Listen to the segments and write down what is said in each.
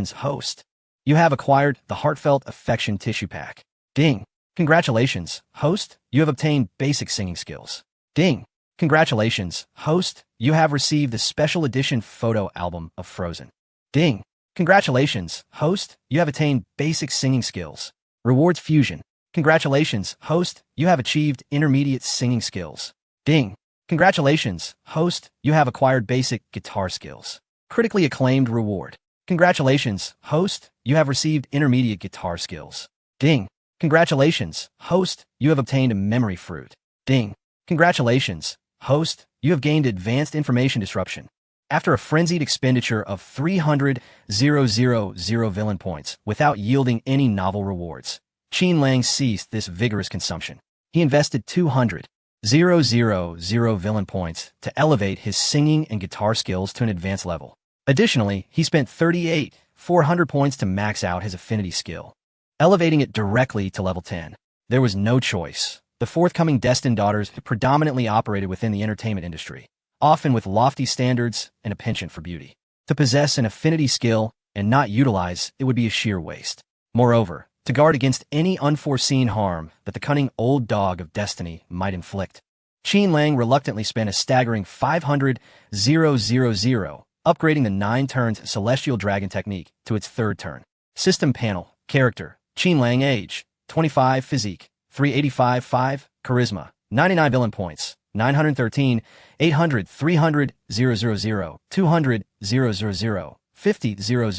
Host. You have acquired the Heartfelt Affection Tissue Pack. Ding. Congratulations, host. You have obtained basic singing skills. Ding. Congratulations, host. You have received the special edition photo album of Frozen. Ding. Congratulations, host. You have attained basic singing skills. Rewards Fusion. Congratulations, host. You have achieved intermediate singing skills. Ding. Congratulations, host. You have acquired basic guitar skills. Critically acclaimed reward. Congratulations, host. You have received intermediate guitar skills. Ding. Congratulations, host. You have obtained a memory fruit. Ding. Congratulations, host. You have gained advanced information disruption. After a frenzied expenditure of 300,000 villain points without yielding any novel rewards, Qin Lang ceased this vigorous consumption. He invested 200,000 villain points to elevate his singing and guitar skills to an advanced level. Additionally, he spent 38,400 points to max out his affinity skill, elevating it directly to level 10. There was no choice. The forthcoming Destined Daughters predominantly operated within the entertainment industry, often with lofty standards and a penchant for beauty. To possess an affinity skill and not utilize it would be a sheer waste. Moreover, to guard against any unforeseen harm that the cunning old dog of destiny might inflict, Qin Lang reluctantly spent a staggering 500,000, upgrading the 9 turns Celestial Dragon technique to its 3rd turn. System panel. Character. Qin Lang. Age. 25. Physique. 385. 5. Charisma. 99 villain points. 913. 800. 300. 000. 200. 000. 50. 000.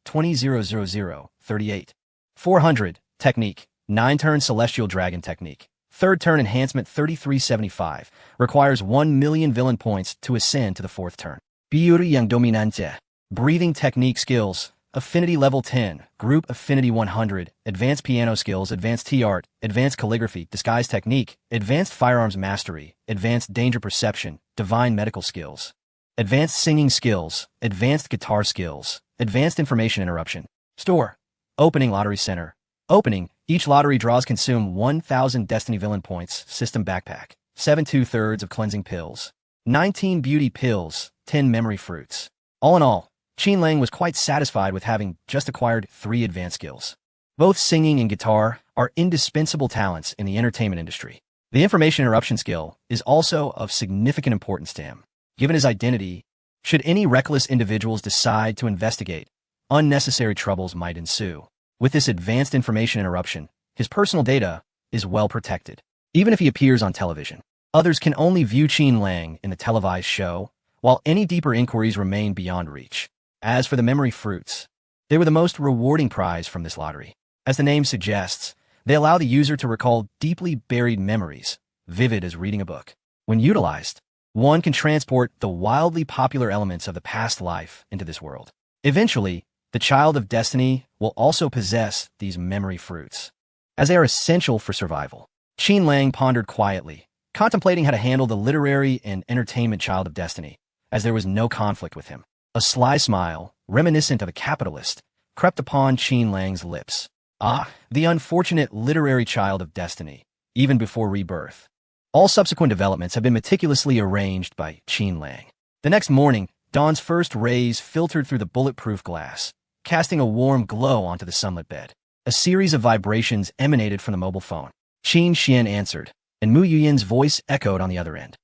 20. 000. 38. 400. Technique. 9 turn Celestial Dragon technique. 3rd turn enhancement 3375. Requires 1,000,000 villain points to ascend to the 4th turn. Beauty yang dominante. Breathing technique skills. Affinity level 10. Group affinity 100. Advanced piano skills. Advanced T-art. Advanced calligraphy. Disguise technique. Advanced firearms mastery. Advanced danger perception. Divine medical skills. Advanced singing skills. Advanced guitar skills. Advanced information interruption. Store. Opening lottery center. Opening. Each lottery draws consume 1,000 Destiny Villain points. System backpack. 7 2/3 of cleansing pills. 19 beauty pills. 10 memory fruits. All in all, Qin Lang was quite satisfied with having just acquired 3 advanced skills. Both singing and guitar are indispensable talents in the entertainment industry. The information interruption skill is also of significant importance to him. Given his identity, should any reckless individuals decide to investigate, unnecessary troubles might ensue. With this advanced information interruption, his personal data is well protected. Even if he appears on television, others can only view Qin Lang in the televised show, while any deeper inquiries remain beyond reach. As for the memory fruits, they were the most rewarding prize from this lottery. As the name suggests, they allow the user to recall deeply buried memories, vivid as reading a book. When utilized, one can transport the wildly popular elements of the past life into this world. Eventually, the Child of Destiny will also possess these memory fruits, as they are essential for survival. Qin Lang pondered quietly, contemplating how to handle the literary and entertainment Child of Destiny, as there was no conflict with him. A sly smile, reminiscent of a capitalist, crept upon Qin Lang's lips. Ah, the unfortunate literary Child of Destiny, even before rebirth. All subsequent developments have been meticulously arranged by Qin Lang. The next morning, dawn's first rays filtered through the bulletproof glass, casting a warm glow onto the sunlit bed. A series of vibrations emanated from the mobile phone. Qin Xian answered, and Mu Yuyan's voice echoed on the other end.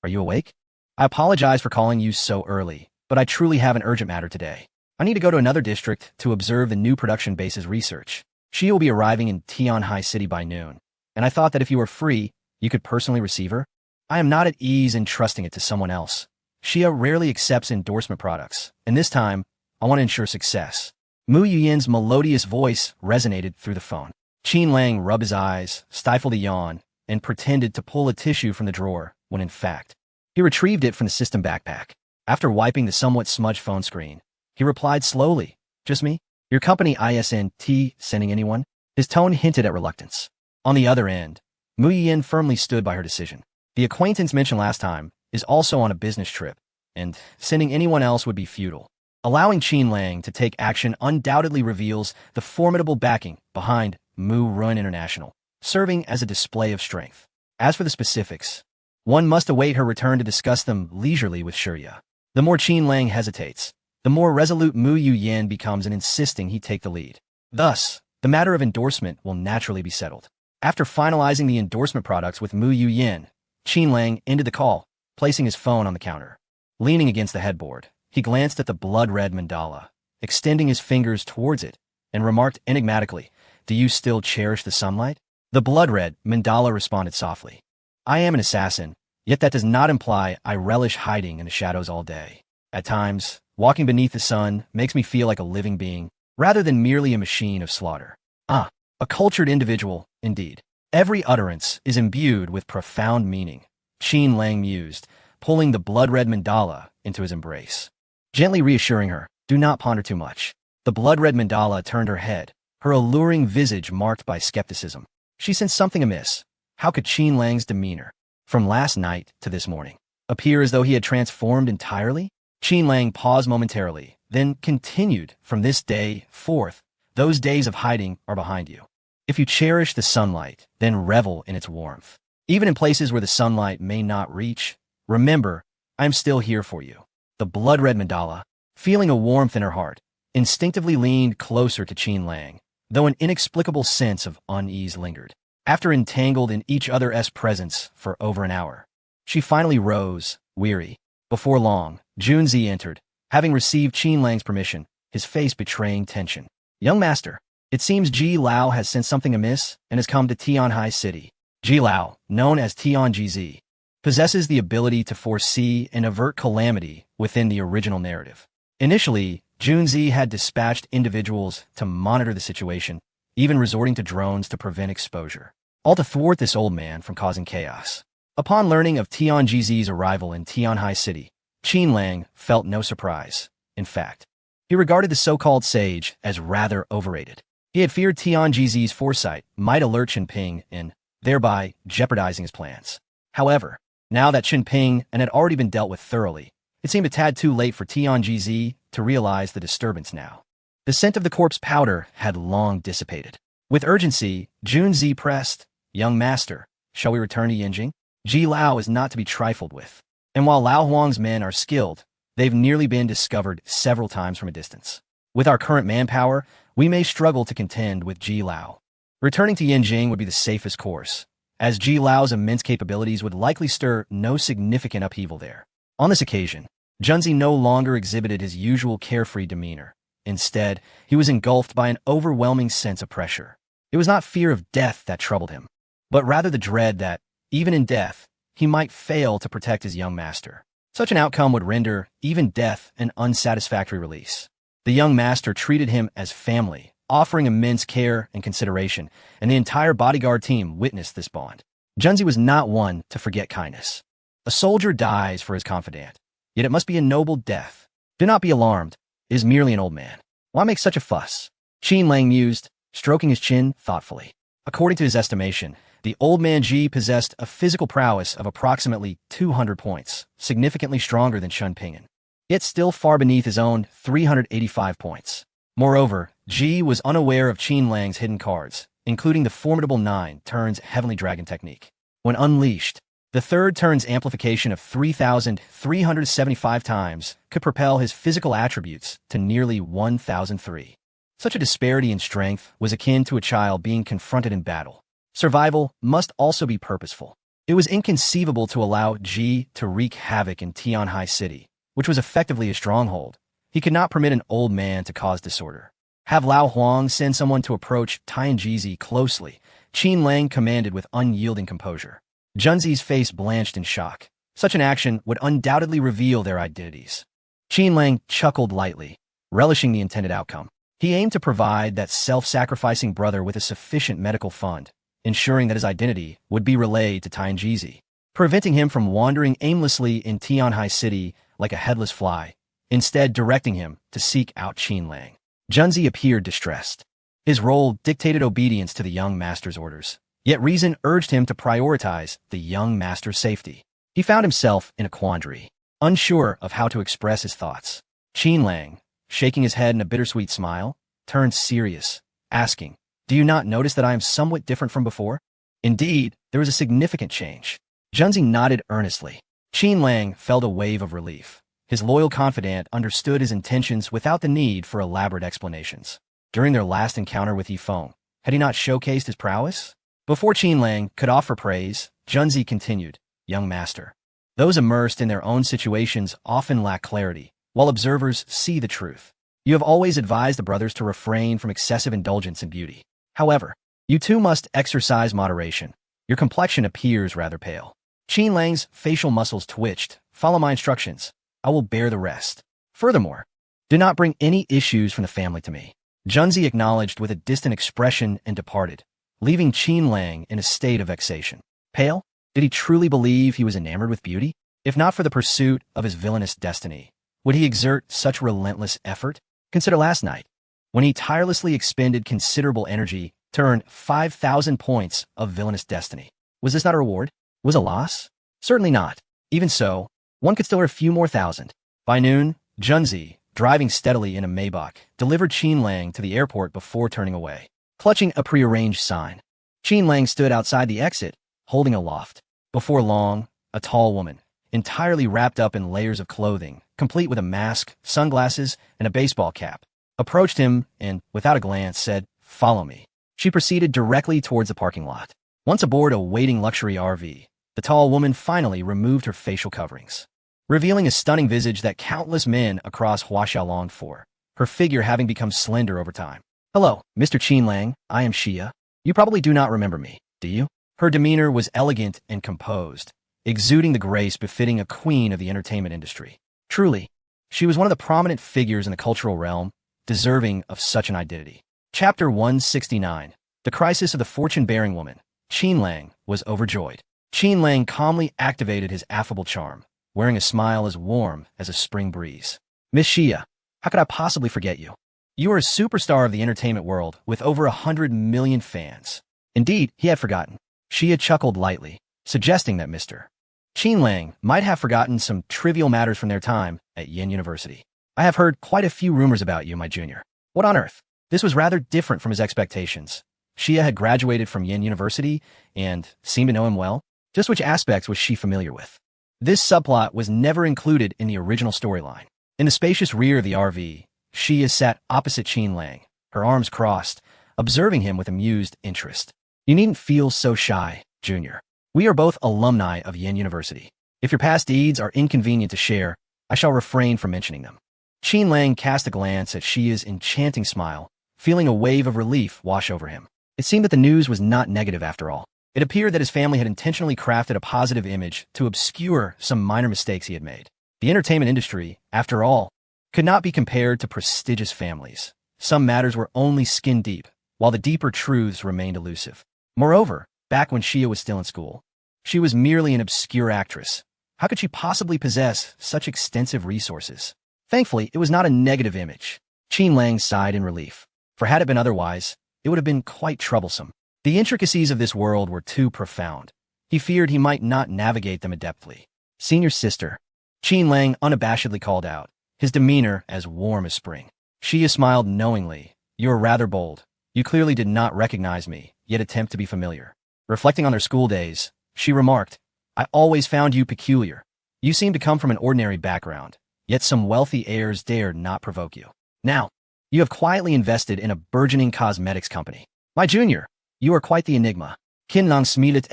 Are you awake? I apologize for calling you so early, but I truly have an urgent matter today. I need to go to another district to observe the new production base's research. She will be arriving in Tianhai City by noon, and I thought that if you were free, you could personally receive her. I am not at ease in trusting it to someone else. Shia rarely accepts endorsement products, and this time, I want to ensure success. Mu Yuyan's melodious voice resonated through the phone. Qin Lang rubbed his eyes, stifled a yawn, and pretended to pull a tissue from the drawer, when in fact, he retrieved it from the system backpack. After wiping the somewhat smudged phone screen, he replied slowly, Just me? Your company ISNT sending anyone? His tone hinted at reluctance. On the other end, Mu Yuyan firmly stood by her decision. The acquaintance mentioned last time is also on a business trip, and sending anyone else would be futile. Allowing Qin Lang to take action undoubtedly reveals the formidable backing behind Mu Run International, serving as a display of strength. As for the specifics, one must await her return to discuss them leisurely with Shirya. The more Qin Lang hesitates, the more resolute Mu Yin becomes in insisting he take the lead. Thus, the matter of endorsement will naturally be settled. After finalizing the endorsement products with Mu Yin, Qin Lang ended the call, placing his phone on the counter. Leaning against the headboard, he glanced at the blood-red mandala, extending his fingers towards it, and remarked enigmatically, "Do you still cherish the sunlight?" The blood-red mandala responded softly, "I am an assassin, yet that does not imply I relish hiding in the shadows all day. At times, walking beneath the sun makes me feel like a living being, rather than merely a machine of slaughter." Ah, a cultured individual, indeed. Every utterance is imbued with profound meaning, Qin Lang mused, pulling the blood-red mandala into his embrace. Gently reassuring her, "Do not ponder too much." The blood-red mandala turned her head, her alluring visage marked by skepticism. She sensed something amiss. How could Qin Lang's demeanor, from last night to this morning, appear as though he had transformed entirely? Qin Lang paused momentarily, then continued, "From this day forth, those days of hiding are behind you. If you cherish the sunlight, then revel in its warmth. Even in places where the sunlight may not reach, remember, I am still here for you." The blood-red mandala, feeling a warmth in her heart, instinctively leaned closer to Qin Lang, though an inexplicable sense of unease lingered. After entangled in each other's presence for over an hour, she finally rose, weary. Before long, Junzi entered, having received Qin Lang's permission, his face betraying tension. "Young master, it seems Ji Lao has sensed something amiss and has come to Tianhai City." Ji Lao, known as Tianjizi, possesses the ability to foresee and avert calamity within the original narrative. Initially, Junzi had dispatched individuals to monitor the situation, even resorting to drones to prevent exposure, all to thwart this old man from causing chaos. Upon learning of Tianjizi's arrival in Tianhai City, Qin Lang felt no surprise. In fact, he regarded the so-called sage as rather overrated. He had feared Tianjizi's foresight might alert Qinping and, thereby, jeopardizing his plans. However, now that Qinping had already been dealt with thoroughly, it seemed a tad too late for Tianjizi to realize the disturbance now. The scent of the corpse powder had long dissipated. With urgency, Junzi pressed, "Young master, shall we return to Yinjing? Ji Lao is not to be trifled with, and while Lao Huang's men are skilled, they've nearly been discovered several times from a distance. With our current manpower, we may struggle to contend with Ji Lao. Returning to Yinjing would be the safest course, as Ji Lao's immense capabilities would likely stir no significant upheaval there." On this occasion, Junzi no longer exhibited his usual carefree demeanor. Instead, he was engulfed by an overwhelming sense of pressure. It was not fear of death that troubled him, but rather the dread that, even in death, he might fail to protect his young master. Such an outcome would render even death an unsatisfactory release. The young master treated him as family, offering immense care and consideration, and the entire bodyguard team witnessed this bond. Junzi was not one to forget kindness. A soldier dies for his confidant, yet it must be a noble death. Do not be alarmed. It is merely an old man. Why make such a fuss? Qin Lang mused, stroking his chin thoughtfully. According to his estimation, the old man Ji possessed a physical prowess of approximately 200 points, significantly stronger than Qinping, yet still far beneath his own 385 points. Moreover, Ji was unaware of Qin Lang's hidden cards, including the formidable 9 turns Heavenly Dragon technique. When unleashed, the third turn's amplification of 3,375 times could propel his physical attributes to nearly 1,003. Such a disparity in strength was akin to a child being confronted in battle. Survival must also be purposeful. It was inconceivable to allow Ji to wreak havoc in Tianhai City, which was effectively a stronghold. He could not permit an old man to cause disorder. Have Lao Huang send someone to approach Tianjizi closely, Qin Lang commanded with unyielding composure. Junzi's face blanched in shock. Such an action would undoubtedly reveal their identities. Qin Lang chuckled lightly, relishing the intended outcome. He aimed to provide that self-sacrificing brother with a sufficient medical fund, ensuring that his identity would be relayed to Tianjizi, preventing him from wandering aimlessly in Tianhai City like a headless fly, instead directing him to seek out Qin Lang. Junzi appeared distressed. His role dictated obedience to the young master's orders, yet reason urged him to prioritize the young master's safety. He found himself in a quandary, unsure of how to express his thoughts. Qin Lang, shaking his head in a bittersweet smile, turned serious, asking, "Do you not notice that I am somewhat different from before?" Indeed, there was a significant change. Junzi nodded earnestly. Qin Lang felt a wave of relief. His loyal confidant understood his intentions without the need for elaborate explanations. During their last encounter with Yifeng, had he not showcased his prowess? Before Qinlang could offer praise, Junzi continued, "Young master, those immersed in their own situations often lack clarity, while observers see the truth. You have always advised the brothers to refrain from excessive indulgence in beauty. However, you too must exercise moderation. Your complexion appears rather pale." Qinlang's facial muscles twitched. "Follow my instructions. I will bear the rest. Furthermore, do not bring any issues from the family to me." Junzi acknowledged with a distant expression and departed, leaving Qinlang in a state of vexation. Pale? Did he truly believe he was enamored with beauty? If not for the pursuit of his villainous destiny, would he exert such relentless effort? Consider last night, when he tirelessly expended considerable energy to earn 5,000 points of villainous destiny. Was this not a reward? Was a loss? Certainly not. Even so, one could still earn a few more thousand. By noon, Junzi, driving steadily in a Maybach, delivered Qinlang to the airport before turning away. Clutching a prearranged sign, Qinlang stood outside the exit, holding aloft. Before long, a tall woman, entirely wrapped up in layers of clothing, complete with a mask, sunglasses, and a baseball cap, approached him and, without a glance, said, "Follow me." She proceeded directly towards the parking lot. Once aboard a waiting luxury RV, the tall woman finally removed her facial coverings, revealing a stunning visage that countless men across Huaxiao longed for, her figure having become slender over time. "Hello, Mr. Qinlang, I am Xia. You probably do not remember me, do you?" Her demeanor was elegant and composed, exuding the grace befitting a queen of the entertainment industry. Truly, she was one of the prominent figures in the cultural realm, deserving of such an identity. Chapter 169. The Crisis of the Fortune-Bearing Woman. Qinlang was overjoyed. Qinlang calmly activated his affable charm, wearing a smile as warm as a spring breeze. "Miss Xia, how could I possibly forget you? You are a superstar of the entertainment world with over 100 million fans." Indeed, he had forgotten. Xia chuckled lightly, suggesting that Mr. Qinlang might have forgotten some trivial matters from their time at Yin University. "I have heard quite a few rumors about you, my junior." What on earth? This was rather different from his expectations. Xia had graduated from Yin University and seemed to know him well. Just which aspects was she familiar with? This subplot was never included in the original storyline. In the spacious rear of the RV, Xia sat opposite Qinlang, her arms crossed, observing him with amused interest. "You needn't feel so shy, Junior. We are both alumni of Yin University. If your past deeds are inconvenient to share, I shall refrain from mentioning them." Qinlang cast a glance at Xia's enchanting smile, feeling a wave of relief wash over him. It seemed that the news was not negative after all. It appeared that his family had intentionally crafted a positive image to obscure some minor mistakes he had made. The entertainment industry, after all, could not be compared to prestigious families. Some matters were only skin deep, while the deeper truths remained elusive. Moreover, back when Xia was still in school, she was merely an obscure actress. How could she possibly possess such extensive resources? Thankfully, it was not a negative image. Qinlang sighed in relief, for had it been otherwise, it would have been quite troublesome. The intricacies of this world were too profound. He feared he might not navigate them adeptly. "Senior sister," Qinlang unabashedly called out, his demeanor as warm as spring. Xia smiled knowingly. "You are rather bold. You clearly did not recognize me, yet attempt to be familiar." Reflecting on their school days, she remarked, "I always found you peculiar. You seem to come from an ordinary background, yet some wealthy heirs dared not provoke you. Now, you have quietly invested in a burgeoning cosmetics company. My junior, you are quite the enigma." Qinlang smilet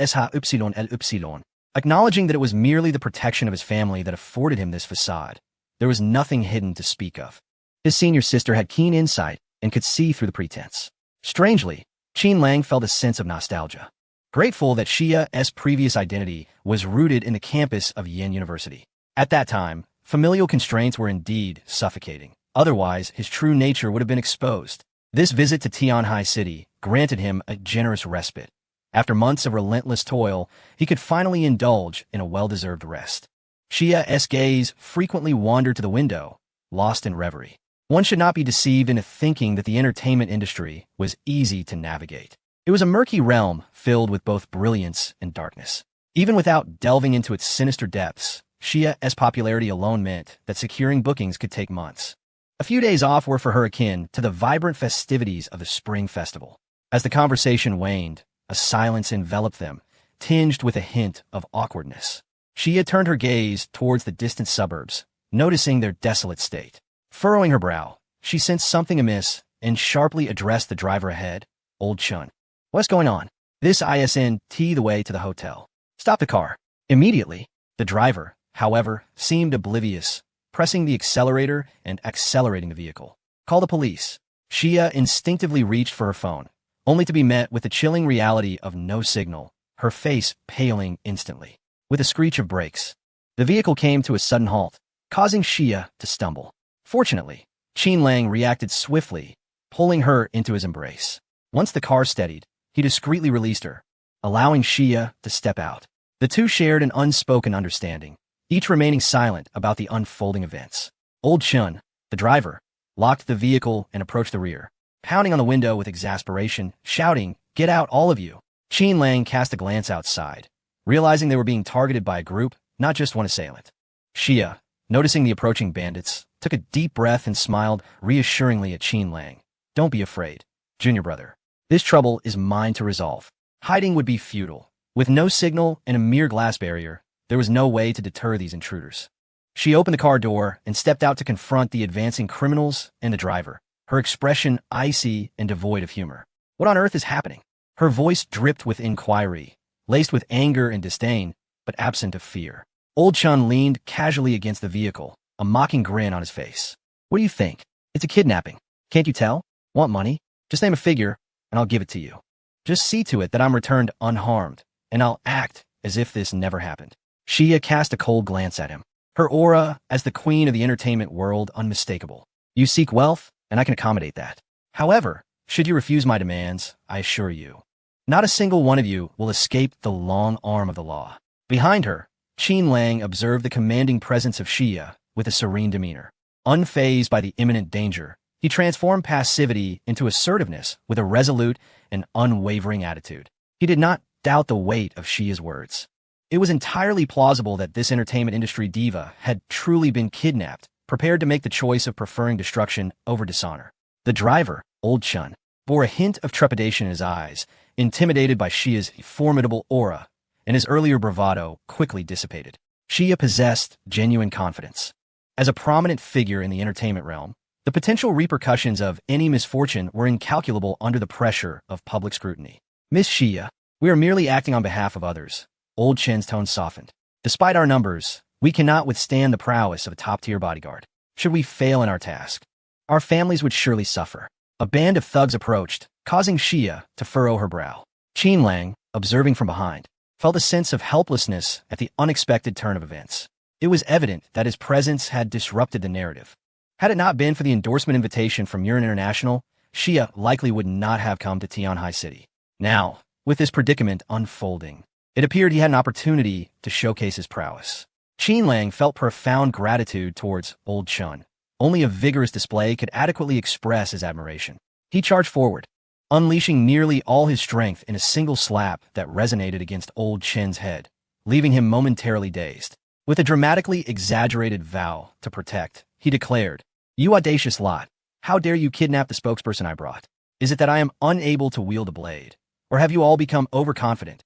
shyly. Acknowledging that it was merely the protection of his family that afforded him this facade, there was nothing hidden to speak of. His senior sister had keen insight and could see through the pretense. Strangely, Qinlang felt a sense of nostalgia, grateful that Xia's previous identity was rooted in the campus of Yin University. At that time, familial constraints were indeed suffocating. Otherwise, his true nature would have been exposed. This visit to Tianhai City granted him a generous respite. After months of relentless toil, he could finally indulge in a well-deserved rest. Xia's gaze frequently wandered to the window, lost in reverie. One should not be deceived into thinking that the entertainment industry was easy to navigate. It was a murky realm filled with both brilliance and darkness. Even without delving into its sinister depths, Xia's popularity alone meant that securing bookings could take months. A few days off were for her akin to the vibrant festivities of the Spring Festival. As the conversation waned, a silence enveloped them, tinged with a hint of awkwardness. Xia turned her gaze towards the distant suburbs, noticing their desolate state. Furrowing her brow, she sensed something amiss and sharply addressed the driver ahead, Old Chun. What's going on? This ISNT the way to the hotel. Stop the car. Immediately, the driver, however, seemed oblivious, pressing the accelerator and accelerating the vehicle. Call the police. Shia instinctively reached for her phone, only to be met with the chilling reality of no signal, her face paling instantly. With a screech of brakes, the vehicle came to a sudden halt, causing Shia to stumble. Fortunately, Qin Lang reacted swiftly, pulling her into his embrace. Once the car steadied, he discreetly released her, allowing Shia to step out. The two shared an unspoken understanding, each remaining silent about the unfolding events. Old Chun, the driver, locked the vehicle and approached the rear, pounding on the window with exasperation, shouting, "Get out, all of you!" Qin Lang cast a glance outside, realizing they were being targeted by a group, not just one assailant. Shia, noticing the approaching bandits, took a deep breath and smiled reassuringly at Qin Lang. "Don't be afraid, junior brother. This trouble is mine to resolve." Hiding would be futile. With no signal and a mere glass barrier, there was no way to deter these intruders. She opened the car door and stepped out to confront the advancing criminals and the driver, her expression icy and devoid of humor. What on earth is happening? Her voice dripped with inquiry, laced with anger and disdain, but absent of fear. Old Chun leaned casually against the vehicle, a mocking grin on his face. "What do you think? It's a kidnapping. Can't you tell? Want money? Just name a figure, and I'll give it to you. Just see to it that I'm returned unharmed, and I'll act as if this never happened." Shia cast a cold glance at him, her aura as the queen of the entertainment world unmistakable. "You seek wealth, and I can accommodate that. However, should you refuse my demands, I assure you, not a single one of you will escape the long arm of the law." Behind her, Qin Lang observed the commanding presence of Shia with a serene demeanor. Unfazed by the imminent danger, he transformed passivity into assertiveness with a resolute and unwavering attitude. He did not doubt the weight of Shia's words. It was entirely plausible that this entertainment industry diva had truly been kidnapped, prepared to make the choice of preferring destruction over dishonor. The driver, Old Chun, bore a hint of trepidation in his eyes, intimidated by Shia's formidable aura, and his earlier bravado quickly dissipated. Shia possessed genuine confidence. As a prominent figure in the entertainment realm, the potential repercussions of any misfortune were incalculable under the pressure of public scrutiny. "Miss Shia, we are merely acting on behalf of others." Old Chen's tone softened. "Despite our numbers, we cannot withstand the prowess of a top-tier bodyguard. Should we fail in our task, our families would surely suffer." A band of thugs approached, causing Shia to furrow her brow. Qin Lang, observing from behind, felt a sense of helplessness at the unexpected turn of events. It was evident that his presence had disrupted the narrative. Had it not been for the endorsement invitation from Murin International, Shia likely would not have come to Tianhai City. Now, with this predicament unfolding, it appeared he had an opportunity to showcase his prowess. Qin Lang felt profound gratitude towards Old Chun. Only a vigorous display could adequately express his admiration. He charged forward, unleashing nearly all his strength in a single slap that resonated against Old Chen's head, leaving him momentarily dazed. With a dramatically exaggerated vow to protect, he declared, "You audacious lot, how dare you kidnap the spokesperson I brought? Is it that I am unable to wield a blade, or have you all become overconfident?"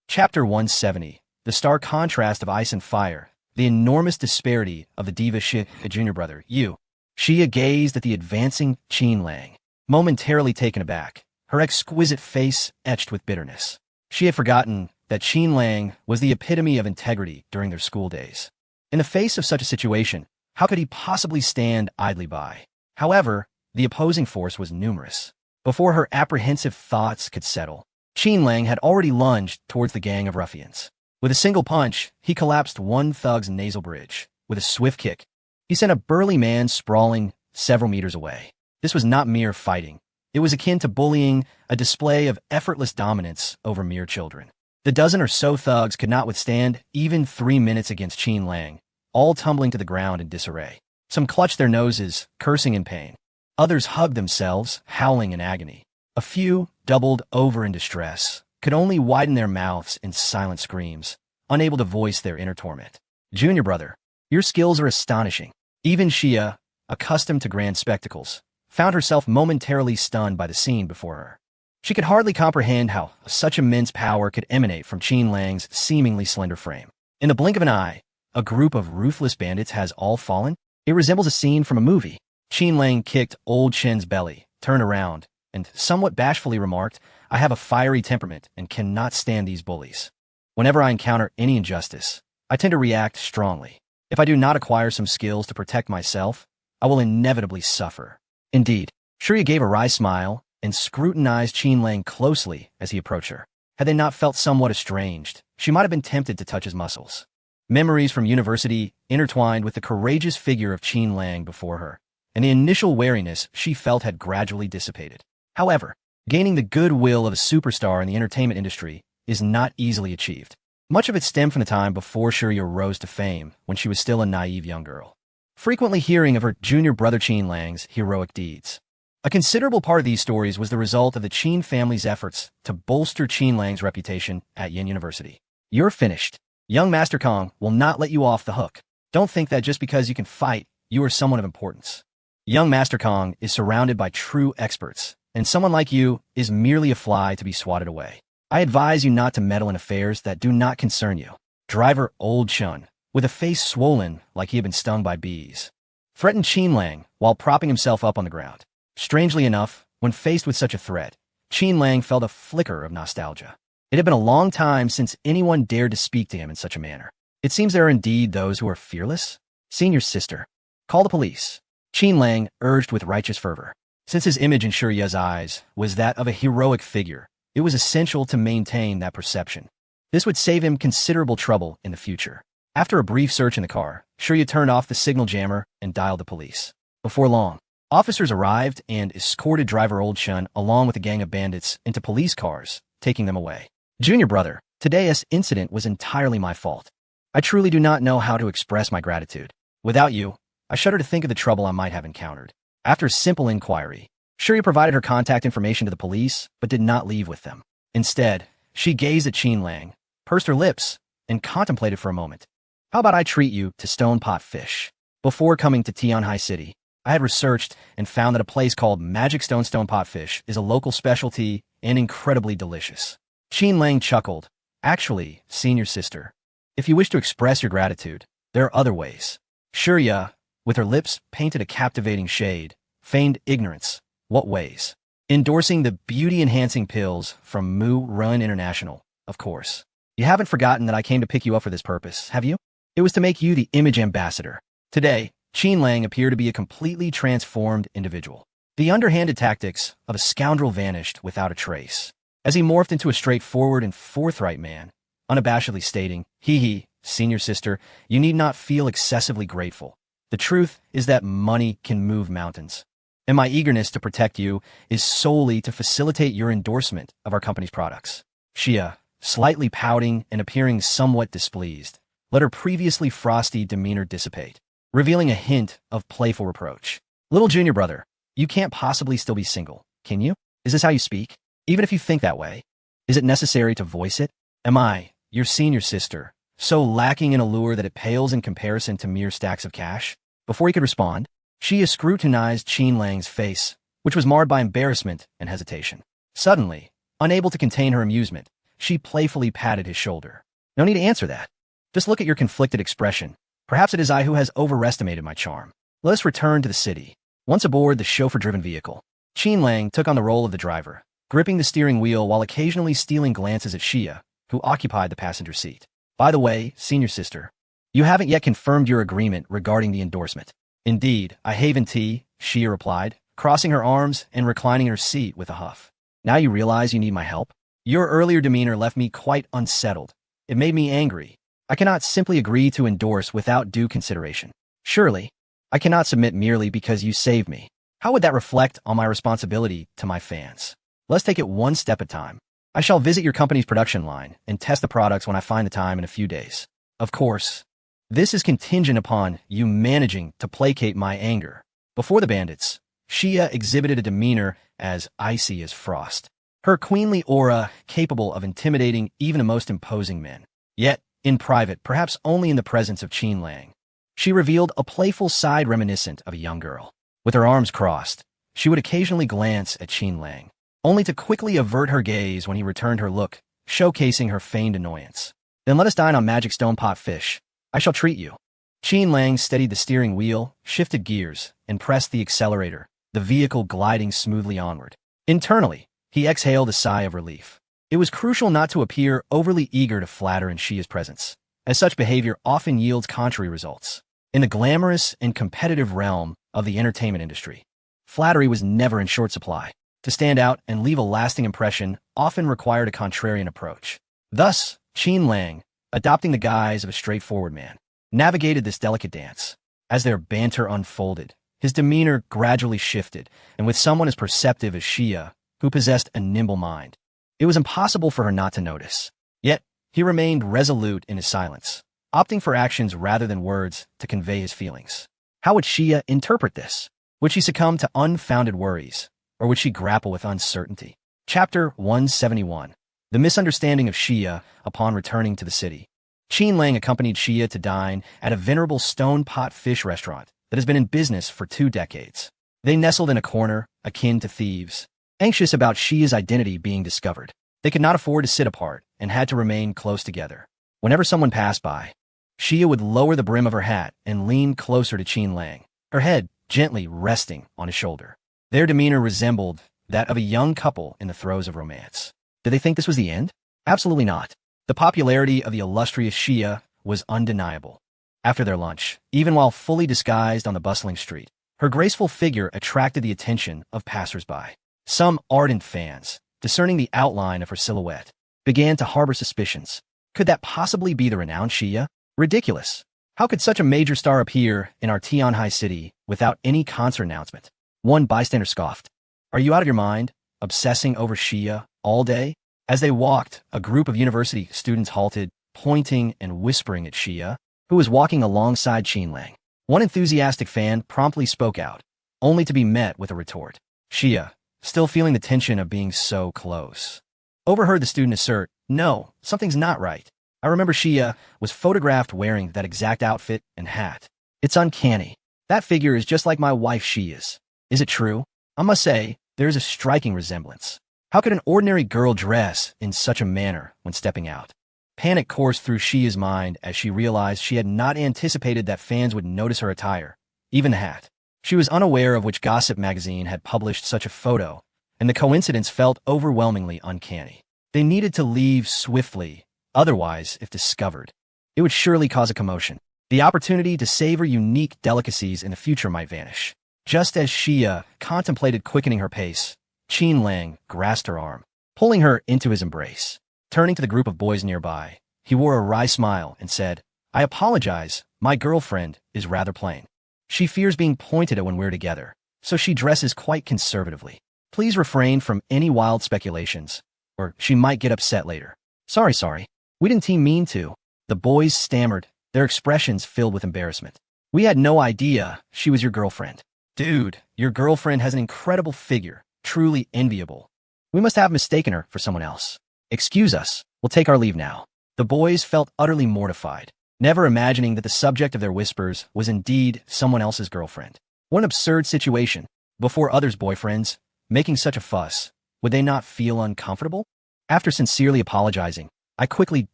Chapter 170, the stark contrast of ice and fire, the enormous disparity of the diva Shia, a junior brother, you. Shia gazed at the advancing Qin Lang, momentarily taken aback, her exquisite face etched with bitterness. She had forgotten that Qin Lang was the epitome of integrity during their school days. In the face of such a situation, how could he possibly stand idly by? However, the opposing force was numerous. Before her apprehensive thoughts could settle, Qin Lang had already lunged towards the gang of ruffians. With a single punch, he collapsed one thug's nasal bridge. With a swift kick, he sent a burly man sprawling several meters away. This was not mere fighting. It was akin to bullying, a display of effortless dominance over mere children. The dozen or so thugs could not withstand even 3 minutes against Qin Lang, all tumbling to the ground in disarray. Some clutched their noses, cursing in pain. Others hugged themselves, howling in agony. A few, doubled over in distress, could only widen their mouths in silent screams, unable to voice their inner torment. "Junior brother, your skills are astonishing." Even Shia, accustomed to grand spectacles, found herself momentarily stunned by the scene before her. She could hardly comprehend how such immense power could emanate from Qin Lang's seemingly slender frame. In the blink of an eye, a group of ruthless bandits has all fallen? It resembles a scene from a movie. Qin Lang kicked old Chen's belly, turned around, and somewhat bashfully remarked, I have a fiery temperament and cannot stand these bullies. Whenever I encounter any injustice, I tend to react strongly. If I do not acquire some skills to protect myself, I will inevitably suffer. Indeed, Shirya gave a wry smile and scrutinized Qin Lang closely as he approached her. Had they not felt somewhat estranged, she might have been tempted to touch his muscles. Memories from university intertwined with the courageous figure of Qin Lang before her, and the initial wariness she felt had gradually dissipated. However, gaining the goodwill of a superstar in the entertainment industry is not easily achieved. Much of it stemmed from the time before Shirya rose to fame, when she was still a naive young girl, frequently hearing of her junior brother Qin Lang's heroic deeds. A considerable part of these stories was the result of the Qin family's efforts to bolster Qin Lang's reputation at Yin University. You're finished. Young Master Kong will not let you off the hook. Don't think that just because you can fight, you are someone of importance. Young Master Kong is surrounded by true experts, and someone like you is merely a fly to be swatted away. I advise you not to meddle in affairs that do not concern you. Driver Old Chun, with a face swollen like he had been stung by bees, threatened Qin Lang while propping himself up on the ground. Strangely enough, when faced with such a threat, Qin Lang felt a flicker of nostalgia. It had been a long time since anyone dared to speak to him in such a manner. It seems there are indeed those who are fearless. Senior sister, call the police. Qin Lang urged with righteous fervor. Since his image in Shirya's eyes was that of a heroic figure, it was essential to maintain that perception. This would save him considerable trouble in the future. After a brief search in the car, Shirya turned off the signal jammer and dialed the police. Before long, officers arrived and escorted driver Old Chun along with a gang of bandits into police cars, taking them away. Junior brother, today's incident was entirely my fault. I truly do not know how to express my gratitude. Without you, I shudder to think of the trouble I might have encountered. After a simple inquiry, Shirya provided her contact information to the police, but did not leave with them. Instead, she gazed at Qin Lang, pursed her lips, and contemplated for a moment. How about I treat you to stone pot fish? Before coming to Tianhai City, I had researched and found that a place called Magic Stone pot fish is a local specialty and incredibly delicious. Qin Lang chuckled. Actually, senior sister, if you wish to express your gratitude, there are other ways. Shirya, with her lips painted a captivating shade, feigned ignorance. What ways? Endorsing the beauty-enhancing pills from Mu Run International, of course. You haven't forgotten that I came to pick you up for this purpose, have you? It was to make you the image ambassador. Today, Qin Lang appeared to be a completely transformed individual. The underhanded tactics of a scoundrel vanished without a trace, as he morphed into a straightforward and forthright man, unabashedly stating, Hee, senior sister, you need not feel excessively grateful. The truth is that money can move mountains, and my eagerness to protect you is solely to facilitate your endorsement of our company's products. Shia, slightly pouting and appearing somewhat displeased, let her previously frosty demeanor dissipate, revealing a hint of playful reproach. Little junior brother, you can't possibly still be single, can you? Is this how you speak? Even if you think that way, is it necessary to voice it? Am I, your senior sister, so lacking in allure that it pales in comparison to mere stacks of cash? Before he could respond, Shia scrutinized Qin Lang's face, which was marred by embarrassment and hesitation. Suddenly, unable to contain her amusement, she playfully patted his shoulder. No need to answer that. Just look at your conflicted expression. Perhaps it is I who has overestimated my charm. Let us return to the city. Once aboard the chauffeur-driven vehicle, Qin Lang took on the role of the driver, gripping the steering wheel while occasionally stealing glances at Shia, who occupied the passenger seat. By the way, senior sister, you haven't yet confirmed your agreement regarding the endorsement. Indeed, I haven't, Shia replied, crossing her arms and reclining in her seat with a huff. Now you realize you need my help? Your earlier demeanor left me quite unsettled. It made me angry. I cannot simply agree to endorse without due consideration. Surely, I cannot submit merely because you saved me. How would that reflect on my responsibility to my fans? Let's take it one step at a time. I shall visit your company's production line and test the products when I find the time in a few days. Of course, this is contingent upon you managing to placate my anger. Before the bandits, Shia exhibited a demeanor as icy as frost, her queenly aura capable of intimidating even the most imposing men. Yet, in private, perhaps only in the presence of Qin Lang, she revealed a playful side reminiscent of a young girl. With her arms crossed, she would occasionally glance at Qin Lang, only to quickly avert her gaze when he returned her look, showcasing her feigned annoyance. Then let us dine on magic stone pot fish. I shall treat you. Qin Lang steadied the steering wheel, shifted gears, and pressed the accelerator, the vehicle gliding smoothly onward. Internally, he exhaled a sigh of relief. It was crucial not to appear overly eager to flatter in Shia's presence, as such behavior often yields contrary results. In the glamorous and competitive realm of the entertainment industry, flattery was never in short supply. To stand out and leave a lasting impression often required a contrarian approach. Thus, Qin Lang, adopting the guise of a straightforward man, navigated this delicate dance. As their banter unfolded, his demeanor gradually shifted, and with someone as perceptive as Xia, who possessed a nimble mind, it was impossible for her not to notice. Yet, he remained resolute in his silence, opting for actions rather than words to convey his feelings. How would Xia interpret this? Would she succumb to unfounded worries, or would she grapple with uncertainty? Chapter 171. The misunderstanding of Xia upon returning to the city. Qin Lang accompanied Xia to dine at a venerable stone-pot fish restaurant that has been in business for 2 decades. They nestled in a corner, akin to thieves, anxious about Xia's identity being discovered. They could not afford to sit apart and had to remain close together. Whenever someone passed by, Xia would lower the brim of her hat and lean closer to Qin Lang, her head gently resting on his shoulder. Their demeanor resembled that of a young couple in the throes of romance. Did they think this was the end? Absolutely not. The popularity of the illustrious Xia was undeniable. After their lunch, even while fully disguised on the bustling street, her graceful figure attracted the attention of passers-by. Some ardent fans, discerning the outline of her silhouette, began to harbor suspicions. Could that possibly be the renowned Xia? Ridiculous. How could such a major star appear in our Tianhai city without any concert announcement? One bystander scoffed. Are you out of your mind, obsessing over Xia all day? As they walked, a group of university students halted, pointing and whispering at Xia, who was walking alongside Qin Lang. One enthusiastic fan promptly spoke out, only to be met with a retort. Xia, still feeling the tension of being so close, overheard the student assert, "No, something's not right. I remember Xia was photographed wearing that exact outfit and hat. It's uncanny. That figure is just like my wife Xia's. Is it true? I must say, there is a striking resemblance. How could an ordinary girl dress in such a manner when stepping out?" Panic coursed through Xia's mind as she realized she had not anticipated that fans would notice her attire, even the hat. She was unaware of which gossip magazine had published such a photo, and the coincidence felt overwhelmingly uncanny. They needed to leave swiftly, otherwise, if discovered, it would surely cause a commotion. The opportunity to savor unique delicacies in the future might vanish. Just as Xia contemplated quickening her pace, Qin Lang grasped her arm, pulling her into his embrace. Turning to the group of boys nearby, he wore a wry smile and said, "I apologize, my girlfriend is rather plain. She fears being pointed at when we're together, so she dresses quite conservatively. Please refrain from any wild speculations, or she might get upset later." Sorry. We didn't mean to." The boys stammered, their expressions filled with embarrassment. "We had no idea she was your girlfriend." "Dude, your girlfriend has an incredible figure, truly enviable. We must have mistaken her for someone else. Excuse us, we'll take our leave now." The boys felt utterly mortified, never imagining that the subject of their whispers was indeed someone else's girlfriend. What an absurd situation. Before others' boyfriends, making such a fuss, would they not feel uncomfortable? After sincerely apologizing, I quickly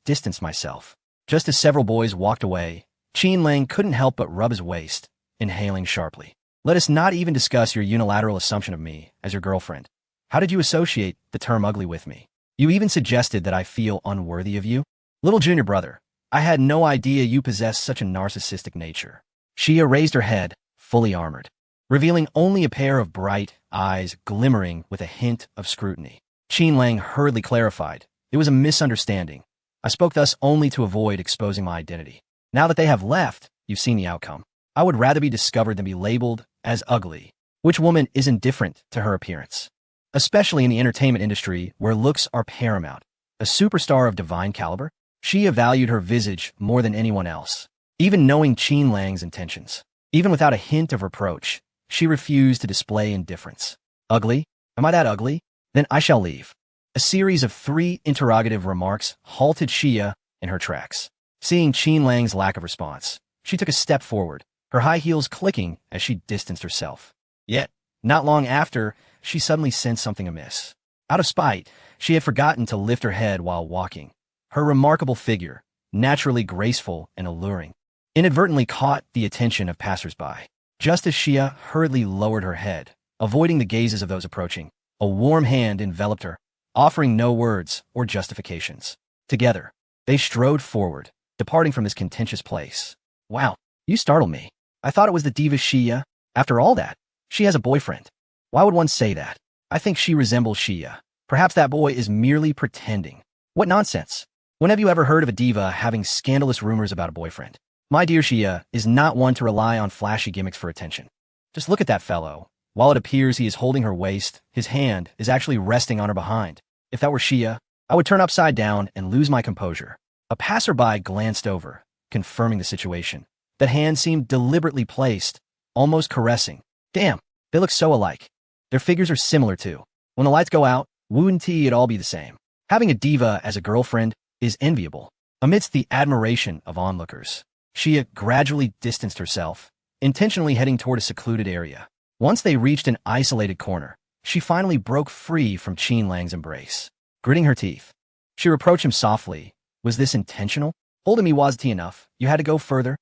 distanced myself. Just as several boys walked away, Qin Lang couldn't help but rub his waist, inhaling sharply. "Let us not even discuss your unilateral assumption of me as your girlfriend. How did you associate the term ugly with me? You even suggested that I feel unworthy of you? Little junior brother, I had no idea you possessed such a narcissistic nature." Xia raised her head, fully armored, revealing only a pair of bright eyes glimmering with a hint of scrutiny. Qin Lang hurriedly clarified, "It was a misunderstanding. I spoke thus only to avoid exposing my identity. Now that they have left, you've seen the outcome. I would rather be discovered than be labeled as ugly. Which woman is indifferent to her appearance? Especially in the entertainment industry where looks are paramount. A superstar of divine caliber, Xia valued her visage more than anyone else. Even knowing Qin Lang's intentions, even without a hint of reproach, she refused to display indifference. "Ugly? Am I that ugly? Then I shall leave." A series of 3 interrogative remarks halted Xia in her tracks. Seeing Qin Lang's lack of response, she took a step forward, her high heels clicking as she distanced herself. Yet, not long after, she suddenly sensed something amiss. Out of spite, she had forgotten to lift her head while walking. Her remarkable figure, naturally graceful and alluring, inadvertently caught the attention of passersby. Just as Xia hurriedly lowered her head, avoiding the gazes of those approaching, a warm hand enveloped her, offering no words or justifications. Together, they strode forward, departing from this contentious place. Wow, you startled me. I thought it was the diva Xia. After all that, she has a boyfriend. Why would one say that? I think she resembles Xia. Perhaps that boy is merely pretending. What nonsense. When have you ever heard of a diva having scandalous rumors about a boyfriend? My dear Xia is not one to rely on flashy gimmicks for attention. Just look at that fellow. While it appears he is holding her waist, his hand is actually resting on her behind. If that were Xia, I would turn upside down and lose my composure. A passerby glanced over, confirming the situation. That hand seemed deliberately placed, almost caressing. Damn, they look so alike. Their figures are similar too. When the lights go out, wouldn't it all be the same? Having a diva as a girlfriend is enviable. Amidst the admiration of onlookers, Xia gradually distanced herself, intentionally heading toward a secluded area. Once they reached an isolated corner, she finally broke free from Qin Lang's embrace. Gritting her teeth, she reproached him softly. Was this intentional? Holding me wasn't enough. You had to go further.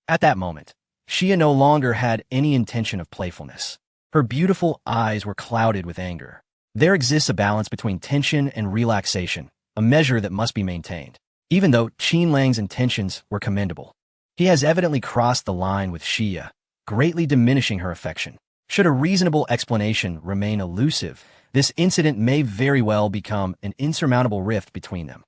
At that moment, Xia no longer had any intention of playfulness. Her beautiful eyes were clouded with anger. There exists a balance between tension and relaxation, a measure that must be maintained. Even though Qin Lang's intentions were commendable, he has evidently crossed the line with Xia, greatly diminishing her affection. Should a reasonable explanation remain elusive, this incident may very well become an insurmountable rift between them.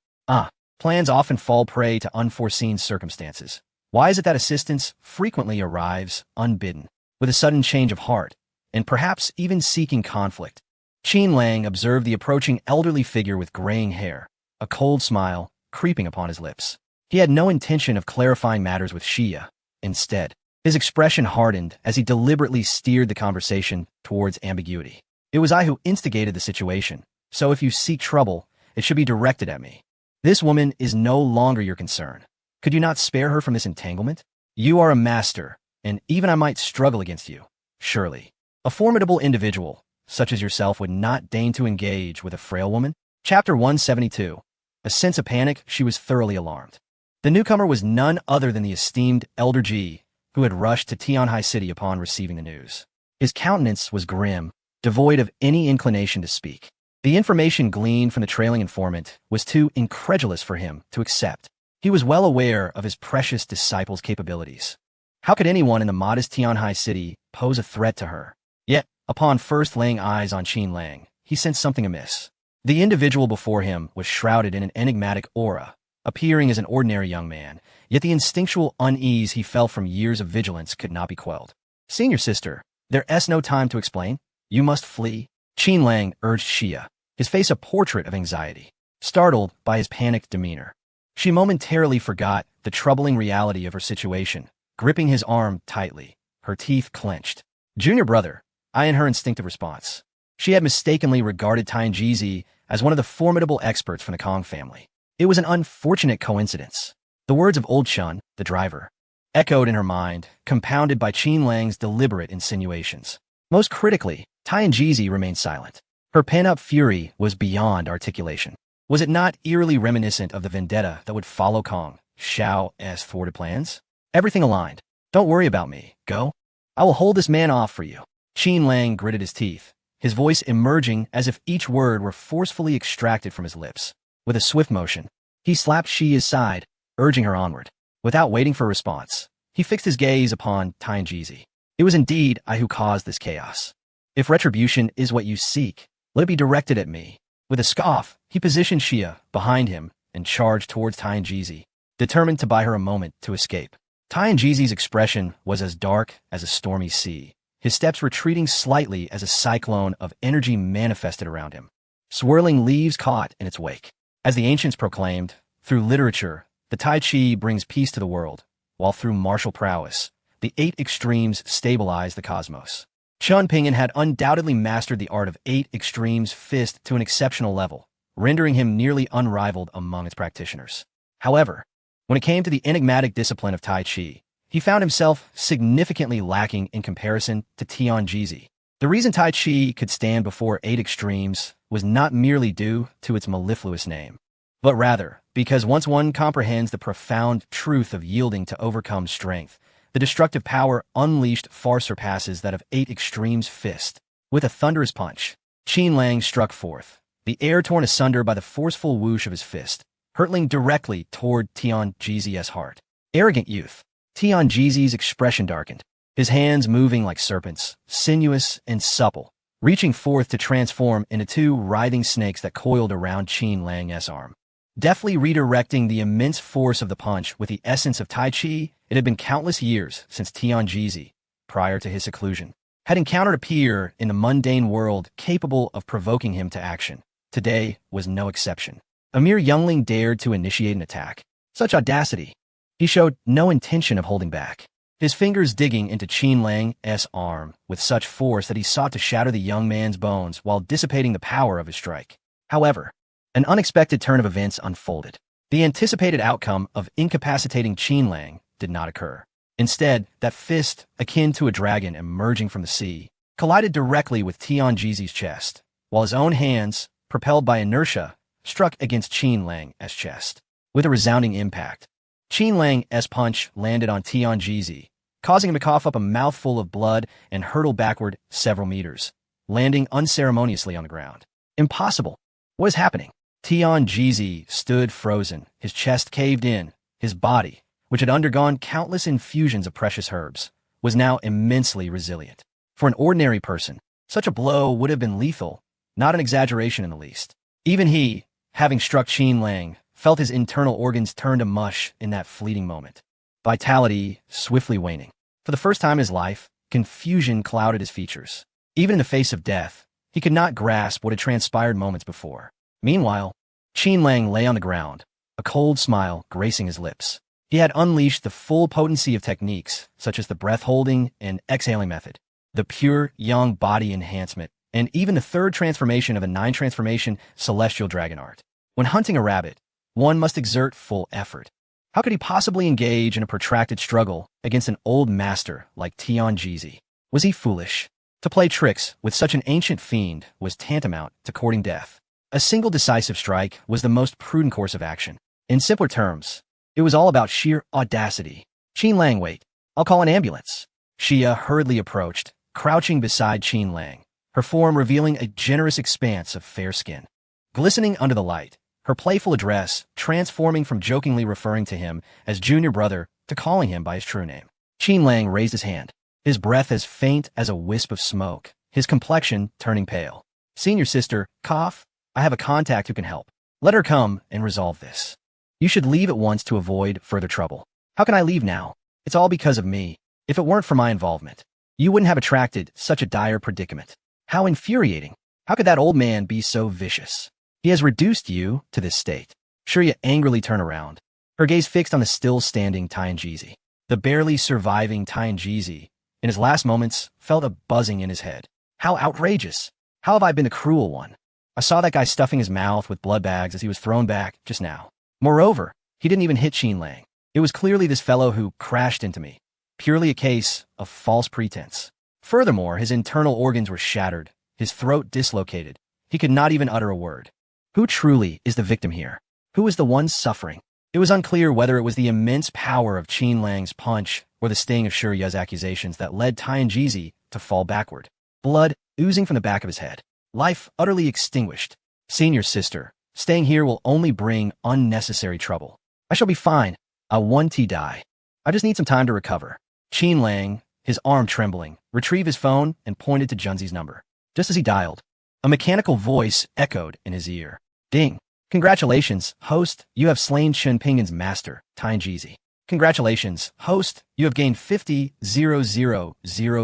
Plans often fall prey to unforeseen circumstances. Why is it that assistance frequently arrives unbidden, with a sudden change of heart, and perhaps even seeking conflict? Qin Lang observed the approaching elderly figure with graying hair, a cold smile creeping upon his lips. He had no intention of clarifying matters with Xia. Instead, his expression hardened as he deliberately steered the conversation towards ambiguity. It was I who instigated the situation, so if you seek trouble, it should be directed at me. This woman is no longer your concern. Could you not spare her from this entanglement? You are a master, and even I might struggle against you. Surely, a formidable individual, such as yourself, would not deign to engage with a frail woman? Chapter 172. A sense of panic, she was thoroughly alarmed. The newcomer was none other than the esteemed Elder Ji, who had rushed to Tianhai City upon receiving the news. His countenance was grim, devoid of any inclination to speak. The information gleaned from the trailing informant was too incredulous for him to accept. He was well aware of his precious disciple's capabilities. How could anyone in the modest Tianhai City pose a threat to her? Yet, upon first laying eyes on Qin Lang, he sensed something amiss. The individual before him was shrouded in an enigmatic aura, appearing as an ordinary young man, yet the instinctual unease he felt from years of vigilance could not be quelled. Senior sister, there's no time to explain. You must flee. Qin Lang urged Xia, his face a portrait of anxiety. Startled by his panicked demeanor, she momentarily forgot the troubling reality of her situation, gripping his arm tightly, her teeth clenched. Junior brother, in her instinctive response. She had mistakenly regarded Tianjizi as one of the formidable experts from the Kong family. It was an unfortunate coincidence. The words of old Shun, the driver, echoed in her mind, compounded by Qin Lang's deliberate insinuations. Most critically, Tianjizi remained silent. Her pent-up fury was beyond articulation. Was it not eerily reminiscent of the vendetta that would follow Kong Xiao's thwarted plans? Everything aligned. Don't worry about me. Go. I will hold this man off for you. Qin Lang gritted his teeth, his voice emerging as if each word were forcefully extracted from his lips. With a swift motion, he slapped Xia's side, urging her onward. Without waiting for a response, he fixed his gaze upon Tianjizi. It was indeed I who caused this chaos. If retribution is what you seek, let it be directed at me. With a scoff, he positioned Xia behind him and charged towards Tianjizi, determined to buy her a moment to escape. Tianjizi's expression was as dark as a stormy sea, his steps retreating slightly as a cyclone of energy manifested around him. Swirling leaves caught in its wake. As the ancients proclaimed, through literature, the Tai Chi brings peace to the world, while through martial prowess, the 8 extremes stabilize the cosmos. Chun Pingen had undoubtedly mastered the art of 8 extremes fist to an exceptional level, rendering him nearly unrivaled among its practitioners. However, when it came to the enigmatic discipline of Tai Chi, he found himself significantly lacking in comparison to Tianjizi. The reason Tai Chi could stand before 8 extremes was not merely due to its mellifluous name, but rather Because once one comprehends the profound truth of yielding to overcome strength, the destructive power unleashed far surpasses that of 8 Extreme's fist. With a thunderous punch, Qin Lang struck forth, the air torn asunder by the forceful whoosh of his fist, hurtling directly toward Tian Jizi's heart. Arrogant youth. Tian Jizi's expression darkened, his hands moving like serpents, sinuous and supple, reaching forth to transform into 2 writhing snakes that coiled around Qin Lang's arm. Deftly redirecting the immense force of the punch with the essence of Tai Chi, it had been countless years since Tian Jizi, prior to his seclusion, had encountered a peer in the mundane world capable of provoking him to action. Today was no exception. A mere youngling dared to initiate an attack. Such audacity! He showed no intention of holding back, his fingers digging into Qin Lang's arm with such force that he sought to shatter the young man's bones while dissipating the power of his strike. However, an unexpected turn of events unfolded. The anticipated outcome of incapacitating Qin Lang did not occur. Instead, that fist, akin to a dragon emerging from the sea, collided directly with Tian Jizi's chest, while his own hands, propelled by inertia, struck against Qin Lang's chest. With a resounding impact, Qin Lang's punch landed on Tian Jizi, causing him to cough up a mouthful of blood and hurtle backward several meters, landing unceremoniously on the ground. Impossible! What is happening? Tian Jizi stood frozen, his chest caved in, his body, which had undergone countless infusions of precious herbs, was now immensely resilient. For an ordinary person, such a blow would have been lethal, not an exaggeration in the least. Even he, having struck Qin Lang, felt his internal organs turn to mush in that fleeting moment. Vitality swiftly waning. For the first time in his life, confusion clouded his features. Even in the face of death, he could not grasp what had transpired moments before. Meanwhile, Qin Lang lay on the ground, a cold smile gracing his lips. He had unleashed the full potency of techniques, such as the breath-holding and exhaling method, the pure young body enhancement, and even the 3rd transformation of a 9-transformation celestial dragon art. When hunting a rabbit, one must exert full effort. How could he possibly engage in a protracted struggle against an old master like Tian Jizi? Was he foolish? To play tricks with such an ancient fiend was tantamount to courting death. A single decisive strike was the most prudent course of action. In simpler terms, it was all about sheer audacity. Qin Lang, wait. I'll call an ambulance. Xia hurriedly approached, crouching beside Qin Lang, her form revealing a generous expanse of fair skin. Glistening under the light, her playful address transforming from jokingly referring to him as junior brother to calling him by his true name. Qin Lang raised his hand, his breath as faint as a wisp of smoke, his complexion turning pale. Senior sister, cough. I have a contact who can help. Let her come and resolve this. You should leave at once to avoid further trouble. How can I leave now? It's all because of me. If it weren't for my involvement, you wouldn't have attracted such a dire predicament. How infuriating. How could that old man be so vicious? He has reduced you to this state. Shirya angrily turned around, her gaze fixed on the still-standing Tian Jizi. The barely surviving Tian Jizi, in his last moments, felt a buzzing in his head. How outrageous! How have I been the cruel one? I saw that guy stuffing his mouth with blood bags as he was thrown back just now. Moreover, he didn't even hit Qin Lang. It was clearly this fellow who crashed into me. Purely a case of false pretense. Furthermore, his internal organs were shattered, his throat dislocated. He could not even utter a word. Who truly is the victim here? Who is the one suffering? It was unclear whether it was the immense power of Qin Lang's punch or the sting of Shirya's accusations that led Tian Jizi to fall backward. Blood oozing from the back of his head. Life utterly extinguished. Senior sister, staying here will only bring unnecessary trouble. I shall be fine. I won't die. I just need some time to recover. Qin Lang, his arm trembling, retrieved his phone and pointed to Junzi's number. Just as he dialed, a mechanical voice echoed in his ear. Ding. Congratulations, host, you have slain Shen Pingan's master, Tian Jizi. Congratulations, host, you have gained 50,000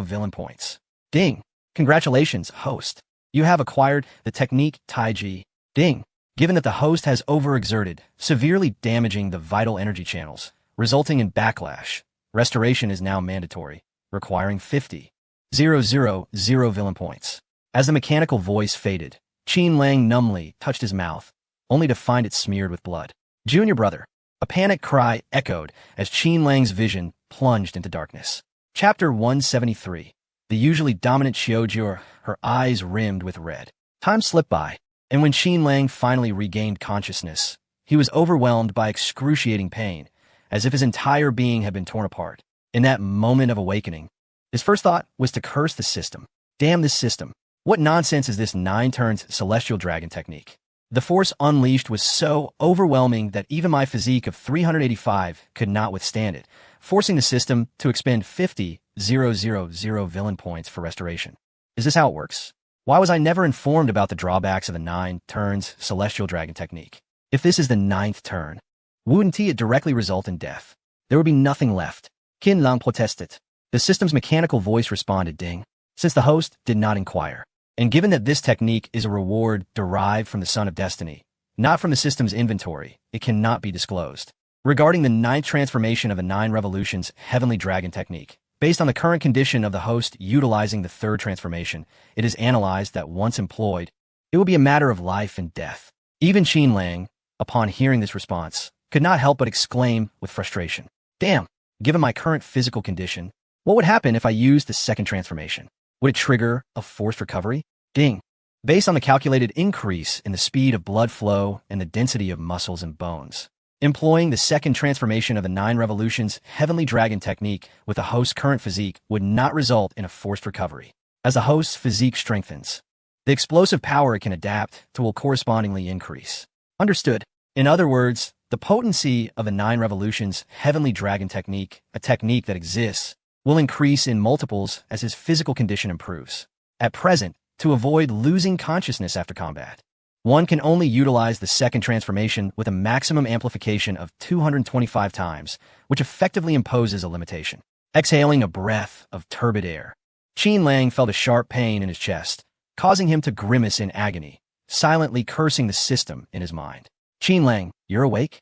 villain points. Ding. Congratulations, host. You have acquired the technique Taiji. Ding. Given that the host has overexerted, severely damaging the vital energy channels, resulting in backlash, restoration is now mandatory, requiring 50,000 villain points. As the mechanical voice faded, Qin Lang numbly touched his mouth, only to find it smeared with blood. Junior brother. A panic cry echoed as Qin Lang's vision plunged into darkness. Chapter 173. The usually dominant Xiaojie, her eyes rimmed with red. Time slipped by, and when Qin Lang finally regained consciousness, He was overwhelmed by excruciating pain, as if his entire being had been torn apart. In that moment of awakening, his first thought was to curse the system. Damn this system. What nonsense is this 9 turns celestial dragon technique? The force unleashed was so overwhelming that even my physique of 385 could not withstand it, forcing the system to expend 50,000 villain points for restoration. Is this how it works? Why was I never informed about the drawbacks of the 9 turns celestial dragon technique? If this is the 9th turn, wouldn't it directly result in death? There would be nothing left. Qin Lang protested. The system's mechanical voice responded, ding, since the host did not inquire. And given that this technique is a reward derived from the Son of Destiny, not from the system's inventory, it cannot be disclosed. Regarding the 9th transformation of the 9 Revolutions Heavenly Dragon technique, based on the current condition of the host utilizing the 3rd transformation, it is analyzed that once employed, it will be a matter of life and death. Even Qin Lang, upon hearing this response, could not help but exclaim with frustration. Damn, given my current physical condition, what would happen if I used the 2nd transformation? Would it trigger a forced recovery? Ding. Based on the calculated increase in the speed of blood flow and the density of muscles and bones, employing the 2nd transformation of the 9 Revolutions Heavenly Dragon technique with the host's current physique would not result in a forced recovery. As the host's physique strengthens, the explosive power it can adapt to will correspondingly increase. Understood. In other words, the potency of the 9 Revolutions Heavenly Dragon technique, a technique that exists, will increase in multiples as his physical condition improves. At present, to avoid losing consciousness after combat, one can only utilize the 2nd transformation with a maximum amplification of 225 times, which effectively imposes a limitation. Exhaling a breath of turbid air, Qin Lang felt a sharp pain in his chest, causing him to grimace in agony, silently cursing the system in his mind. Qin Lang, you're awake?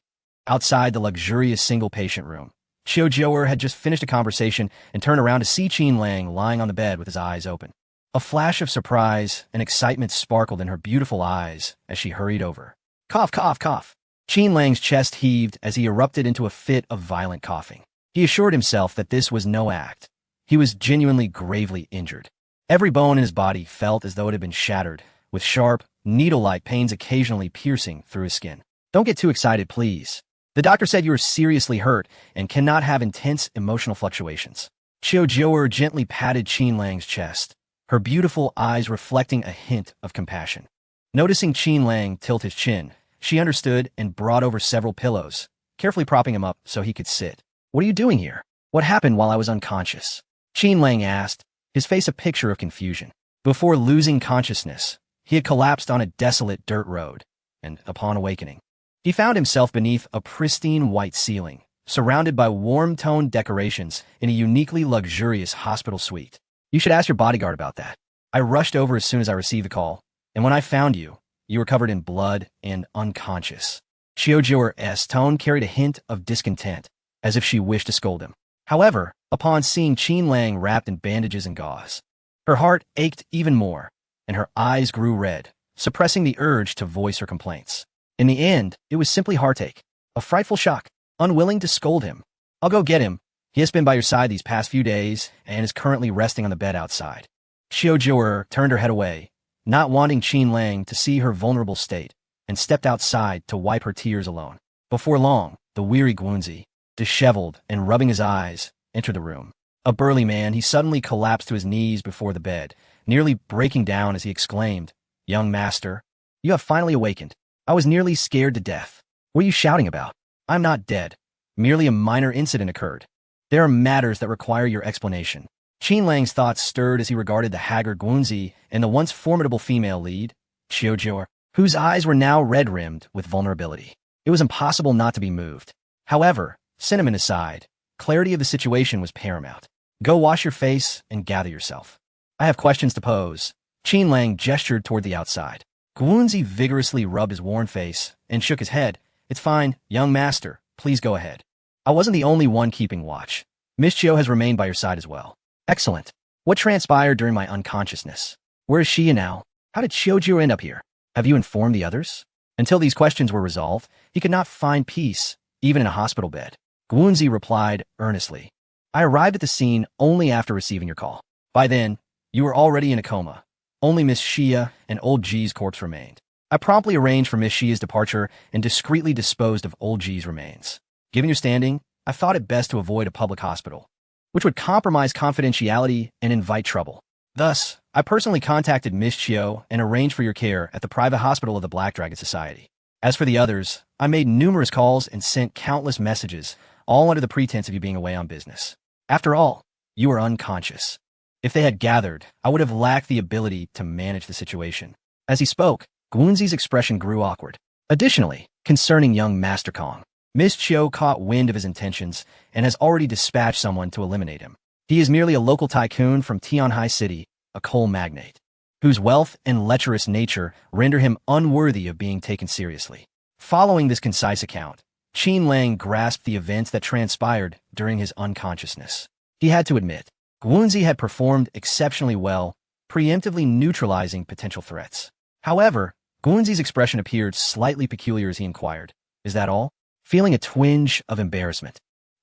Outside the luxurious single-patient room, Qiu Jiuer had just finished a conversation and turned around to see Qin Lang lying on the bed with his eyes open. A flash of surprise and excitement sparkled in her beautiful eyes as she hurried over. Cough, cough, cough. Qin Lang's chest heaved as he erupted into a fit of violent coughing. He assured himself that this was no act. He was genuinely gravely injured. Every bone in his body felt as though it had been shattered, with sharp, needle-like pains occasionally piercing through his skin. Don't get too excited, please. The doctor said you are seriously hurt and cannot have intense emotional fluctuations. Qiu Jiuer gently patted Qin Lang's chest, her beautiful eyes reflecting a hint of compassion. Noticing Qin Lang tilt his chin, she understood and brought over several pillows, carefully propping him up so he could sit. What are you doing here? What happened while I was unconscious? Qin Lang asked, his face a picture of confusion. Before losing consciousness, he had collapsed on a desolate dirt road, and upon awakening, he found himself beneath a pristine white ceiling, surrounded by warm-toned decorations in a uniquely luxurious hospital suite. You should ask your bodyguard about that. I rushed over as soon as I received the call, and when I found you, you were covered in blood and unconscious. Qiu Jiuer's tone carried a hint of discontent, as if she wished to scold him. However, upon seeing Qin Lang wrapped in bandages and gauze, her heart ached even more, and her eyes grew red, suppressing the urge to voice her complaints. In the end, it was simply heartache, a frightful shock. Unwilling to scold him, I'll go get him. He has been by your side these past few days and is currently resting on the bed outside. Qiu Jiuer turned her head away, not wanting Qin Lang to see her vulnerable state, and stepped outside to wipe her tears alone. Before long, the weary Guanzi, disheveled and rubbing his eyes, entered the room. A burly man, he suddenly collapsed to his knees before the bed, nearly breaking down as he exclaimed, "Young master, you have finally awakened. I was nearly scared to death. What are you shouting about? I'm not dead. Merely a minor incident occurred. There are matters that require your explanation." Qin Lang's thoughts stirred as he regarded the haggard Guanzi and the once formidable female lead, Qiu Jiuer, whose eyes were now red-rimmed with vulnerability. It was impossible not to be moved. However, sentiment aside, clarity of the situation was paramount. Go wash your face and gather yourself. I have questions to pose. Qin Lang gestured toward the outside. Guanzi vigorously rubbed his worn face and shook his head. It's fine, young master. Please go ahead. I wasn't the only one keeping watch. Miss Qiu has remained by your side as well. Excellent. What transpired during my unconsciousness? Where is she now? How did Qiu Jiuer end up here? Have you informed the others? Until these questions were resolved, he could not find peace, even in a hospital bed. Guanzi replied earnestly. I arrived at the scene only after receiving your call. By then, you were already in a coma. Only Miss Xia and old Ji's corpse remained. I promptly arranged for Miss Xia's departure and discreetly disposed of old G's remains. Given your standing, I thought it best to avoid a public hospital, which would compromise confidentiality and invite trouble. Thus, I personally contacted Miss Xia and arranged for your care at the private hospital of the Black Dragon Society. As for the others, I made numerous calls and sent countless messages, all under the pretense of you being away on business. After all, you were unconscious. If they had gathered, I would have lacked the ability to manage the situation. As he spoke, Guunzi's expression grew awkward. Additionally, concerning young Master Kong, Miss Xia caught wind of his intentions and has already dispatched someone to eliminate him. He is merely a local tycoon from Tianhai City, a coal magnate, whose wealth and lecherous nature render him unworthy of being taken seriously. Following this concise account, Qin Lang grasped the events that transpired during his unconsciousness. He had to admit, Guunzi had performed exceptionally well, preemptively neutralizing potential threats. However, Guunzi's expression appeared slightly peculiar as he inquired, "Is that all?" Feeling a twinge of embarrassment,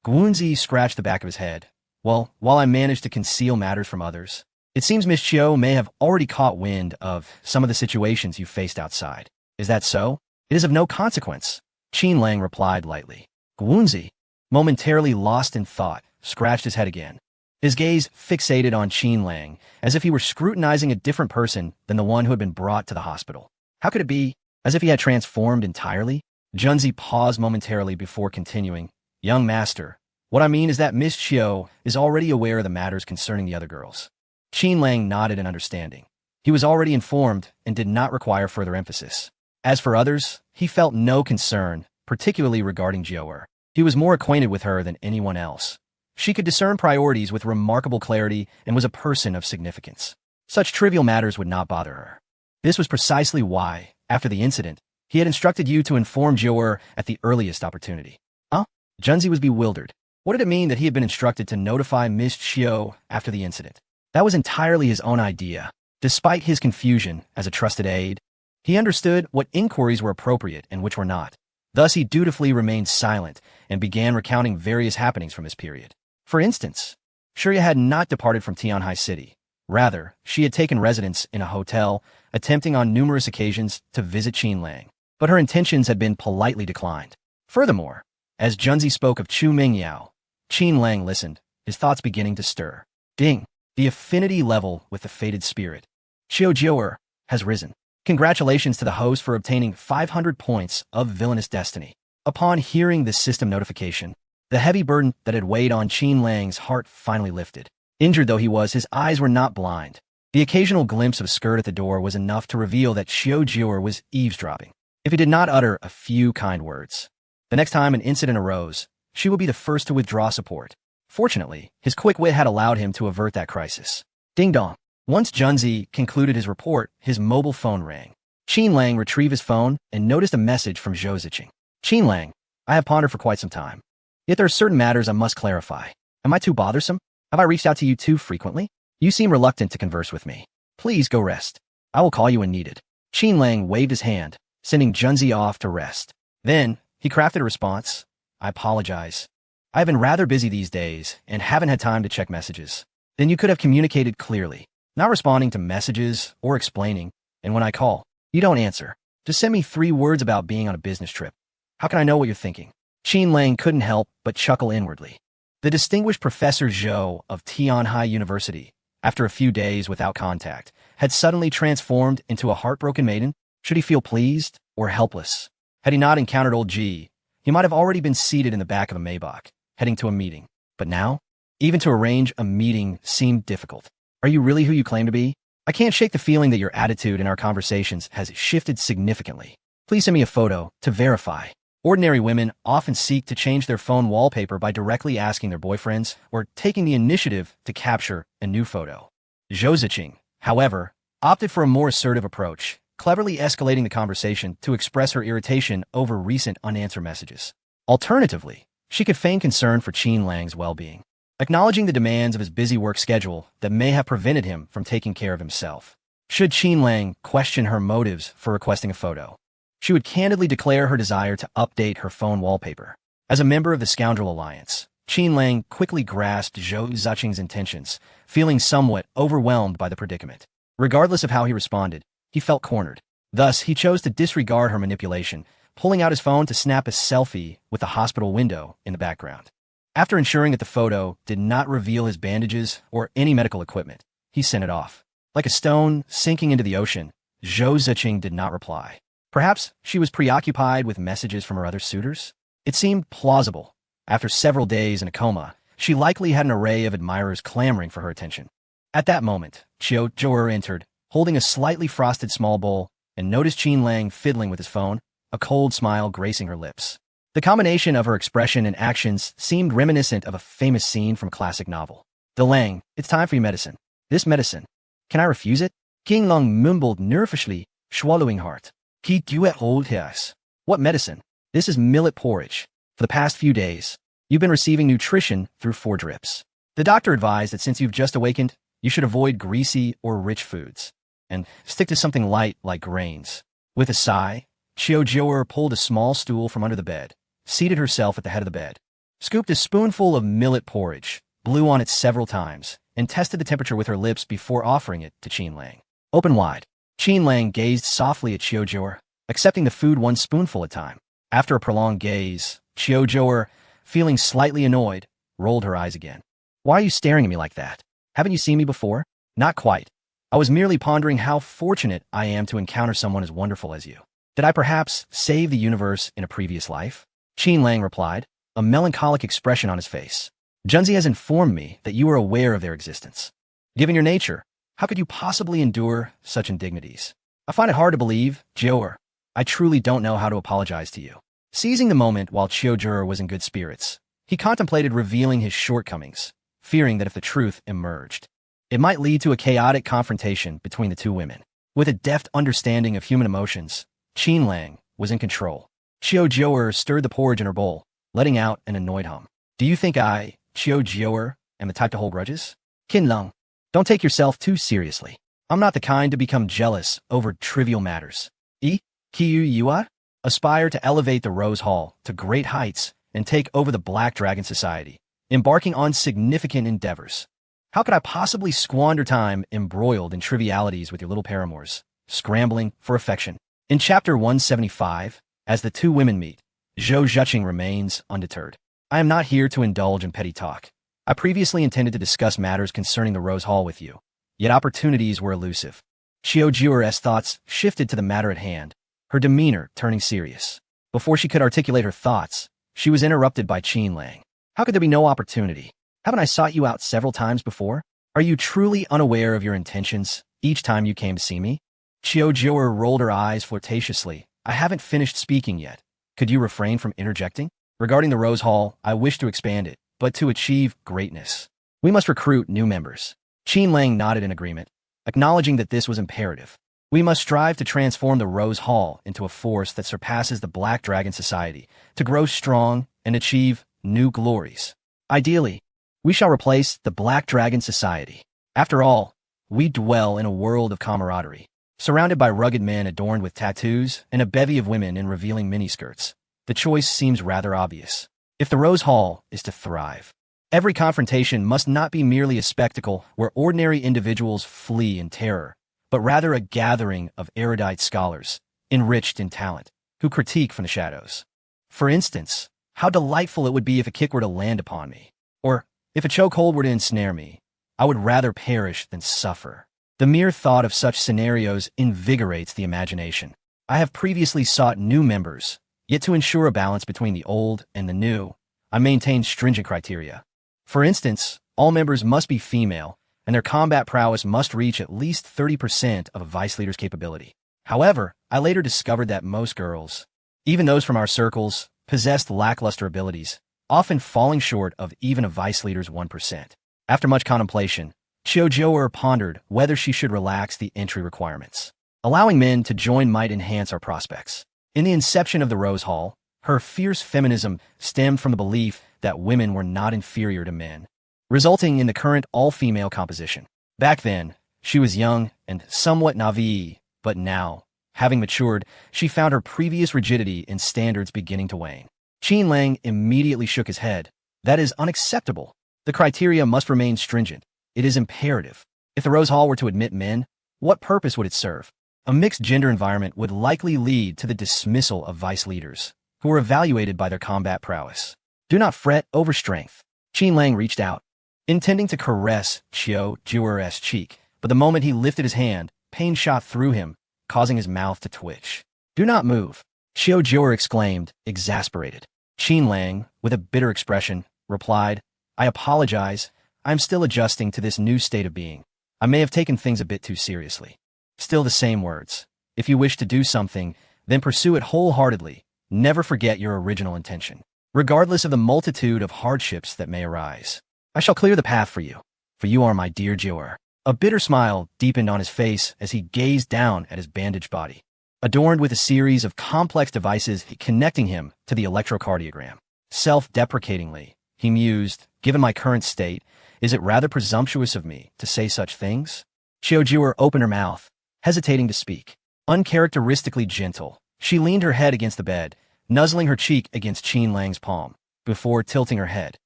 Guunzi scratched the back of his head. "Well, while I managed to conceal matters from others, it seems Miss Xia may have already caught wind of some of the situations you faced outside. Is that so?" "It is of no consequence," Qin Lang replied lightly. Guunzi, momentarily lost in thought, scratched his head again. His gaze fixated on Qin Lang, as if he were scrutinizing a different person than the one who had been brought to the hospital. How could it be? As if he had transformed entirely? Junzi paused momentarily before continuing. "Young master, what I mean is that Miss Xia is already aware of the matters concerning the other girls." Qin Lang nodded in understanding. He was already informed and did not require further emphasis. As for others, he felt no concern, particularly regarding Jiaoer. He was more acquainted with her than anyone else. She could discern priorities with remarkable clarity and was a person of significance. Such trivial matters would not bother her. This was precisely why, after the incident, he had instructed you to inform Jiaoer at the earliest opportunity. Huh? Junzi was bewildered. What did it mean that he had been instructed to notify Miss Xia after the incident? That was entirely his own idea. Despite his confusion as a trusted aide, he understood what inquiries were appropriate and which were not. Thus he dutifully remained silent and began recounting various happenings from this period. For instance, Shirya had not departed from Tianhai City. Rather, she had taken residence in a hotel, attempting on numerous occasions to visit Qin Lang, but her intentions had been politely declined. Furthermore, as Junzi spoke of Chu Mingyao, Qin Lang listened, his thoughts beginning to stir. Ding! The affinity level with the fated spirit, Xiao Jiaoer, has risen. Congratulations to the host for obtaining 500 points of villainous destiny. Upon hearing this system notification, the heavy burden that had weighed on Qin Lang's heart finally lifted. Injured though he was, his eyes were not blind. The occasional glimpse of a skirt at the door was enough to reveal that Xiao Jiaoer was eavesdropping, if he did not utter a few kind words. The next time an incident arose, she would be the first to withdraw support. Fortunately, his quick wit had allowed him to avert that crisis. Ding dong. Once Junzi concluded his report, his mobile phone rang. Qin Lang retrieved his phone and noticed a message from Zhou Ziqing. "Qin Lang, I have pondered for quite some time. Yet there are certain matters I must clarify. Am I too bothersome? Have I reached out to you too frequently? You seem reluctant to converse with me. Please go rest. I will call you when needed." Qin Lang waved his hand, sending Junzi off to rest. Then, he crafted a response. "I apologize. I have been rather busy these days and haven't had time to check messages." "Then you could have communicated clearly. Not responding to messages or explaining, and when I call, you don't answer. Just send me 3 words about being on a business trip. How can I know what you're thinking?" Qin Lang couldn't help but chuckle inwardly. The distinguished Professor Zhou of Tianhai University, after a few days without contact, had suddenly transformed into a heartbroken maiden. Should he feel pleased or helpless? Had he not encountered old G, he might have already been seated in the back of a Maybach, heading to a meeting. But now, even to arrange a meeting seemed difficult. "Are you really who you claim to be? I can't shake the feeling that your attitude in our conversations has shifted significantly. Please send me a photo to verify." Ordinary women often seek to change their phone wallpaper by directly asking their boyfriends or taking the initiative to capture a new photo. Zhou Ziqing, however, opted for a more assertive approach, cleverly escalating the conversation to express her irritation over recent unanswered messages. Alternatively, she could feign concern for Qin Lang's well-being, acknowledging the demands of his busy work schedule that may have prevented him from taking care of himself. Should Qin Lang question her motives for requesting a photo, she would candidly declare her desire to update her phone wallpaper. As a member of the Scoundrel Alliance, Qin Lang quickly grasped Zhou Ziqing's intentions, feeling somewhat overwhelmed by the predicament. Regardless of how he responded, he felt cornered. Thus, he chose to disregard her manipulation, pulling out his phone to snap a selfie with the hospital window in the background. After ensuring that the photo did not reveal his bandages or any medical equipment, he sent it off. Like a stone sinking into the ocean, Zhou Ziqing did not reply. Perhaps she was preoccupied with messages from her other suitors? It seemed plausible. After several days in a coma, she likely had an array of admirers clamoring for her attention. At that moment, Qiu Zhou entered, holding a slightly frosted small bowl, and noticed Qin Lang fiddling with his phone, a cold smile gracing her lips. The combination of her expression and actions seemed reminiscent of a famous scene from a classic novel. "De Lang, it's time for your medicine. This medicine. Can I refuse it?" Qin Lang mumbled nervously, swallowing hard. "He do it hold his. What medicine? This is millet porridge. For the past few days, you've been receiving nutrition through 4 drips. The doctor advised that since you've just awakened, you should avoid greasy or rich foods, and stick to something light like grains." With a sigh, Qiu Zhou pulled a small stool from under the bed, seated herself at the head of the bed, scooped a spoonful of millet porridge, blew on it several times, and tested the temperature with her lips before offering it to Qin Lang. Open wide, Qin Lang gazed softly at Qiu Zhou, accepting the food 1 spoonful at a time. After a prolonged gaze, Qiu Zhou, feeling slightly annoyed, rolled her eyes again. "Why are you staring at me like that? Haven't you seen me before?" "Not quite. I was merely pondering how fortunate I am to encounter someone as wonderful as you. Did I perhaps save the universe in a previous life?" Qin Lang replied, a melancholic expression on his face. "Junzi has informed me that you are aware of their existence. Given your nature, how could you possibly endure such indignities? I find it hard to believe, Zhou. I truly don't know how to apologize to you." Seizing the moment while Qiu Zhou was in good spirits, he contemplated revealing his shortcomings, fearing that if the truth emerged, it might lead to a chaotic confrontation between the two women. With a deft understanding of human emotions, Qin Lang was in control. Qiu Zhou stirred the porridge in her bowl, letting out an annoyed hum. "Do you think I, Qiu Zhou, am the type to hold grudges? Qin Lang, don't take yourself too seriously. I'm not the kind to become jealous over trivial matters. Qiu Yua? Aspire to elevate the Rose Hall to great heights and take over the Black Dragon Society, embarking on significant endeavors. How could I possibly squander time embroiled in trivialities with your little paramours, scrambling for affection?" In Chapter 175, as the two women meet, Zhou Ziqing remains undeterred. "I am not here to indulge in petty talk. I previously intended to discuss matters concerning the Rose Hall with you, yet opportunities were elusive." Qiu Zhou's thoughts shifted to the matter at hand, her demeanor turning serious. Before she could articulate her thoughts, she was interrupted by Qin Lang. "How could there be no opportunity? Haven't I sought you out several times before? Are you truly unaware of your intentions each time you came to see me?" Qiu Zhou rolled her eyes flirtatiously. "I haven't finished speaking yet. Could you refrain from interjecting? Regarding the Rose Hall, I wish to expand it, but to achieve greatness, we must recruit new members." Qin Lang nodded in agreement, acknowledging that this was imperative. "We must strive to transform the Rose Hall into a force that surpasses the Black Dragon Society, to grow strong and achieve new glories. Ideally, we shall replace the Black Dragon Society. After all, we dwell in a world of camaraderie, surrounded by rugged men adorned with tattoos and a bevy of women in revealing miniskirts. The choice seems rather obvious. If the Rose Hall is to thrive, every confrontation must not be merely a spectacle where ordinary individuals flee in terror, but rather a gathering of erudite scholars, enriched in talent, who critique from the shadows. For instance, how delightful it would be if a kick were to land upon me, or if a chokehold were to ensnare me. I would rather perish than suffer. The mere thought of such scenarios invigorates the imagination. I have previously sought new members, yet to ensure a balance between the old and the new, I maintain stringent criteria. For instance, all members must be female, and their combat prowess must reach at least 30% of a vice leader's capability. However, I later discovered that most girls, even those from our circles, possessed lackluster abilities, often falling short of even a vice leader's 1%. After much contemplation, Qiu Zhou pondered whether she should relax the entry requirements. Allowing men to join might enhance our prospects. In the inception of the Rose Hall, her fierce feminism stemmed from the belief that women were not inferior to men, resulting in the current all-female composition. Back then, she was young and somewhat naive, but now, having matured, she found her previous rigidity in standards beginning to wane. Qin Lang immediately shook his head. "That is unacceptable. The criteria must remain stringent. It is imperative. If the Rose Hall were to admit men, what purpose would it serve? A mixed-gender environment would likely lead to the dismissal of vice leaders, who were evaluated by their combat prowess. Do not fret over strength. Qin Lang reached out, intending to caress Xiao Juer's cheek, but the moment he lifted his hand, pain shot through him, causing his mouth to twitch. Do not move, Xiao Juer exclaimed, exasperated. Qin Lang, with a bitter expression, replied, I apologize, I am still adjusting to this new state of being. I may have taken things a bit too seriously. Still the same words. If you wish to do something, then pursue it wholeheartedly. Never forget your original intention, regardless of the multitude of hardships that may arise. I shall clear the path for you are my dear Juer. A bitter smile deepened on his face as he gazed down at his bandaged body, adorned with a series of complex devices connecting him to the electrocardiogram. Self-deprecatingly, he mused, given my current state, is it rather presumptuous of me to say such things? Xiao Juer opened her mouth, hesitating to speak. Uncharacteristically gentle, she leaned her head against the bed, nuzzling her cheek against Qin Lang's palm, before tilting her head,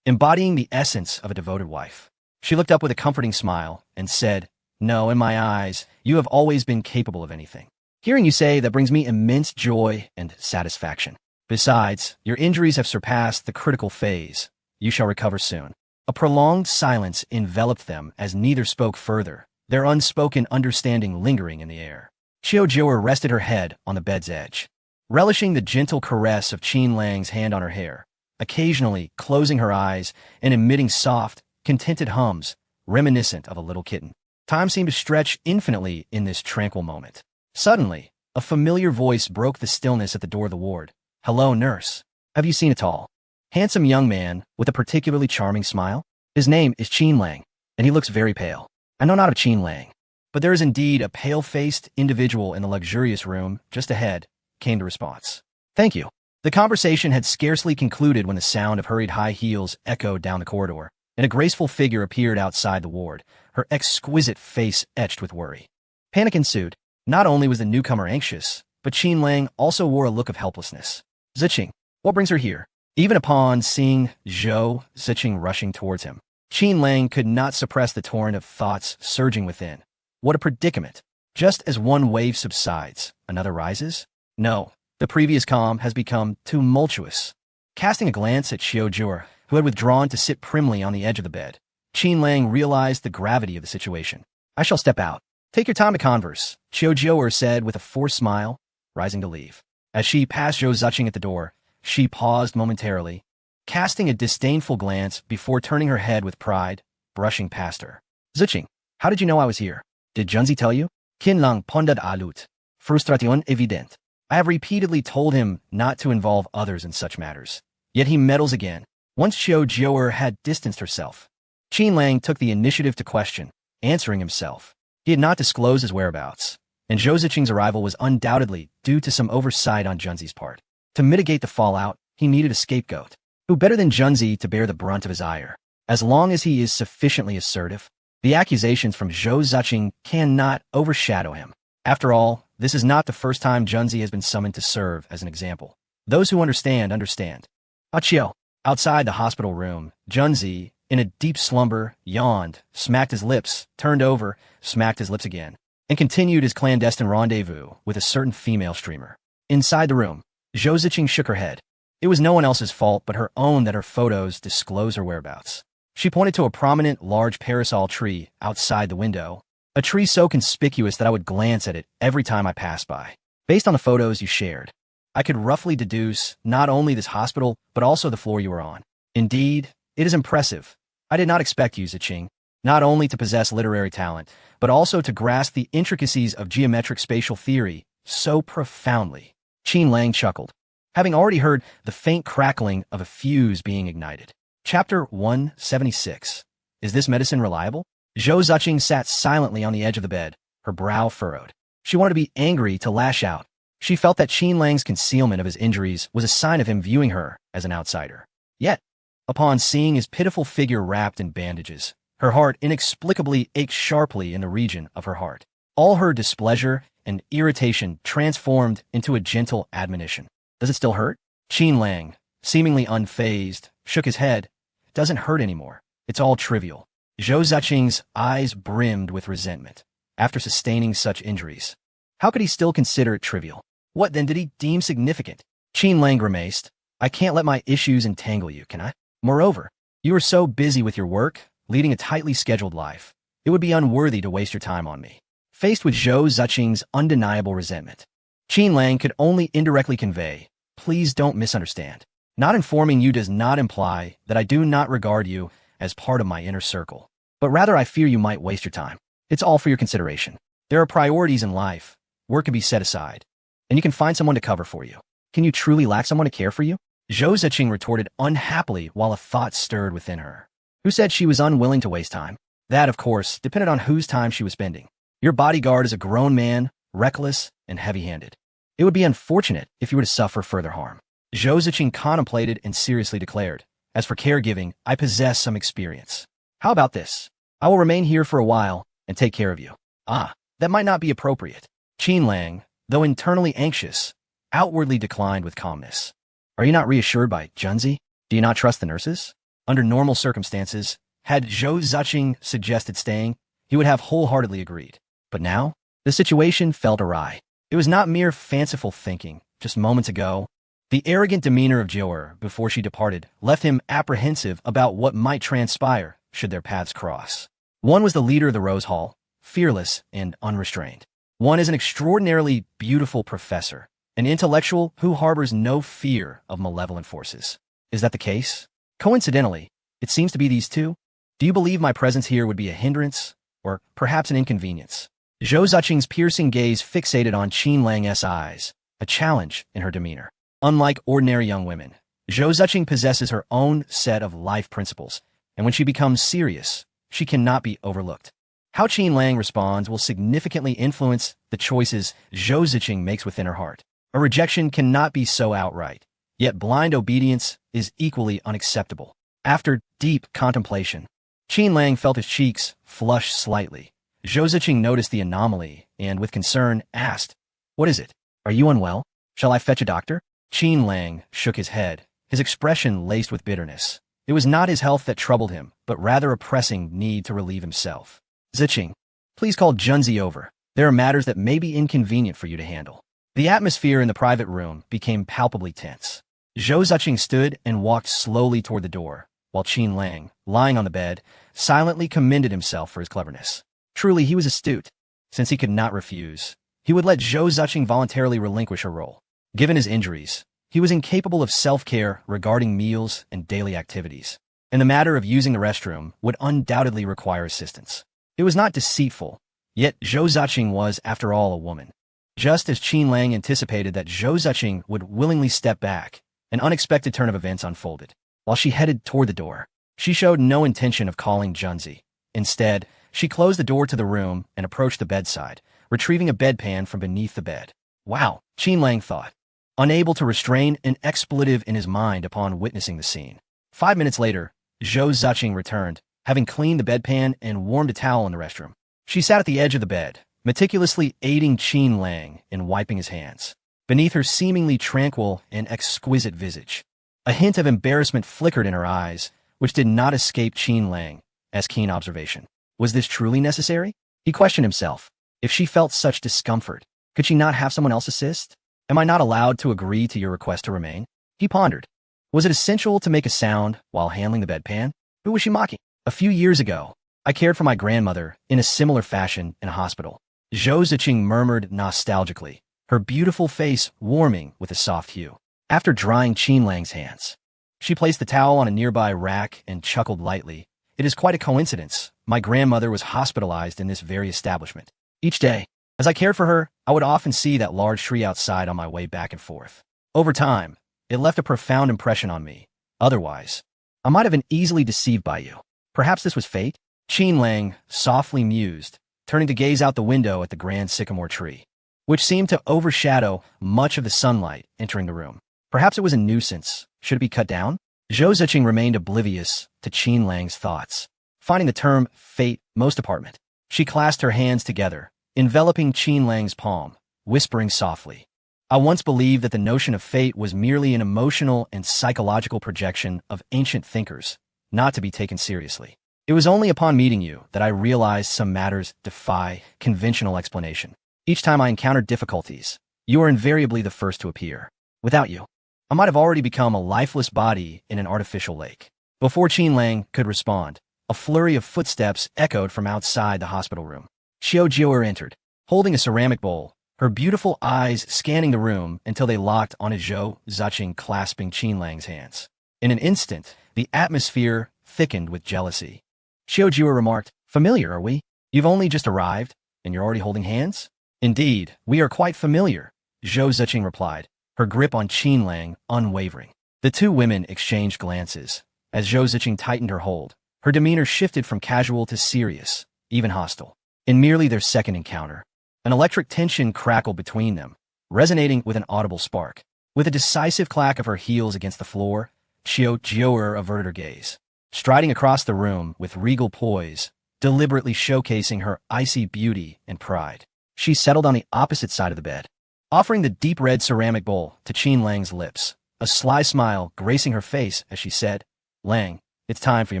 embodying the essence of a devoted wife. She looked up with a comforting smile and said, No, in my eyes, you have always been capable of anything. Hearing you say that brings me immense joy and satisfaction. Besides, your injuries have surpassed the critical phase. You shall recover soon. A prolonged silence enveloped them as neither spoke further, their unspoken understanding lingering in the air. Xiao Juer rested her head on the bed's edge, relishing the gentle caress of Qin Lang's hand on her hair, occasionally closing her eyes and emitting soft, contented hums, reminiscent of a little kitten. Time seemed to stretch infinitely in this tranquil moment. Suddenly, a familiar voice broke the stillness at the door of the ward. Hello, nurse. Have you seen a tall, handsome young man with a particularly charming smile? His name is Qin Lang, and he looks very pale. I know not of Qin Lang, but there is indeed a pale-faced individual in the luxurious room just ahead, came the response. Thank you. The conversation had scarcely concluded when the sound of hurried high heels echoed down the corridor, and a graceful figure appeared outside the ward, her exquisite face etched with worry. Panic ensued. Not only was the newcomer anxious, but Qin Lang also wore a look of helplessness. Ziqing, what brings her here? Even upon seeing Zhou Ziqing rushing towards him, Qin Lang could not suppress the torrent of thoughts surging within. What a predicament! Just as one wave subsides, another rises? No, the previous calm has become tumultuous. Casting a glance at Xiao Juer, who had withdrawn to sit primly on the edge of the bed, Qin Lang realized the gravity of the situation. I shall step out. Take your time to converse, Xiao Juer said with a forced smile, rising to leave. As she passed Zhou Ziqing at the door, she paused momentarily, casting a disdainful glance before turning her head with pride, brushing past her. Ziqing, how did you know I was here? Did Junzi tell you? Qin Lang pondered alut. Frustration evident. I have repeatedly told him not to involve others in such matters. Yet he meddles again. Once Xiao Juer had distanced herself, Qin Lang took the initiative to question, answering himself. He had not disclosed his whereabouts, and Zhou Ziqing's arrival was undoubtedly due to some oversight on Junzi's part. To mitigate the fallout, he needed a scapegoat. Who better than Junzi to bear the brunt of his ire? As long as he is sufficiently assertive, the accusations from Zhou Ziqing cannot overshadow him. After all, this is not the first time Junzi has been summoned to serve as an example. Those who understand, understand. Qiao. Outside the hospital room, Junzi, in a deep slumber, yawned, smacked his lips, turned over, smacked his lips again, and continued his clandestine rendezvous with a certain female streamer. Inside the room, Zhou Ziqing shook her head. It was no one else's fault but her own that her photos disclose her whereabouts. She pointed to a prominent, large parasol tree outside the window, a tree so conspicuous that I would glance at it every time I passed by. Based on the photos you shared, I could roughly deduce not only this hospital, but also the floor you were on. Indeed, it is impressive. I did not expect you, Ziqing, not only to possess literary talent, but also to grasp the intricacies of geometric spatial theory so profoundly. Qin Lang chuckled, having already heard the faint crackling of a fuse being ignited. Chapter 176. Is this medicine reliable? Zhou Ziqing sat silently on the edge of the bed, her brow furrowed. She wanted to be angry, to lash out. She felt that Qin Lang's concealment of his injuries was a sign of him viewing her as an outsider. Yet, upon seeing his pitiful figure wrapped in bandages, her heart inexplicably ached sharply in the region of her heart. All her displeasure and irritation transformed into a gentle admonition. Does it still hurt? Qin Lang, seemingly unfazed, shook his head. It doesn't hurt anymore. It's all trivial. Zhou Ziqing's eyes brimmed with resentment. After sustaining such injuries, How could he still consider it trivial? What then did he deem significant? Qin Lang grimaced. I can't let my issues entangle you, can I? Moreover, you are so busy with your work, leading a tightly scheduled life. It would be unworthy to waste your time on me. Faced with Zhou Ziqing's undeniable resentment, Qin Lang could only indirectly convey, please don't misunderstand. Not informing you does not imply that I do not regard you as part of my inner circle, but rather I fear you might waste your time. It's all for your consideration. There are priorities in life. Work can be set aside, and you can find someone to cover for you. Can you truly lack someone to care for you? Zhou Ziqing retorted unhappily while a thought stirred within her. Who said she was unwilling to waste time? That, of course, depended on whose time she was spending. Your bodyguard is a grown man, reckless and heavy-handed. It would be unfortunate if you were to suffer further harm. Zhou Ziqing contemplated and seriously declared, as for caregiving, I possess some experience. How about this? I will remain here for a while and take care of you. Ah, that might not be appropriate. Qin Lang, though internally anxious, outwardly declined with calmness. Are you not reassured by Junzi? Do you not trust the nurses? Under normal circumstances, had Zhou Ziqing suggested staying, he would have wholeheartedly agreed. But now, the situation felt awry. It was not mere fanciful thinking. Just moments ago, the arrogant demeanor of Joer before she departed left him apprehensive about what might transpire should their paths cross. One was the leader of the Rose Hall, fearless and unrestrained. One is an extraordinarily beautiful professor, an intellectual who harbors no fear of malevolent forces. Is that the case? Coincidentally, it seems to be these two. Do you believe my presence here would be a hindrance, or perhaps an inconvenience? Zhou Ziqing's piercing gaze fixated on Qin Lang's eyes, a challenge in her demeanor. Unlike ordinary young women, Zhou Ziqing possesses her own set of life principles, and when she becomes serious, she cannot be overlooked. How Qin Lang responds will significantly influence the choices Zhou Ziqing makes within her heart. A rejection cannot be so outright, yet blind obedience is equally unacceptable. After deep contemplation, Qin Lang felt his cheeks flush slightly. Zhou Ziqing noticed the anomaly and, with concern, asked, What is it? Are you unwell? Shall I fetch a doctor? Qin Lang shook his head, his expression laced with bitterness. It was not his health that troubled him, but rather a pressing need to relieve himself. Ziqing, please call Junzi over. There are matters that may be inconvenient for you to handle. The atmosphere in the private room became palpably tense. Zhou Ziqing stood and walked slowly toward the door, while Qin Lang, lying on the bed, silently commended himself for his cleverness. Truly, he was astute. Since he could not refuse, he would let Zhou Ziqing voluntarily relinquish her role. Given his injuries, he was incapable of self-care regarding meals and daily activities, and the matter of using the restroom would undoubtedly require assistance. It was not deceitful, yet Zhou Ziqing was, after all, a woman. Just as Qin Lang anticipated that Zhou Ziqing would willingly step back, an unexpected turn of events unfolded. While she headed toward the door, she showed no intention of calling Junzi. Instead, she closed the door to the room and approached the bedside, retrieving a bedpan from beneath the bed. Wow, Qin Lang thought, unable to restrain an expletive in his mind upon witnessing the scene. 5 minutes later, Zhou Ziqing returned, having cleaned the bedpan and warmed a towel in the restroom. She sat at the edge of the bed, meticulously aiding Qin Lang in wiping his hands. Beneath her seemingly tranquil and exquisite visage, a hint of embarrassment flickered in her eyes, which did not escape Qin Lang as keen observation. Was this truly necessary? He questioned himself. If she felt such discomfort, could she not have someone else assist? Am I not allowed to agree to your request to remain? He pondered. Was it essential to make a sound while handling the bedpan? Who was she mocking? A few years ago, I cared for my grandmother in a similar fashion in a hospital. Zhou Ziqing murmured nostalgically, her beautiful face warming with a soft hue. After drying Qin Lang's hands, she placed the towel on a nearby rack and chuckled lightly. It is quite a coincidence. My grandmother was hospitalized in this very establishment. Each day, as I cared for her, I would often see that large tree outside on my way back and forth. Over time, it left a profound impression on me. Otherwise, I might have been easily deceived by you. Perhaps this was fate? Qin Lang softly mused, turning to gaze out the window at the grand sycamore tree, which seemed to overshadow much of the sunlight entering the room. Perhaps it was a nuisance. Should it be cut down? Zhou Ziqing remained oblivious to Qin Lang's thoughts, finding the term fate most apparent. She clasped her hands together, enveloping Qin Lang's palm, whispering softly, I once believed that the notion of fate was merely an emotional and psychological projection of ancient thinkers, not to be taken seriously. It was only upon meeting you that I realized some matters defy conventional explanation. Each time I encountered difficulties, you are invariably the first to appear. Without you, I might have already become a lifeless body in an artificial lake. Before Qin Lang could respond, a flurry of footsteps echoed from outside the hospital room. Xiao Jiuer entered, holding a ceramic bowl, her beautiful eyes scanning the room until they locked on Zhou Zuqing clasping Qin Lang's hands. In an instant, the atmosphere thickened with jealousy. Xiao Jiuer remarked, "Familiar, are we? You've only just arrived, and you're already holding hands?" "Indeed, we are quite familiar," Zhou Zuqing replied, her grip on Qin Lang unwavering. The two women exchanged glances. As Zhou Zuqing tightened her hold, her demeanor shifted from casual to serious, even hostile. In merely their second encounter, an electric tension crackled between them, resonating with an audible spark. With a decisive clack of her heels against the floor, Xiao Jiuer averted her gaze, striding across the room with regal poise, deliberately showcasing her icy beauty and pride. She settled on the opposite side of the bed, offering the deep red ceramic bowl to Qin Lang's lips, a sly smile gracing her face as she said, "Lang, it's time for your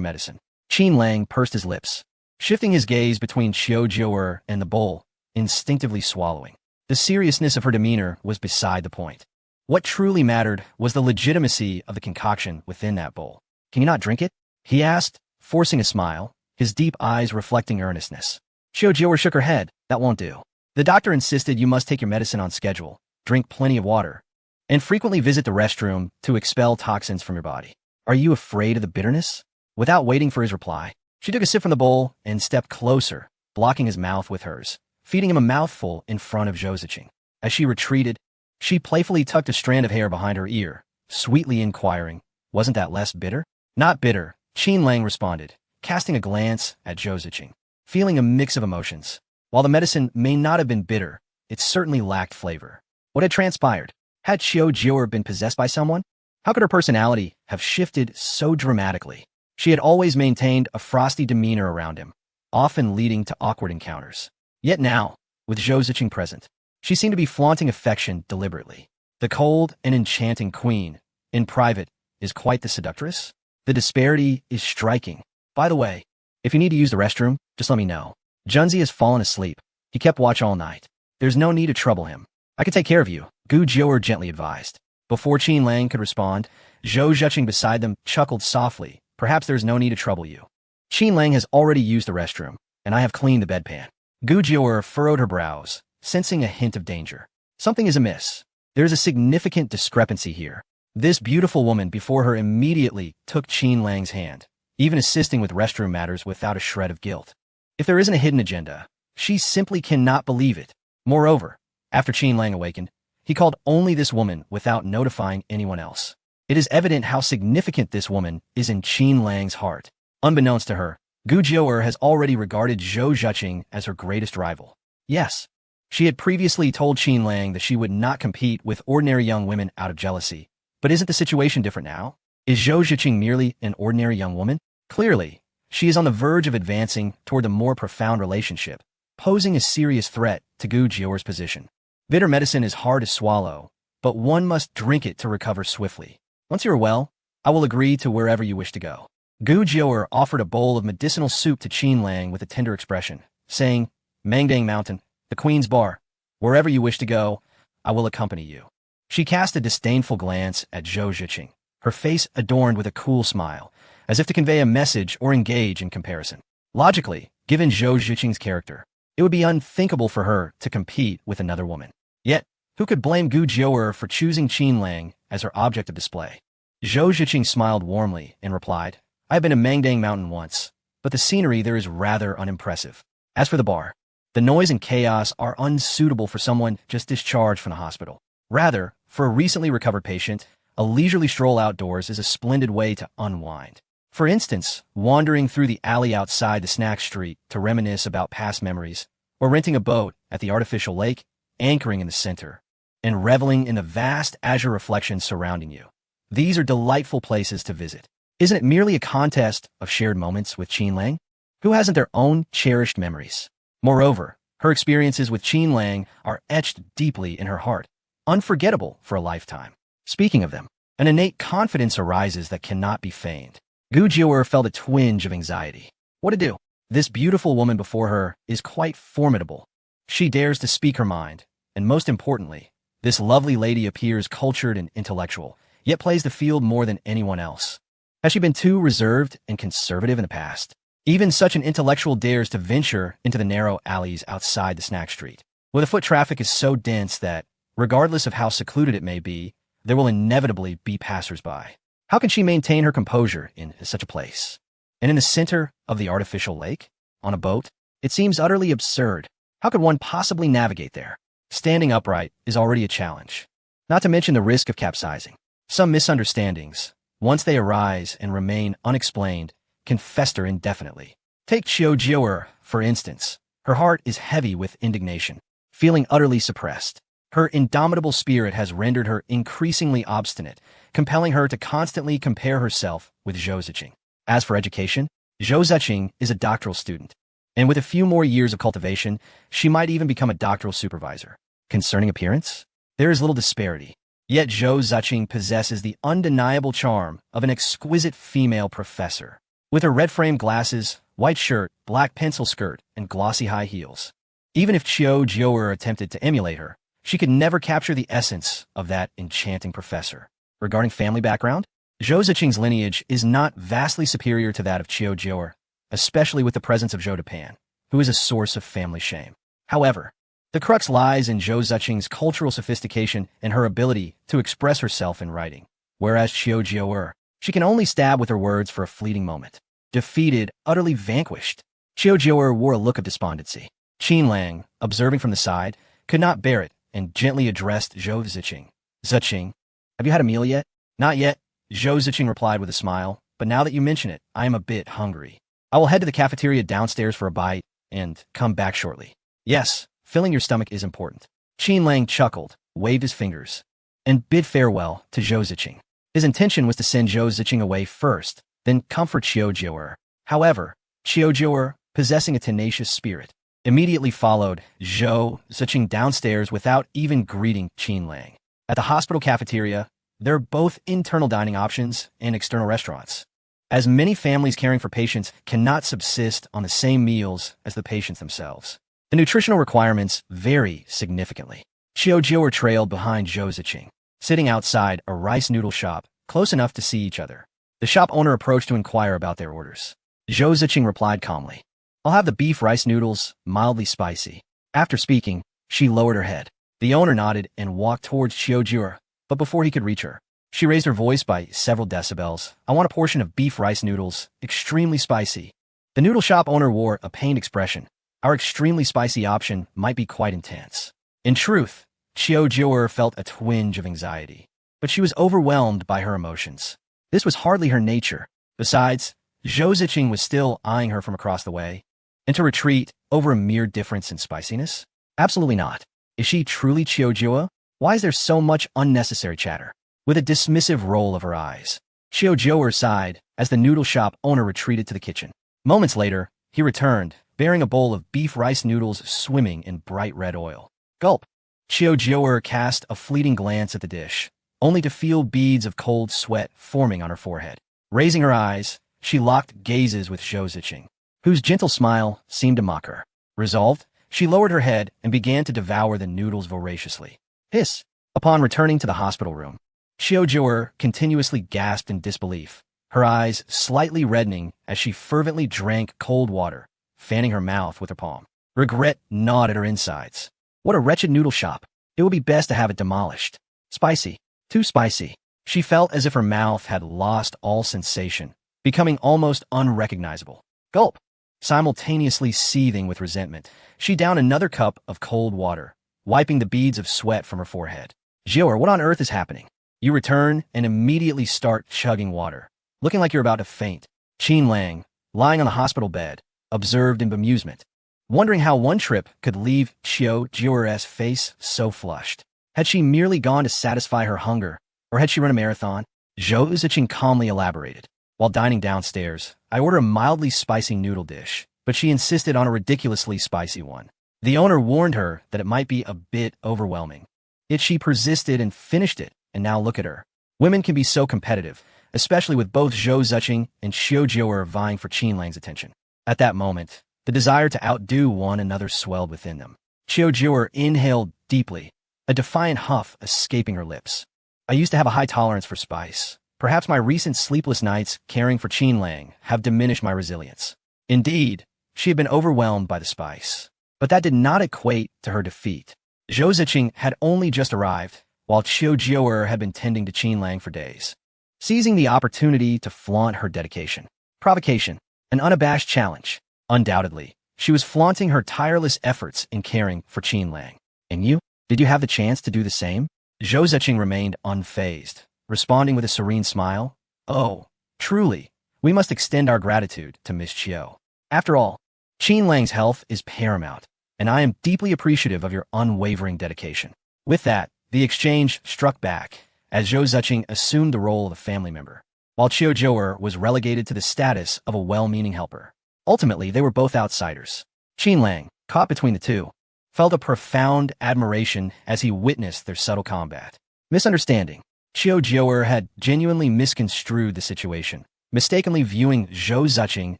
medicine." Qin Lang pursed his lips, shifting his gaze between Xiao Jiuer and the bowl, instinctively swallowing. The seriousness of her demeanor was beside the point. What truly mattered was the legitimacy of the concoction within that bowl. "Can you not drink it?" he asked, forcing a smile, his deep eyes reflecting earnestness. Xiao Jiuer shook her head. "That won't do. The doctor insisted you must take your medicine on schedule, drink plenty of water, and frequently visit the restroom to expel toxins from your body. Are you afraid of the bitterness?" Without waiting for his reply, she took a sip from the bowl and stepped closer, blocking his mouth with hers, feeding him a mouthful in front of Zhou Zuqing. As she retreated, she playfully tucked a strand of hair behind her ear, sweetly inquiring, "Wasn't that less bitter?" "Not bitter," Qin Lang responded, casting a glance at Zhou Zuqing, feeling a mix of emotions. While the medicine may not have been bitter, it certainly lacked flavor. What had transpired? Had Xiao Jiuer been possessed by someone? How could her personality have shifted so dramatically? She had always maintained a frosty demeanor around him, often leading to awkward encounters. Yet now, with Zhou Zuqing present, she seemed to be flaunting affection deliberately. The cold and enchanting queen, in private, is quite the seductress. The disparity is striking. By the way, if you need to use the restroom, just let me know. Junzi has fallen asleep. He kept watch all night. There's no need to trouble him. I can take care of you, Gu Jiuer gently advised. Before Qin Lang could respond, Zhou Zuqing beside them chuckled softly. "Perhaps there's no need to trouble you. Qin Lang has already used the restroom, and I have cleaned the bedpan." Gu Jiuer furrowed her brows, sensing a hint of danger. Something is amiss. There is a significant discrepancy here. This beautiful woman before her immediately took Qin Lang's hand, even assisting with restroom matters without a shred of guilt. If there isn't a hidden agenda, she simply cannot believe it. Moreover, after Qin Lang awakened, he called only this woman without notifying anyone else. It is evident how significant this woman is in Qin Lang's heart. Unbeknownst to her, Gu Jiuer has already regarded Zhou Zuqing as her greatest rival. Yes, she had previously told Qin Lang that she would not compete with ordinary young women out of jealousy. But isn't the situation different now? Is Zhou Zuqing merely an ordinary young woman? Clearly, she is on the verge of advancing toward a more profound relationship, posing a serious threat to Gu Jiuer's position. Bitter medicine is hard to swallow, but one must drink it to recover swiftly. Once you are well, I will agree to wherever you wish to go. Gu Jiuer offered a bowl of medicinal soup to Qin Lang with a tender expression, saying, "Mangdang Mountain, the Queen's Bar, wherever you wish to go, I will accompany you." She cast a disdainful glance at Zhou Zuqing, her face adorned with a cool smile, as if to convey a message or engage in comparison. Logically, given Zhou Zuqing's character, it would be unthinkable for her to compete with another woman. Yet, who could blame Gu Jiuer for choosing Qin Lang as her object of display? Zhou Zuqing smiled warmly and replied, "I have been to Mangdang Mountain once, but the scenery there is rather unimpressive. As for the bar, the noise and chaos are unsuitable for someone just discharged from the hospital. Rather, for a recently recovered patient, a leisurely stroll outdoors is a splendid way to unwind. For instance, wandering through the alley outside the snack street to reminisce about past memories, or renting a boat at the artificial lake, anchoring in the center, and reveling in the vast azure reflections surrounding you. These are delightful places to visit. Isn't it merely a contest of shared moments with Qin Lang? Who hasn't their own cherished memories? Moreover, her experiences with Qin Lang are etched deeply in her heart, unforgettable for a lifetime. Speaking of them, an innate confidence arises that cannot be feigned. Gu Jiuer felt a twinge of anxiety. What to do? This beautiful woman before her is quite formidable. She dares to speak her mind, and most importantly, this lovely lady appears cultured and intellectual, yet plays the field more than anyone else. Has she been too reserved and conservative in the past? Even such an intellectual dares to venture into the narrow alleys outside the snack street, where the foot traffic is so dense that, regardless of how secluded it may be, there will inevitably be passers-by. How can she maintain her composure in such a place? And in the center of the artificial lake? On a boat? It seems utterly absurd. How could one possibly navigate there? Standing upright is already a challenge. Not to mention the risk of capsizing. Some misunderstandings, once they arise and remain unexplained, can fester indefinitely. Take Chiu Jiu'er, for instance. Her heart is heavy with indignation, feeling utterly suppressed. Her indomitable spirit has rendered her increasingly obstinate, compelling her to constantly compare herself with Zhou Ziqing. As for education, Zhou Ziqing is a doctoral student, and with a few more years of cultivation, she might even become a doctoral supervisor. Concerning appearance, there is little disparity. Yet Zhou Ziqing possesses the undeniable charm of an exquisite female professor. With her red-framed glasses, white shirt, black pencil skirt, and glossy high heels. Even if Chiu Jiu'er attempted to emulate her, she could never capture the essence of that enchanting professor. Regarding family background, Zhou Ziqing's lineage is not vastly superior to that of Chiu Jiu'er, especially with the presence of Zhou Depan, who is a source of family shame. However, the crux lies in Zhou Ziqing's cultural sophistication and her ability to express herself in writing, whereas Chiu Jiu'er, she can only stab with her words for a fleeting moment. Defeated, utterly vanquished, Chiu Jiu'er wore a look of despondency. Qin Lang, observing from the side, could not bear it and gently addressed Zhou Ziqing. Ziqing, have you had a meal yet? Not yet, Zhou Ziqing replied with a smile, but now that you mention it, I am a bit hungry. I will head to the cafeteria downstairs for a bite and come back shortly. Yes, filling your stomach is important. Qin Lang chuckled, waved his fingers, and bid farewell to Zhou Ziqing. His intention was to send Zhou Ziqing away first, then comfort Chiu Jiu'er. However, Chiu Jiu'er, possessing a tenacious spirit, immediately followed Zhou Ziqing downstairs without even greeting Qin Lang. At the hospital cafeteria, there are both internal dining options and external restaurants, as many families caring for patients cannot subsist on the same meals as the patients themselves. The nutritional requirements vary significantly. Chiu Jiu'er trailed behind Zhou Ziqing, sitting outside a rice noodle shop, close enough to see each other. The shop owner approached to inquire about their orders. Zhou Ziqing replied calmly, I'll have the beef rice noodles, mildly spicy. After speaking, she lowered her head. The owner nodded and walked towards Chiu Jiu'er, but before he could reach her, she raised her voice by several decibels. I want a portion of beef rice noodles, extremely spicy. The noodle shop owner wore a pained expression. Our extremely spicy option might be quite intense. In truth, Chiu Jiu'er felt a twinge of anxiety, but she was overwhelmed by her emotions. This was hardly her nature. Besides, Zhou Ziqing was still eyeing her from across the way. And to retreat over a mere difference in spiciness? Absolutely not. Is she truly Chiu Jiu'er? Why is there so much unnecessary chatter? With a dismissive roll of her eyes, Chiu Jiu'er sighed as the noodle shop owner retreated to the kitchen. Moments later, he returned, bearing a bowl of beef rice noodles swimming in bright red oil. Gulp! Chiu Jiu'er cast a fleeting glance at the dish, only to feel beads of cold sweat forming on her forehead. Raising her eyes, she locked gazes with Zhou Ziqing, whose gentle smile seemed to mock her. Resolved, she lowered her head and began to devour the noodles voraciously. Hiss! Upon returning to the hospital room, Chiu Jiu'er continuously gasped in disbelief, her eyes slightly reddening as she fervently drank cold water, fanning her mouth with her palm. Regret gnawed at her insides. What a wretched noodle shop. It would be best to have it demolished. Spicy. Too spicy. She felt as if her mouth had lost all sensation, becoming almost unrecognizable. Gulp! Simultaneously seething with resentment, she downed another cup of cold water, wiping the beads of sweat from her forehead. Jiu'er, what on earth is happening? You return and immediately start chugging water, looking like you're about to faint. Qin Lang, lying on the hospital bed, observed in bemusement, wondering how one trip could leave Chiu Jiu'er's face so flushed. Had she merely gone to satisfy her hunger, or had she run a marathon? Zhou Ziqing calmly elaborated. While dining downstairs, I ordered a mildly spicy noodle dish, but she insisted on a ridiculously spicy one. The owner warned her that it might be a bit overwhelming. Yet she persisted and finished it, and now look at her. Women can be so competitive, especially with both Zhou Ziqing and Chiu Jiu'er vying for Qin Lang's attention. At that moment, the desire to outdo one another swelled within them. Qiu Jiuer inhaled deeply, a defiant huff escaping her lips. I used to have a high tolerance for spice. Perhaps my recent sleepless nights caring for Qin Lang have diminished my resilience. Indeed, she had been overwhelmed by the spice. But that did not equate to her defeat. Zhou Ziqing had only just arrived, while Qiu Jiuer had been tending to Qin Lang for days. Seizing the opportunity to flaunt her dedication. Provocation. An unabashed challenge. Undoubtedly, she was flaunting her tireless efforts in caring for Qin Lang. And you? Did you have the chance to do the same? Zhou Ziqing remained unfazed, responding with a serene smile. Oh, truly, we must extend our gratitude to Miss Qiu. After all, Qin Lang's health is paramount, and I am deeply appreciative of your unwavering dedication. With that, the exchange struck back, as Zhou Ziqing assumed the role of a family member, while Qiu Jiuer was relegated to the status of a well-meaning helper. Ultimately, they were both outsiders. Qin Lang, caught between the two, felt a profound admiration as he witnessed their subtle combat. Misunderstanding. Qiu Jiuer had genuinely misconstrued the situation, mistakenly viewing Zhou Ziqing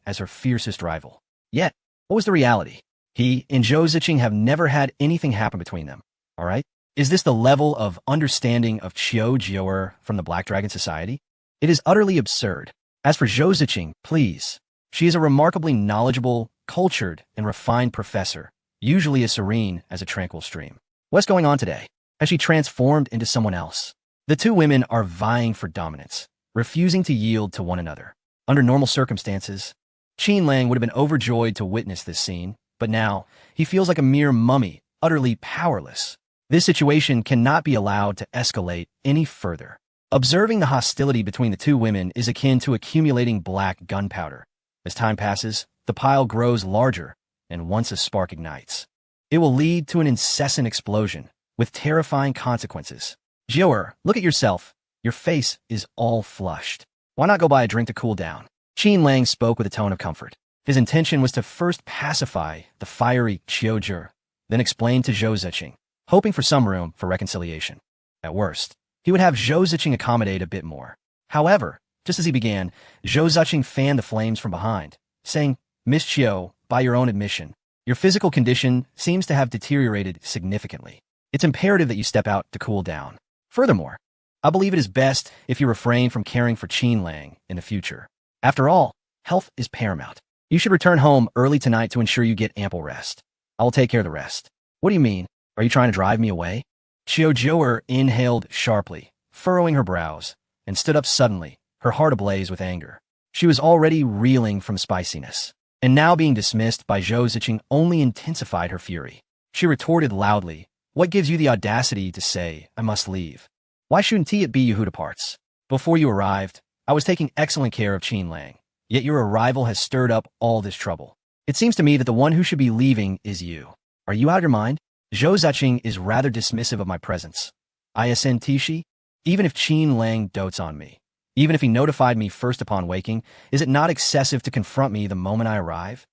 as her fiercest rival. Yet, what was the reality? He and Zhou Ziqing have never had anything happen between them, all right? Is this the level of understanding of Qiu Jiuer from the Black Dragon Society? It is utterly absurd. As for Zhou Ziqing, please. She is a remarkably knowledgeable, cultured, and refined professor, usually as serene as a tranquil stream. What's going on today? Has she transformed into someone else? The two women are vying for dominance, refusing to yield to one another. Under normal circumstances, Qin Lang would have been overjoyed to witness this scene, but now he feels like a mere mummy, utterly powerless. This situation cannot be allowed to escalate any further. Observing the hostility between the two women is akin to accumulating black gunpowder. As time passes, the pile grows larger, and once a spark ignites, it will lead to an incessant explosion, with terrifying consequences. Jiuer, look at yourself. Your face is all flushed. Why not go buy a drink to cool down? Qin Lang spoke with a tone of comfort. His intention was to first pacify the fiery Qiu Jiuer, then explain to Zhou Ziqing, hoping for some room for reconciliation. At worst, he would have Zhou Ziqing accommodate a bit more. However, just as he began, Zhou Ziqing fanned the flames from behind, saying, Miss Qiu, by your own admission, your physical condition seems to have deteriorated significantly. It's imperative that you step out to cool down. Furthermore, I believe it is best if you refrain from caring for Qin Lang in the future. After all, health is paramount. You should return home early tonight to ensure you get ample rest. I will take care of the rest. What do you mean? Are you trying to drive me away? Qiu Jiuer inhaled sharply, furrowing her brows, and stood up suddenly, her heart ablaze with anger. She was already reeling from spiciness, and now being dismissed by Zhou Ziqing only intensified her fury. She retorted loudly, What gives you the audacity to say, I must leave? Why shouldn't it be you who departs? Before you arrived, I was taking excellent care of Qin Lang, yet your arrival has stirred up all this trouble. It seems to me that the one who should be leaving is you. Are you out of your mind? Zhou Ziqing is rather dismissive of my presence. Isn Tishi? Even if Qin Lang dotes on me, even if he notified me first upon waking, is it not excessive to confront me the moment I arrive?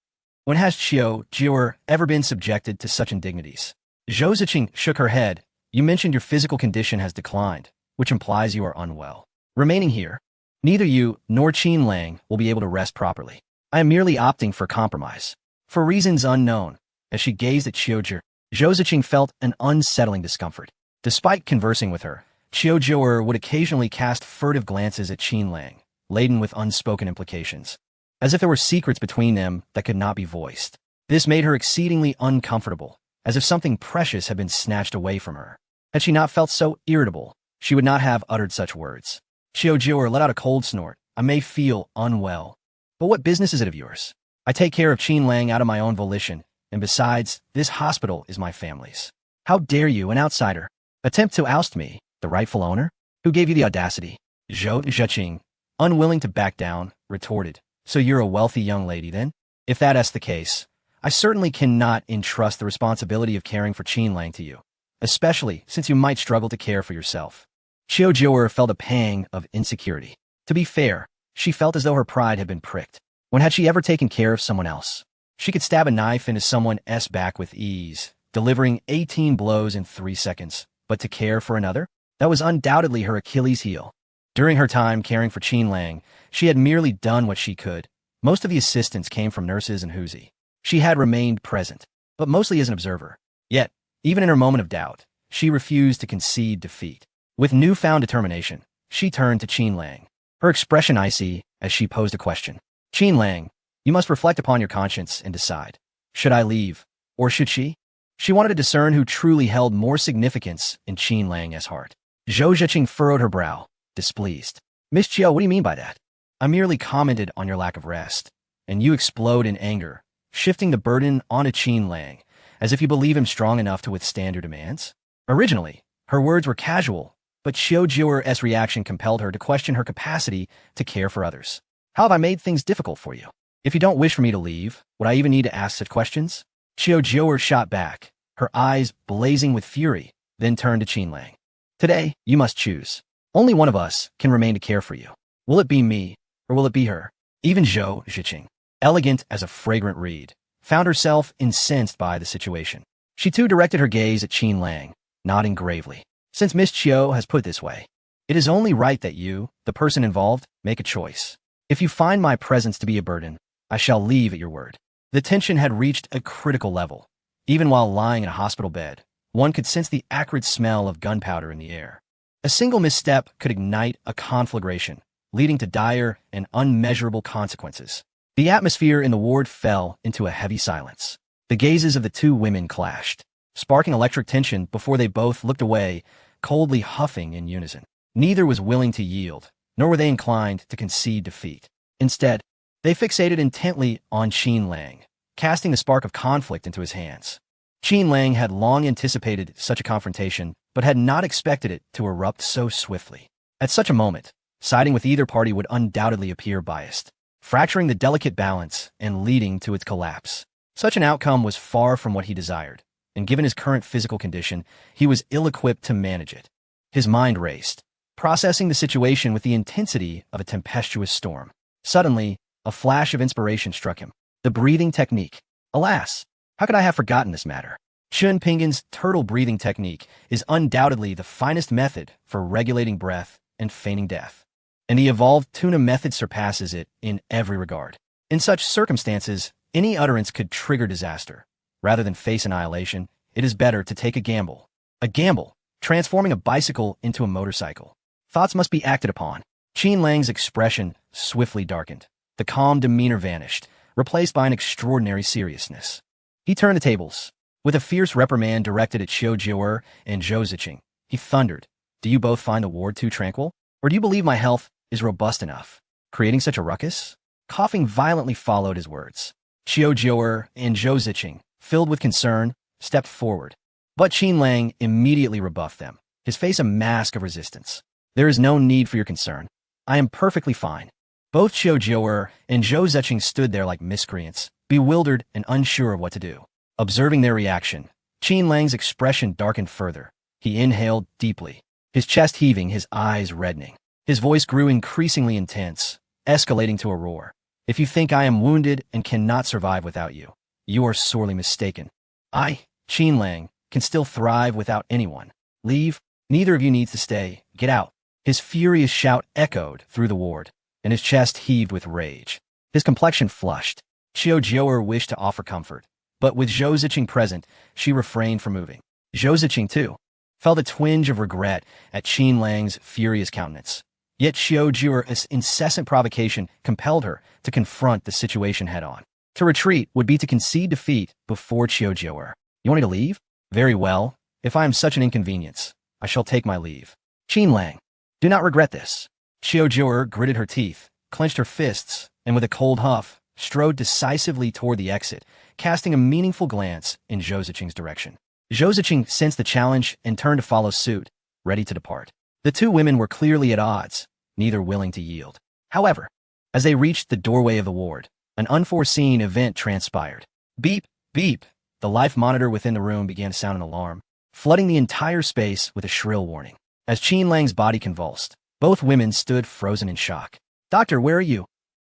When has Qiu Jiuer ever been subjected to such indignities? Zhou Ziqing shook her head. You mentioned your physical condition has declined, which implies you are unwell. Remaining here, neither you nor Qin Lang will be able to rest properly. I am merely opting for compromise. For reasons unknown, as she gazed at Qiu Jiuer, Zhou Ziqing felt an unsettling discomfort. Despite conversing with her, Qiu Jiuer would occasionally cast furtive glances at Qin Lang, laden with unspoken implications, as if there were secrets between them that could not be voiced. This made her exceedingly uncomfortable, as if something precious had been snatched away from her. Had she not felt so irritable, she would not have uttered such words. Qiu Jiuer let out a cold snort. I may feel unwell, but what business is it of yours? I take care of Qin Lang out of my own volition, and besides, this hospital is my family's. How dare you, an outsider, attempt to oust me, the rightful owner? Who gave you the audacity? Zhou Ziqing, unwilling to back down, retorted. So you're a wealthy young lady, then? If that's the case, I certainly cannot entrust the responsibility of caring for Qin Lang to you, especially since you might struggle to care for yourself. Qiu Jiuer felt a pang of insecurity. To be fair, she felt as though her pride had been pricked. When had she ever taken care of someone else? She could stab a knife into someone's back with ease, delivering 18 blows in 3 seconds, but to care for another? That was undoubtedly her Achilles heel. During her time caring for Qin Lang, she had merely done what she could. Most of the assistance came from nurses and Huzi. She had remained present, but mostly as an observer. Yet, even in her moment of doubt, she refused to concede defeat. With newfound determination, she turned to Qin Lang, her expression icy as she posed a question. Qin Lang, you must reflect upon your conscience and decide. Should I leave, or should she? She wanted to discern who truly held more significance in Qin Lang's heart. Zhou Ziqing furrowed her brow, displeased. Miss Chiao, what do you mean by that? I merely commented on your lack of rest, and you explode in anger, shifting the burden onto Qin Lang, as if you believe him strong enough to withstand your demands? Originally, her words were casual, but Xiao Jiuer's reaction compelled her to question her capacity to care for others. How have I made things difficult for you? If you don't wish for me to leave, would I even need to ask such questions? Xiao Jiuer shot back, her eyes blazing with fury, then turned to Qin Lang. Today, you must choose. Only one of us can remain to care for you. Will it be me, or will it be her? Even Zhou Ziqing, elegant as a fragrant reed, found herself incensed by the situation. She too directed her gaze at Qin Lang, nodding gravely. Since Miss Chiao has put it this way, it is only right that you, the person involved, make a choice. If you find my presence to be a burden, I shall leave at your word. The tension had reached a critical level. Even while lying in a hospital bed, one could sense the acrid smell of gunpowder in the air. A single misstep could ignite a conflagration, leading to dire and unmeasurable consequences. The atmosphere in the ward fell into a heavy silence. The gazes of the two women clashed, sparking electric tension before they both looked away, coldly huffing in unison. Neither was willing to yield, nor were they inclined to concede defeat. Instead, they fixated intently on Qin Lang, casting the spark of conflict into his hands. Qin Lang had long anticipated such a confrontation, but had not expected it to erupt so swiftly. At such a moment, siding with either party would undoubtedly appear biased, fracturing the delicate balance and leading to its collapse. Such an outcome was far from what he desired, and given his current physical condition, he was ill-equipped to manage it. His mind raced, processing the situation with the intensity of a tempestuous storm. Suddenly, a flash of inspiration struck him. The breathing technique. Alas, how could I have forgotten this matter? Chun Pingan's turtle breathing technique is undoubtedly the finest method for regulating breath and feigning death, and the evolved tuna method surpasses it in every regard. In such circumstances, any utterance could trigger disaster. Rather than face annihilation, it is better to take a gamble. A gamble, transforming a bicycle into a motorcycle. Thoughts must be acted upon. Qin Lang's expression swiftly darkened. The calm demeanor vanished, replaced by an extraordinary seriousness. He turned the tables. With a fierce reprimand directed at Xiao Jiuer and Zhou Ziqing, he thundered, "Do you both find the ward too tranquil? Or do you believe my health is robust enough? Creating such a ruckus?" Coughing violently followed his words. Xiao Jiuer and Zhou Ziqing, filled with concern, stepped forward. But Qin Lang immediately rebuffed them, his face a mask of resistance. "There is no need for your concern. I am perfectly fine." Both Xiao Jiuer and Zhou Ziqing stood there like miscreants, bewildered and unsure of what to do. Observing their reaction, Qin Lang's expression darkened further. He inhaled deeply, his chest heaving, his eyes reddening. His voice grew increasingly intense, escalating to a roar. "If you think I am wounded and cannot survive without you, you are sorely mistaken. I, Qin Lang, can still thrive without anyone. Leave. Neither of you needs to stay. Get out." His furious shout echoed through the ward, and his chest heaved with rage. His complexion flushed. Xiao Jiuer wished to offer comfort, but with Zhou Ziqing present, she refrained from moving. Zhou Ziqing, too, felt a twinge of regret at Qin Lang's furious countenance. Yet Xiao Jiuer's incessant provocation compelled her to confront the situation head-on. To retreat would be to concede defeat before Xiao Jiuer. "You want me to leave? Very well. If I am such an inconvenience, I shall take my leave. Qin Lang, do not regret this." Xiao Jiuer gritted her teeth, clenched her fists, and with a cold huff, strode decisively toward the exit, casting a meaningful glance in Zhou Ziqing's direction. Zhou Ziqing sensed the challenge and turned to follow suit, ready to depart. The two women were clearly at odds, neither willing to yield. However, as they reached the doorway of the ward, an unforeseen event transpired. Beep, beep. The life monitor within the room began to sound an alarm, flooding the entire space with a shrill warning. As Qin Lang's body convulsed, both women stood frozen in shock. "Doctor, where are you?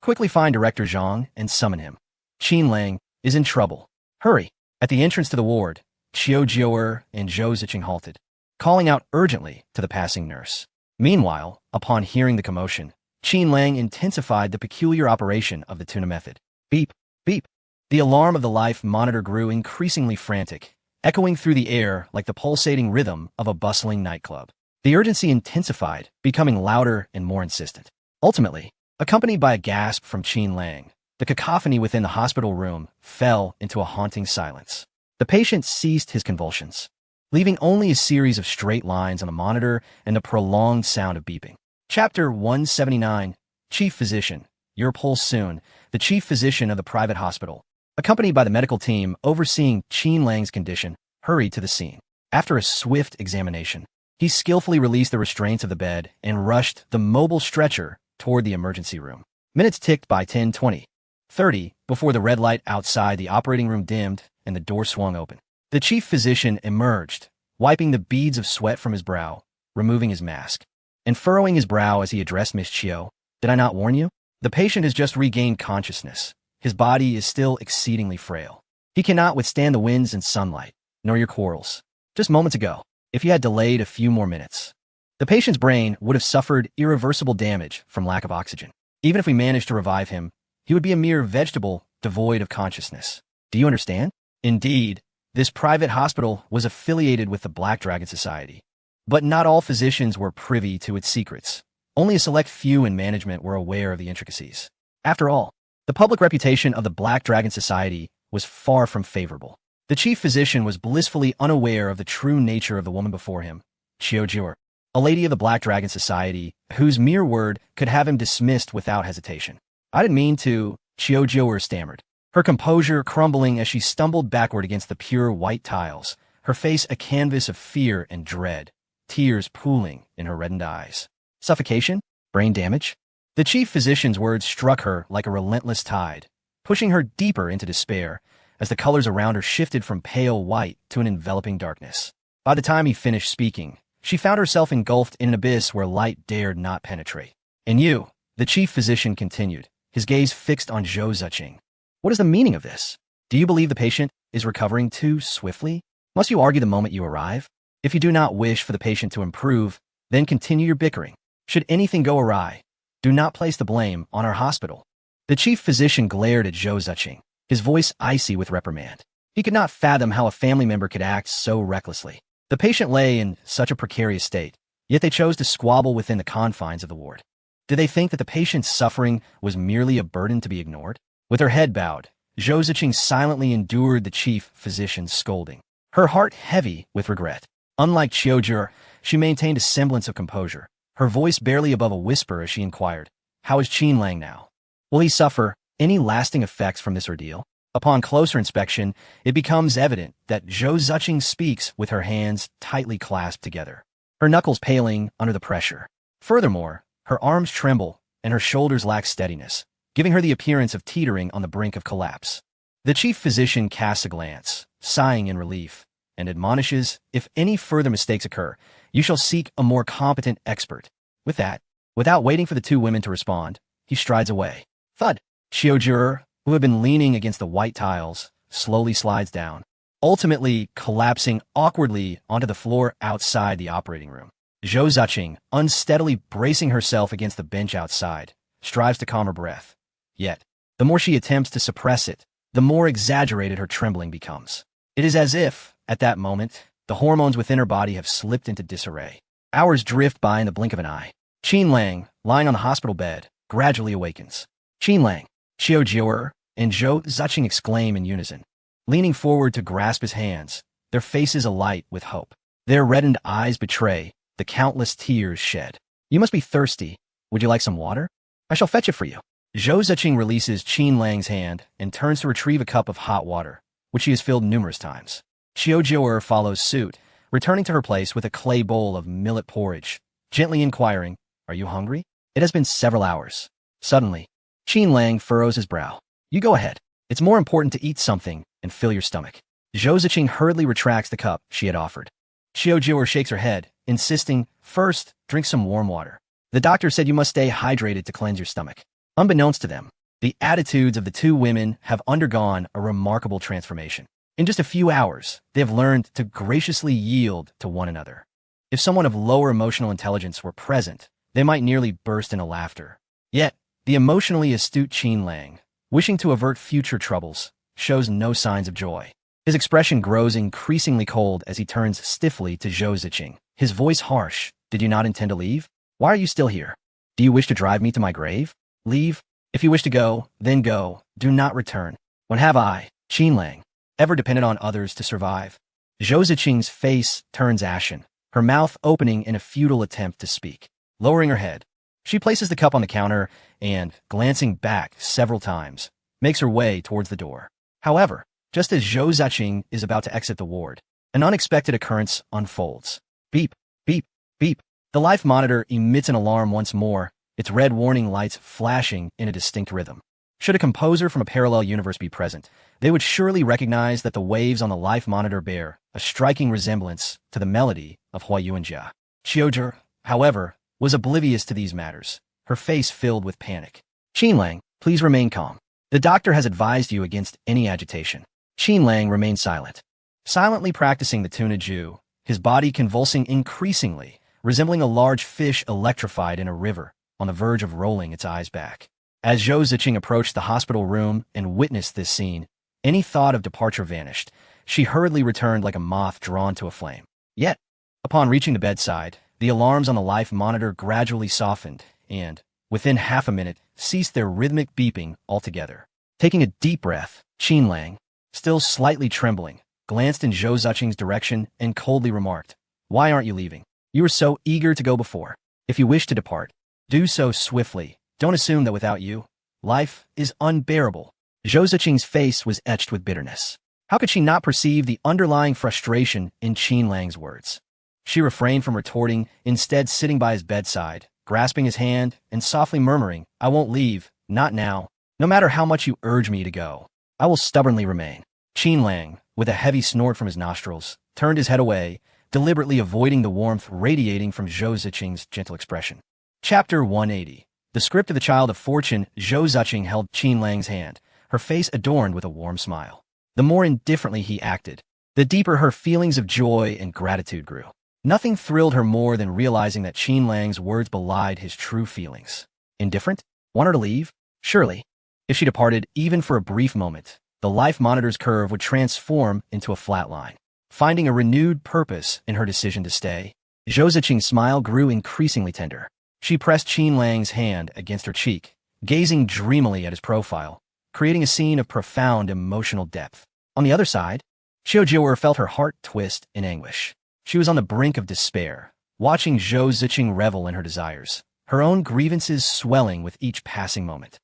Quickly find Director Zhang and summon him. Qin Lang is in trouble. Hurry." At the entrance to the ward, Xiao Jiuer and Zhou Ziqing halted, calling out urgently to the passing nurse. Meanwhile, upon hearing the commotion, Qin Lang intensified the peculiar operation of the tuna method. Beep, beep. The alarm of the life monitor grew increasingly frantic, echoing through the air like the pulsating rhythm of a bustling nightclub. The urgency intensified, becoming louder and more insistent. Ultimately, accompanied by a gasp from Qin Lang, the cacophony within the hospital room fell into a haunting silence. The patient ceased his convulsions, leaving only a series of straight lines on the monitor and the prolonged sound of beeping. Chapter 179, Chief Physician. Your pulse soon. The chief physician of the private hospital, accompanied by the medical team overseeing Qin Lang's condition, hurried to the scene. After a swift examination, he skillfully released the restraints of the bed and rushed the mobile stretcher toward the emergency room. Minutes ticked by 10, 20, 30 before the red light outside the operating room dimmed and the door swung open. The chief physician emerged, wiping the beads of sweat from his brow, removing his mask, and furrowing his brow as he addressed Miss Chiu. Did I not warn you? The patient has just regained consciousness. His body is still exceedingly frail. He cannot withstand the winds and sunlight, nor your quarrels. Just moments ago, if you had delayed a few more minutes, the patient's brain would have suffered irreversible damage from lack of oxygen. Even if we managed to revive him, he would be a mere vegetable devoid of consciousness. Do you understand? Indeed, this private hospital was affiliated with the Black Dragon Society. But not all physicians were privy to its secrets. Only a select few in management were aware of the intricacies. After all, the public reputation of the Black Dragon Society was far from favorable. The chief physician was blissfully unaware of the true nature of the woman before him, Chiu, a lady of the Black Dragon Society, whose mere word could have him dismissed without hesitation. I didn't mean to, Chiu stammered, her composure crumbling as she stumbled backward against the pure white tiles, her face a canvas of fear and dread, tears pooling in her reddened eyes. Suffocation? Brain damage? The chief physician's words struck her like a relentless tide, pushing her deeper into despair as the colors around her shifted from pale white to an enveloping darkness. By the time he finished speaking, she found herself engulfed in an abyss where light dared not penetrate. And you, the chief physician continued, his gaze fixed on Zhou Ziqing. What is the meaning of this? Do you believe the patient is recovering too swiftly? Must you argue the moment you arrive? If you do not wish for the patient to improve, then continue your bickering. Should anything go awry, do not place the blame on our hospital. The chief physician glared at Zhou Ziqing, his voice icy with reprimand. He could not fathom how a family member could act so recklessly. The patient lay in such a precarious state, yet they chose to squabble within the confines of the ward. Did they think that the patient's suffering was merely a burden to be ignored? With her head bowed, Zhou Ziqing silently endured the chief physician's scolding, her heart heavy with regret. Unlike Chiu, she maintained a semblance of composure, her voice barely above a whisper as she inquired, how is Qin Lang now? Will he suffer any lasting effects from this ordeal? Upon closer inspection, it becomes evident that Zhou Ziqing speaks with her hands tightly clasped together, her knuckles paling under the pressure. Furthermore, her arms tremble and her shoulders lack steadiness, giving her the appearance of teetering on the brink of collapse. The chief physician casts a glance, sighing in relief, and admonishes, if any further mistakes occur, you shall seek a more competent expert. With that, without waiting for the two women to respond, he strides away. Thud! Chiu, who had been leaning against the white tiles, slowly slides down, ultimately collapsing awkwardly onto the floor outside the operating room. Zhou Ziqing, unsteadily bracing herself against the bench outside, strives to calm her breath. Yet, the more she attempts to suppress it, the more exaggerated her trembling becomes. It is as if, at that moment, the hormones within her body have slipped into disarray. Hours drift by in the blink of an eye. Qin Lang, lying on the hospital bed, gradually awakens. Qin Lang, Chiu, and Zhou Ziqing exclaim in unison, leaning forward to grasp his hands, their faces alight with hope. Their reddened eyes betray the countless tears shed. You must be thirsty. Would you like some water? I shall fetch it for you. Zhou Ziqing releases Qin Lang's hand and turns to retrieve a cup of hot water, which she has filled numerous times. Chiu follows suit, returning to her place with a clay bowl of millet porridge, gently inquiring, are you hungry? It has been several hours. Suddenly, Qin Lang furrows his brow. You go ahead. It's more important to eat something and fill your stomach. Zhou Ziqing hurriedly retracts the cup she had offered. Chiu shakes her head, insisting, first, drink some warm water. The doctor said you must stay hydrated to cleanse your stomach. Unbeknownst to them, the attitudes of the two women have undergone a remarkable transformation. In just a few hours, they have learned to graciously yield to one another. If someone of lower emotional intelligence were present, they might nearly burst into laughter. Yet, the emotionally astute Qin Lang, wishing to avert future troubles, shows no signs of joy. His expression grows increasingly cold as he turns stiffly to Zhou Ziqing, his voice harsh. Did you not intend to leave? Why are you still here? Do you wish to drive me to my grave? Leave. If you wish to go, then go. Do not return. When have I, Qin Lang, ever depended on others to survive? Zhou Ziqing's face turns ashen, her mouth opening in a futile attempt to speak. Lowering her head, she places the cup on the counter and, glancing back several times, makes her way towards the door. However, just as Zhou Ziqing is about to exit the ward, an unexpected occurrence unfolds. Beep, beep, beep. The life monitor emits an alarm once more, its red warning lights flashing in a distinct rhythm. Should a composer from a parallel universe be present, they would surely recognize that the waves on the life monitor bear a striking resemblance to the melody of Huayuanjia. Qiuzhi, however, was oblivious to these matters, her face filled with panic. Qin Lang, please remain calm. The doctor has advised you against any agitation. Qin Lang remained silent, silently practicing the tuna ju, his body convulsing increasingly, resembling a large fish electrified in a river, on the verge of rolling its eyes back. As Zhou Ziqing approached the hospital room and witnessed this scene, any thought of departure vanished. She hurriedly returned like a moth drawn to a flame. Yet, upon reaching the bedside, the alarms on the life monitor gradually softened and, within half a minute, ceased their rhythmic beeping altogether. Taking a deep breath, Qin Lang, still slightly trembling, glanced in Zhou Ziqing's direction and coldly remarked, "Why aren't you leaving? You were so eager to go before. If you wish to depart, do so swiftly. Don't assume that without you, life is unbearable." Zhou Ziqing's face was etched with bitterness. How could she not perceive the underlying frustration in Qin Lang's words? She refrained from retorting, instead sitting by his bedside, grasping his hand and softly murmuring, "I won't leave, not now. No matter how much you urge me to go, I will stubbornly remain." Qin Lang, with a heavy snort from his nostrils, turned his head away, deliberately avoiding the warmth radiating from Zhou Ziqing's gentle expression. Chapter 180. The script of the Child of Fortune. Zhou Ziqing held Qin Lang's hand, her face adorned with a warm smile. The more indifferently he acted, the deeper her feelings of joy and gratitude grew. Nothing thrilled her more than realizing that Qin Lang's words belied his true feelings. Indifferent? Want her to leave? Surely. If she departed, even for a brief moment, the life monitor's curve would transform into a flat line. Finding a renewed purpose in her decision to stay, Zhou Ziqing's smile grew increasingly tender. She pressed Qin Lang's hand against her cheek, gazing dreamily at his profile, creating a scene of profound emotional depth. On the other side, Qiuzhi felt her heart twist in anguish. She was on the brink of despair, watching Zhou Ziqing revel in her desires, her own grievances swelling with each passing moment.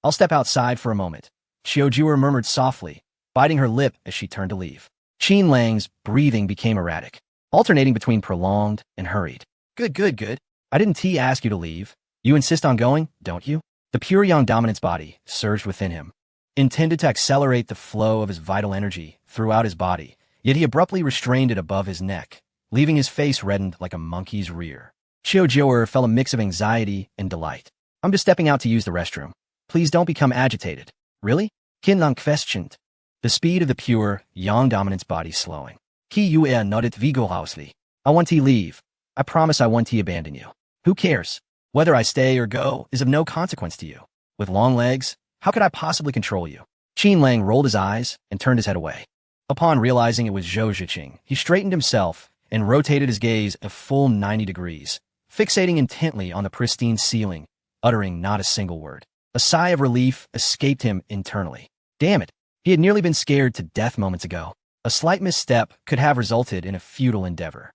I'll step outside for a moment," Qiuzhi murmured softly, biting her lip as she turned to leave. Qin Lang's breathing became erratic, alternating between prolonged and hurried. Good. I didn't ask you to leave. You insist on going, don't you?" The pure young dominance body surged within him, intended to accelerate the flow of his vital energy throughout his body, yet he abruptly restrained it above his neck, leaving his face reddened like a monkey's rear. Qiuzhi felt a mix of anxiety and delight. "I'm just stepping out to use the restroom. Please don't become agitated." "Really?" Qin Lang questioned, the speed of the pure, yang dominance body slowing. "Qi nodded vigorously. I want to leave. I promise I want to abandon you. Who cares? Whether I stay or go is of no consequence to you. With long legs, how could I possibly control you?" Qin Lang rolled his eyes and turned his head away. Upon realizing it was Zhou Ziqing, he straightened himself and rotated his gaze a full 90 degrees, fixating intently on the pristine ceiling, uttering not a single word. A sigh of relief escaped him internally. Damn it, he had nearly been scared to death moments ago. A slight misstep could have resulted in a futile endeavor.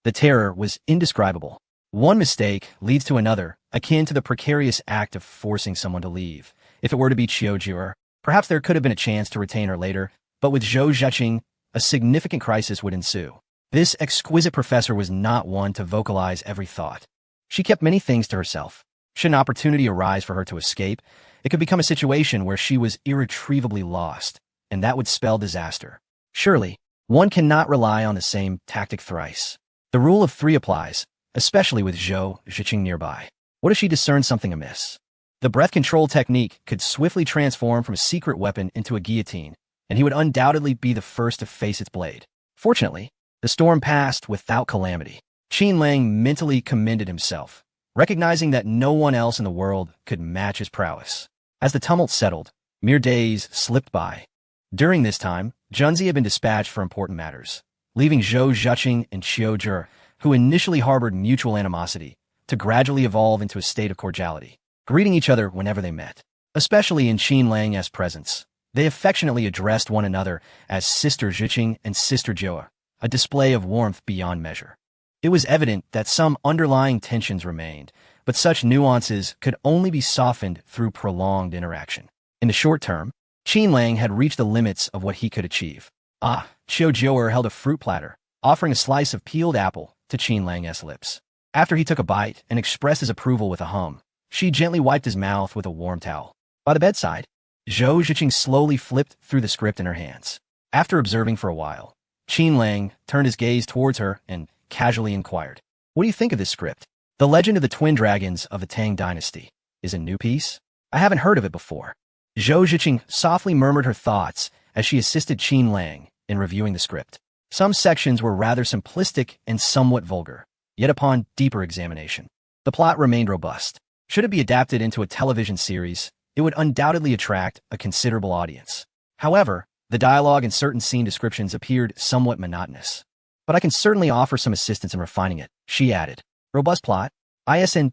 The terror was indescribable. One mistake leads to another, akin to the precarious act of forcing someone to leave. If it were to be Qiuzhi, perhaps there could have been a chance to retain her later, but with Zhou Ziqing, a significant crisis would ensue. This exquisite professor was not one to vocalize every thought. She kept many things to herself. Should an opportunity arise for her to escape, it could become a situation where she was irretrievably lost, and that would spell disaster. Surely, one cannot rely on the same tactic thrice. The rule of three applies, especially with Zhou Ziqing nearby. What if she discerned something amiss? The breath control technique could swiftly transform from a secret weapon into a guillotine, and he would undoubtedly be the first to face its blade. Fortunately, the storm passed without calamity. Qin Lang mentally commended himself, recognizing that no one else in the world could match his prowess. As the tumult settled, mere days slipped by. During this time, Junzi had been dispatched for important matters, leaving Zhou Zhiqing and Qiu Zhi, who initially harbored mutual animosity, to gradually evolve into a state of cordiality, greeting each other whenever they met. Especially in Qin Lang's presence, they affectionately addressed one another as Sister Zhiqing and Sister Jiu, a display of warmth beyond measure. It was evident that some underlying tensions remained, but such nuances could only be softened through prolonged interaction. In the short term, Qin Lang had reached the limits of what he could achieve. Qiu Jiu held a fruit platter, offering a slice of peeled apple to Qin Lang's lips. After he took a bite and expressed his approval with a hum, she gently wiped his mouth with a warm towel. By the bedside, Zhou Zhiqing slowly flipped through the script in her hands. After observing for a while, Qin Lang turned his gaze towards her and casually inquired, "What do you think of this script? The Legend of the Twin Dragons of the Tang Dynasty is a new piece? I haven't heard of it before." Zhou Zhiqing softly murmured her thoughts as she assisted Qin Lang in reviewing the script. Some sections were rather simplistic and somewhat vulgar, yet upon deeper examination, the plot remained robust. Should it be adapted into a television series, it would undoubtedly attract a considerable audience. However, the dialogue and certain scene descriptions appeared somewhat monotonous. "But I can certainly offer some assistance in refining it," she added. Robust plot, isn't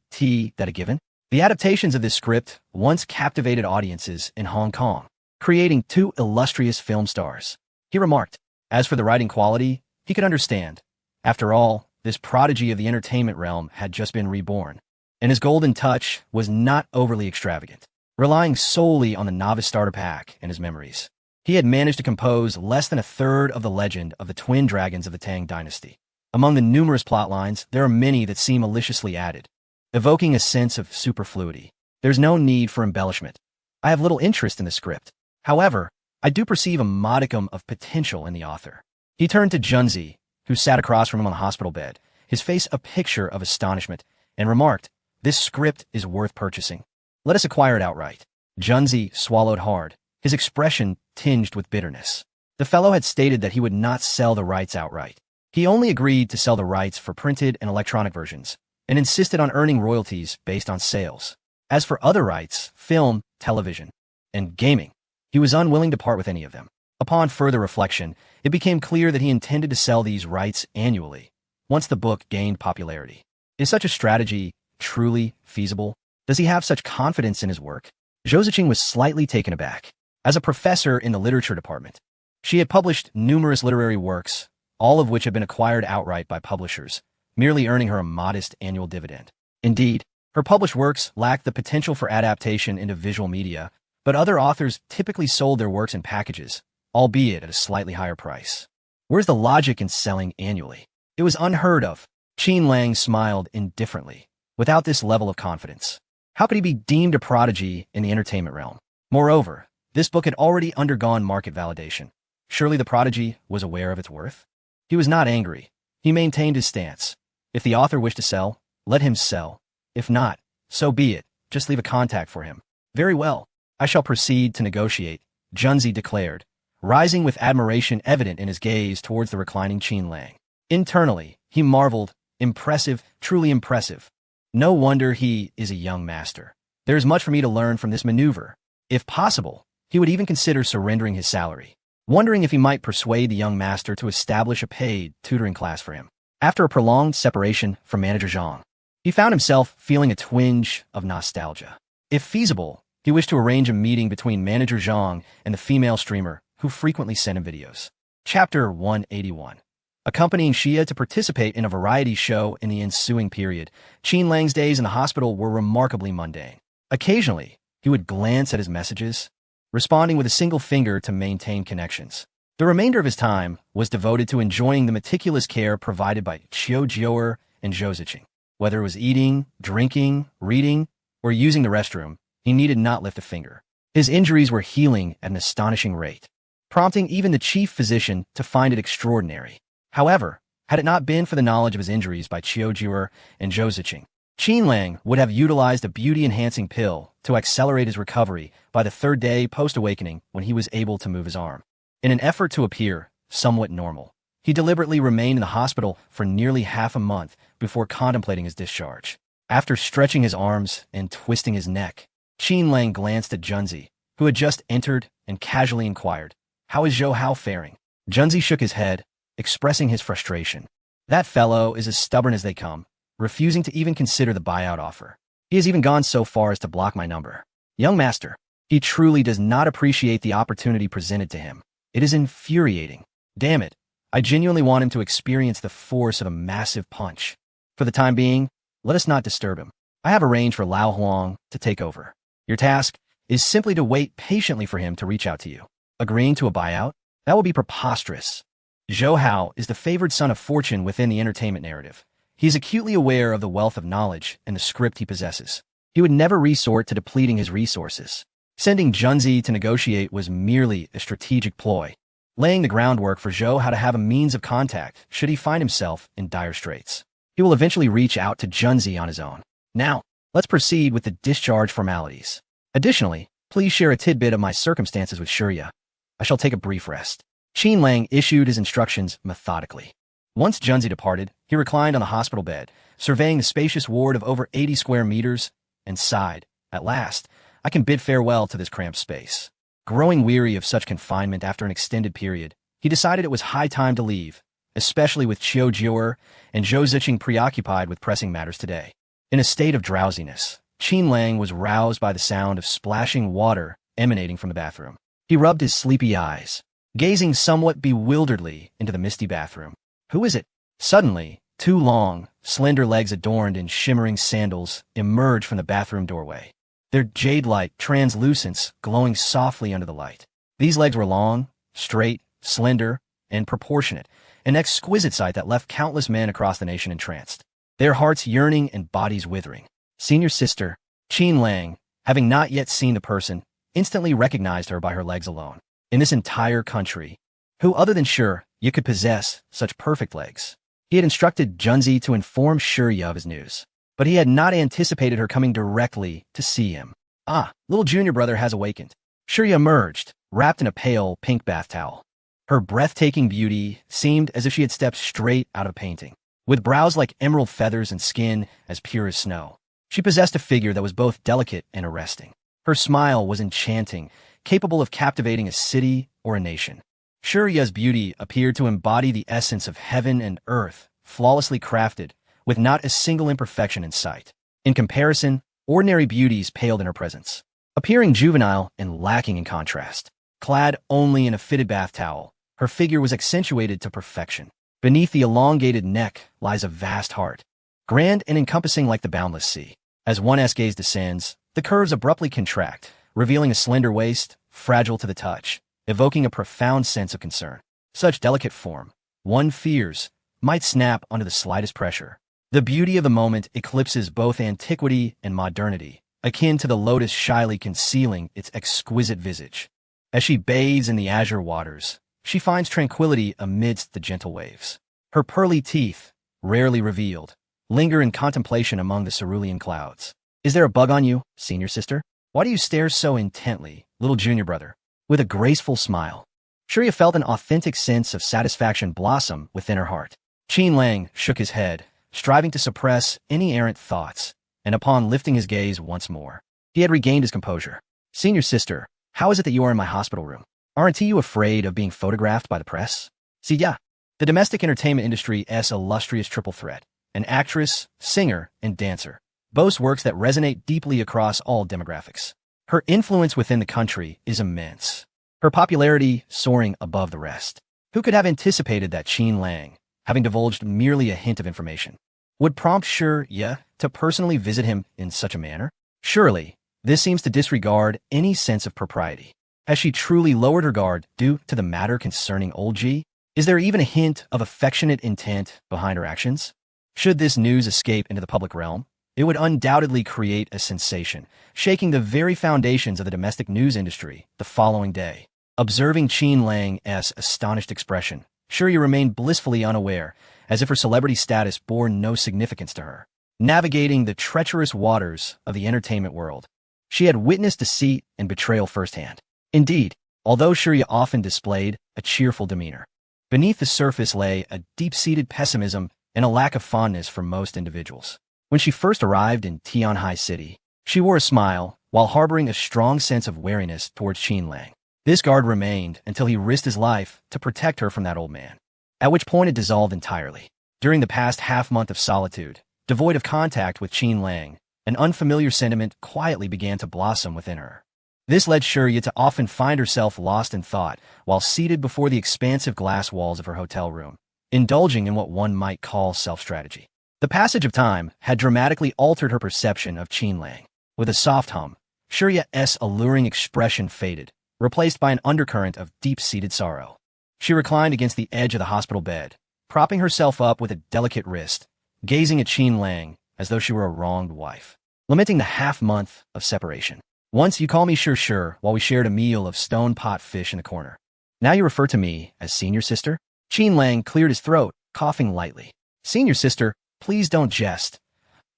that a given? The adaptations of this script once captivated audiences in Hong Kong, creating two illustrious film stars. He remarked, as for the writing quality, he could understand. After all, this prodigy of the entertainment realm had just been reborn, and his golden touch was not overly extravagant, relying solely on the novice starter pack and his memories. He had managed to compose less than a third of the legend of the twin dragons of the Tang Dynasty. Among the numerous plot lines, there are many that seem maliciously added, evoking a sense of superfluity. There's no need for embellishment. I have little interest in the script. However, I do perceive a modicum of potential in the author. He turned to Junzi, who sat across from him on the hospital bed, his face a picture of astonishment, and remarked, "This script is worth purchasing. Let us acquire it outright." Junzi swallowed hard, his expression tinged with bitterness. The fellow had stated that he would not sell the rights outright. He only agreed to sell the rights for printed and electronic versions, and insisted on earning royalties based on sales. As for other rights, film, television, and gaming, he was unwilling to part with any of them. Upon further reflection, it became clear that he intended to sell these rights annually, once the book gained popularity. Is such a strategy truly feasible? Does he have such confidence in his work? Zhou Zhiqing was slightly taken aback. As a professor in the literature department, she had published numerous literary works, all of which had been acquired outright by publishers, merely earning her a modest annual dividend. Indeed, her published works lacked the potential for adaptation into visual media, but other authors typically sold their works in packages, albeit at a slightly higher price. Where's the logic in selling annually? It was unheard of. Qin Lang smiled indifferently. Without this level of confidence, how could he be deemed a prodigy in the entertainment realm? Moreover, this book had already undergone market validation. Surely the prodigy was aware of its worth? He was not angry. He maintained his stance. If the author wished to sell, let him sell. If not, so be it. Just leave a contact for him. Very well. I shall proceed to negotiate, Junzi declared, rising with admiration evident in his gaze towards the reclining Qin Lang. Internally, he marveled, impressive, truly impressive. No wonder he is a young master. There is much for me to learn from this maneuver. If possible, he would even consider surrendering his salary, wondering if he might persuade the young master to establish a paid tutoring class for him. After a prolonged separation from manager Zhang, he found himself feeling a twinge of nostalgia. If feasible, he wished to arrange a meeting between manager Zhang and the female streamer who frequently sent him videos. Chapter 181. Accompanying Xia to participate in a variety show in the ensuing period, Qin Lang's days in the hospital were remarkably mundane. Occasionally, he would glance at his messages, responding with a single finger to maintain connections. The remainder of his time was devoted to enjoying the meticulous care provided by Qiu Jiu and Zhou Zhiqing. Whether it was eating, drinking, reading, or using the restroom, he needed not lift a finger. His injuries were healing at an astonishing rate, prompting even the chief physician to find it extraordinary. However, had it not been for the knowledge of his injuries by Qiu Jiu and Zhou Zhiqing, Qin Lang would have utilized a beauty-enhancing pill to accelerate his recovery by the third day post-awakening when he was able to move his arm. In an effort to appear somewhat normal, he deliberately remained in the hospital for nearly half a month before contemplating his discharge. After stretching his arms and twisting his neck, Qin Lang glanced at Junzi, who had just entered, and casually inquired, how is Zhou Hao faring? Junzi shook his head, expressing his frustration. That fellow is as stubborn as they come, refusing to even consider the buyout offer. He has even gone so far as to block my number. Young master, he truly does not appreciate the opportunity presented to him. It is infuriating. Damn it, I genuinely want him to experience the force of a massive punch. For the time being, let us not disturb him. I have arranged for Lao Huang to take over. Your task is simply to wait patiently for him to reach out to you. Agreeing to a buyout? That will be preposterous. Zhou Hao is the favored son of fortune within the entertainment narrative. He is acutely aware of the wealth of knowledge and the script he possesses. He would never resort to depleting his resources. Sending Junzi to negotiate was merely a strategic ploy, laying the groundwork for Zhou Hao to have a means of contact should he find himself in dire straits. He will eventually reach out to Junzi on his own. Now, let's proceed with the discharge formalities. Additionally, please share a tidbit of my circumstances with Shurya. I shall take a brief rest. Qin Lang issued his instructions methodically. Once Junzi departed, he reclined on the hospital bed, surveying the spacious ward of over 80 square meters, and sighed. At last, I can bid farewell to this cramped space. Growing weary of such confinement after an extended period, he decided it was high time to leave, especially with Qiu Jiuer and Zhou Ziqing preoccupied with pressing matters today. In a state of drowsiness, Qin Lang was roused by the sound of splashing water emanating from the bathroom. He rubbed his sleepy eyes, gazing somewhat bewilderedly into the misty bathroom. Who is it? Suddenly, two long, slender legs adorned in shimmering sandals emerged from the bathroom doorway, their jade-like translucence glowing softly under the light. These legs were long, straight, slender, and proportionate, an exquisite sight that left countless men across the nation entranced, their hearts yearning and bodies withering. Senior sister, Qin Lang, having not yet seen the person, instantly recognized her by her legs alone. In this entire country, who other than Shurya could possess such perfect legs? He had instructed Junzi to inform Shurya of his news, but he had not anticipated her coming directly to see him. Ah, little junior brother has awakened. Shurya emerged, wrapped in a pale pink bath towel. Her breathtaking beauty seemed as if she had stepped straight out of a painting. With brows like emerald feathers and skin as pure as snow, she possessed a figure that was both delicate and arresting. Her smile was enchanting, capable of captivating a city or a nation. Shurya's beauty appeared to embody the essence of heaven and earth, flawlessly crafted, with not a single imperfection in sight. In comparison, ordinary beauties paled in her presence, appearing juvenile and lacking in contrast. Clad only in a fitted bath towel, her figure was accentuated to perfection. Beneath the elongated neck lies a vast heart, grand and encompassing like the boundless sea. As one's gaze descends, the curves abruptly contract, revealing a slender waist, fragile to the touch, evoking a profound sense of concern. Such delicate form, one fears, might snap under the slightest pressure. The beauty of the moment eclipses both antiquity and modernity, akin to the lotus shyly concealing its exquisite visage. As she bathes in the azure waters, she finds tranquility amidst the gentle waves. Her pearly teeth, rarely revealed, linger in contemplation among the cerulean clouds. Is there a bug on you, senior sister? Why do you stare so intently, little junior brother? With a graceful smile, Shurya felt an authentic sense of satisfaction blossom within her heart. Qin Lang shook his head, striving to suppress any errant thoughts, and upon lifting his gaze once more, he had regained his composure. Senior sister, how is it that you are in my hospital room? Aren't you afraid of being photographed by the press? See, yeah, the domestic entertainment industry's illustrious triple threat, an actress, singer, and dancer, boasts works that resonate deeply across all demographics. Her influence within the country is immense, her popularity soaring above the rest. Who could have anticipated that Qin Lang, having divulged merely a hint of information, would prompt Shurya to personally visit him in such a manner? Surely, this seems to disregard any sense of propriety. Has she truly lowered her guard due to the matter concerning old G? Is there even a hint of affectionate intent behind her actions? Should this news escape into the public realm, it would undoubtedly create a sensation, shaking the very foundations of the domestic news industry the following day. Observing Qin Lang's astonished expression, Shurya remained blissfully unaware, as if her celebrity status bore no significance to her. Navigating the treacherous waters of the entertainment world, she had witnessed deceit and betrayal firsthand. Indeed, although Shurya often displayed a cheerful demeanor, beneath the surface lay a deep-seated pessimism and a lack of fondness for most individuals. When she first arrived in Tianhai City, she wore a smile while harboring a strong sense of wariness towards Qin Lang. This guard remained until he risked his life to protect her from that old man, at which point it dissolved entirely. During the past half-month of solitude, devoid of contact with Qin Lang, an unfamiliar sentiment quietly began to blossom within her. This led Shirya to often find herself lost in thought while seated before the expansive glass walls of her hotel room, indulging in what one might call self-strategy. The passage of time had dramatically altered her perception of Qin Lang. With a soft hum, Shirya's alluring expression faded, replaced by an undercurrent of deep-seated sorrow. She reclined against the edge of the hospital bed, propping herself up with a delicate wrist, gazing at Qin Lang as though she were a wronged wife, lamenting the half-month of separation. Once you call me sure while we shared a meal of stone-pot fish in the corner. Now you refer to me as senior sister? Qin Lang cleared his throat, coughing lightly. Senior sister, please don't jest.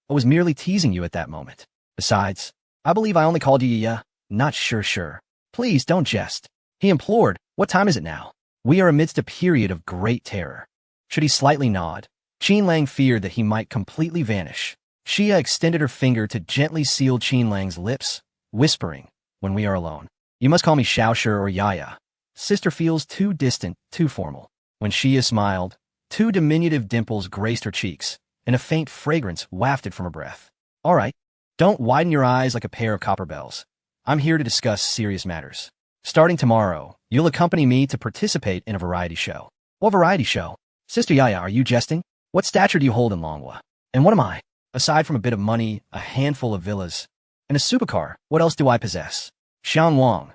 I was merely teasing you at that moment. Besides, I believe I only called you not sure. Please don't jest. He implored. What time is it now? We are amidst a period of great terror. Should he slightly nod? Qin Lang feared that he might completely vanish. Xia extended her finger to gently seal Qin Lang's lips, whispering, when we are alone. You must call me Xiaoshi or Yaya. Sister feels too distant, too formal. When Xia smiled, two diminutive dimples graced her cheeks, and a faint fragrance wafted from her breath. All right, don't widen your eyes like a pair of copper bells. I'm here to discuss serious matters. Starting tomorrow, you'll accompany me to participate in a variety show. What variety show? Sister Yaya, are you jesting? What stature do you hold in Longhua? And what am I? Aside from a bit of money, a handful of villas, and a supercar, what else do I possess? Xiang Wang,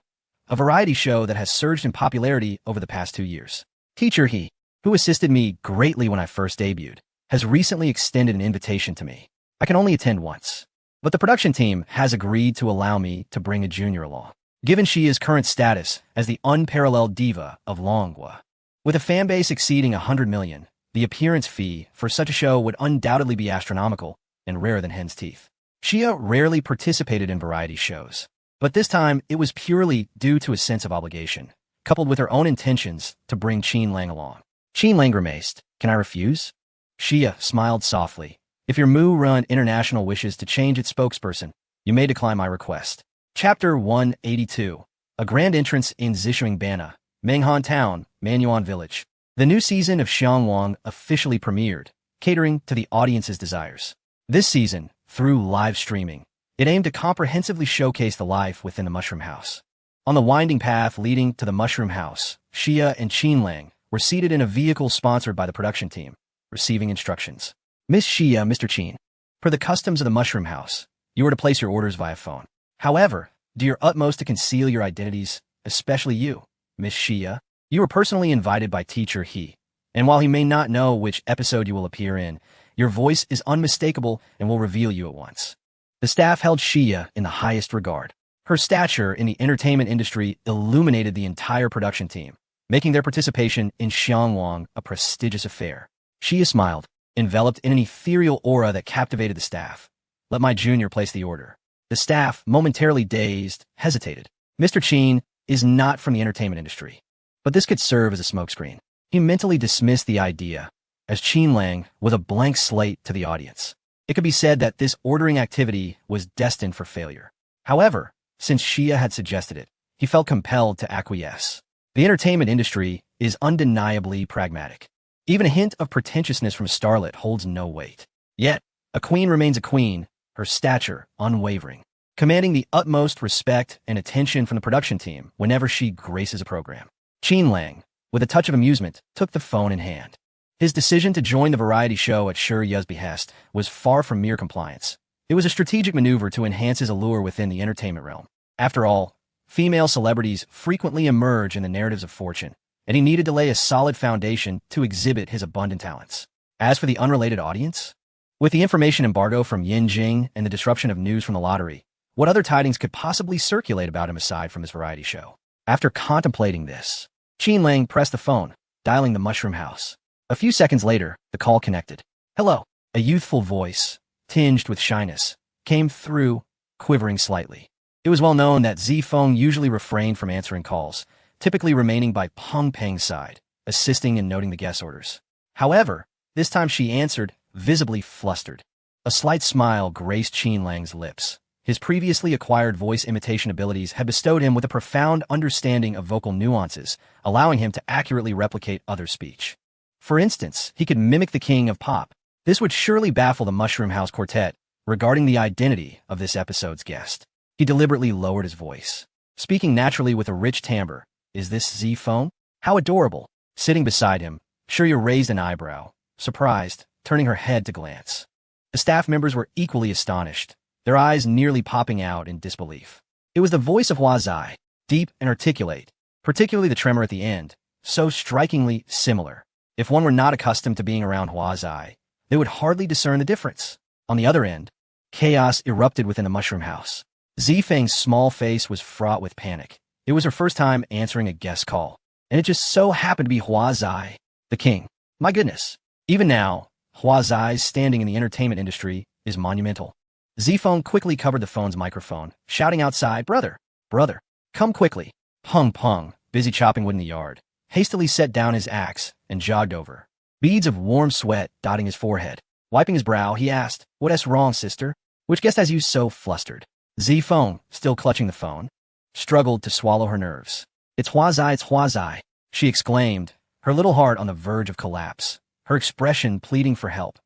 a variety show that has surged in popularity over the past 2 years. Teacher He, who assisted me greatly when I first debuted, has recently extended an invitation to me. I can only attend once, but the production team has agreed to allow me to bring a junior along, given Xia's current status as the unparalleled diva of Longhua. With a fanbase exceeding 100 million, the appearance fee for such a show would undoubtedly be astronomical and rarer than hen's teeth. Xia rarely participated in variety shows, but this time it was purely due to a sense of obligation, coupled with her own intentions to bring Qin Lang along. Qin Lang grimaced. Can I refuse? Xia smiled softly. If your Mu-Run International wishes to change its spokesperson, you may decline my request. Chapter 182. A grand entrance in Zishuing Bana, Menghan Town, Manyuan Village. The new season of Xiang Wang officially premiered, catering to the audience's desires. This season, through live streaming, it aimed to comprehensively showcase the life within the Mushroom House. On the winding path leading to the Mushroom House, Xia and Qin Lang were seated in a vehicle sponsored by the production team, receiving instructions. Miss Xia, Mr. Qin, per the customs of the Mushroom House, you are to place your orders via phone. However, do your utmost to conceal your identities, especially you, Miss Xia. You were personally invited by Teacher He, and while he may not know which episode you will appear in, your voice is unmistakable and will reveal you at once. The staff held Xia in the highest regard. Her stature in the entertainment industry illuminated the entire production team, making their participation in Xiang Wang a prestigious affair. Xia smiled, enveloped in an ethereal aura that captivated the staff. Let my junior place the order. The staff, momentarily dazed, hesitated. Mr. Qin is not from the entertainment industry, but this could serve as a smokescreen. He mentally dismissed the idea, as Qin Lang was a blank slate to the audience. It could be said that this ordering activity was destined for failure. However, since Xia had suggested it, he felt compelled to acquiesce. The entertainment industry is undeniably pragmatic. Even a hint of pretentiousness from a starlet holds no weight. Yet, a queen remains a queen, her stature unwavering, commanding the utmost respect and attention from the production team whenever she graces a program. Qin Lang, with a touch of amusement, took the phone in hand. His decision to join the variety show at Shirya's behest was far from mere compliance. It was a strategic maneuver to enhance his allure within the entertainment realm. After all, female celebrities frequently emerge in the narratives of fortune, and he needed to lay a solid foundation to exhibit his abundant talents. As for the unrelated audience, with the information embargo from Yin Jing and the disruption of news from the lottery, what other tidings could possibly circulate about him aside from his variety show? After contemplating this, Qin Lang pressed the phone, dialing the Mushroom House. A few seconds later, the call connected. Hello. A youthful voice, tinged with shyness, came through, quivering slightly. It was well known that Zifeng usually refrained from answering calls, typically remaining by Peng Peng's side, assisting and noting the guest orders. However, this time she answered, visibly flustered. A slight smile graced Qin Lang's lips, His previously acquired voice imitation abilities had bestowed him with a profound understanding of vocal nuances, allowing him to accurately replicate other speech. For instance, he could mimic the king of pop. This would surely baffle the Mushroom House Quartet regarding the identity of this episode's guest. He deliberately lowered his voice, speaking naturally with a rich timbre. Is this Z-Phone? How adorable. Sitting beside him, Shirya raised an eyebrow, surprised, turning her head to glance. The staff members were equally astonished, their eyes nearly popping out in disbelief. It was the voice of Hua Zai, deep and articulate, particularly the tremor at the end, so strikingly similar. If one were not accustomed to being around Hua Zai, they would hardly discern the difference. On the other end, chaos erupted within the Mushroom House. Zifeng's small face was fraught with panic. It was her first time answering a guest call, and it just so happened to be Hua Zai, the king. My goodness. Even now, Hua Zai's standing in the entertainment industry is monumental. Z-Phone quickly covered the phone's microphone, shouting outside, Brother, come quickly. Peng Peng, busy chopping wood in the yard, hastily set down his axe and jogged over, beads of warm sweat dotting his forehead. Wiping his brow, he asked, What's wrong, sister? Which guest has you so flustered? Z-Phone, still clutching the phone, struggled to swallow her nerves. It's Hua Zai, she exclaimed, her little heart on the verge of collapse, her expression pleading for help.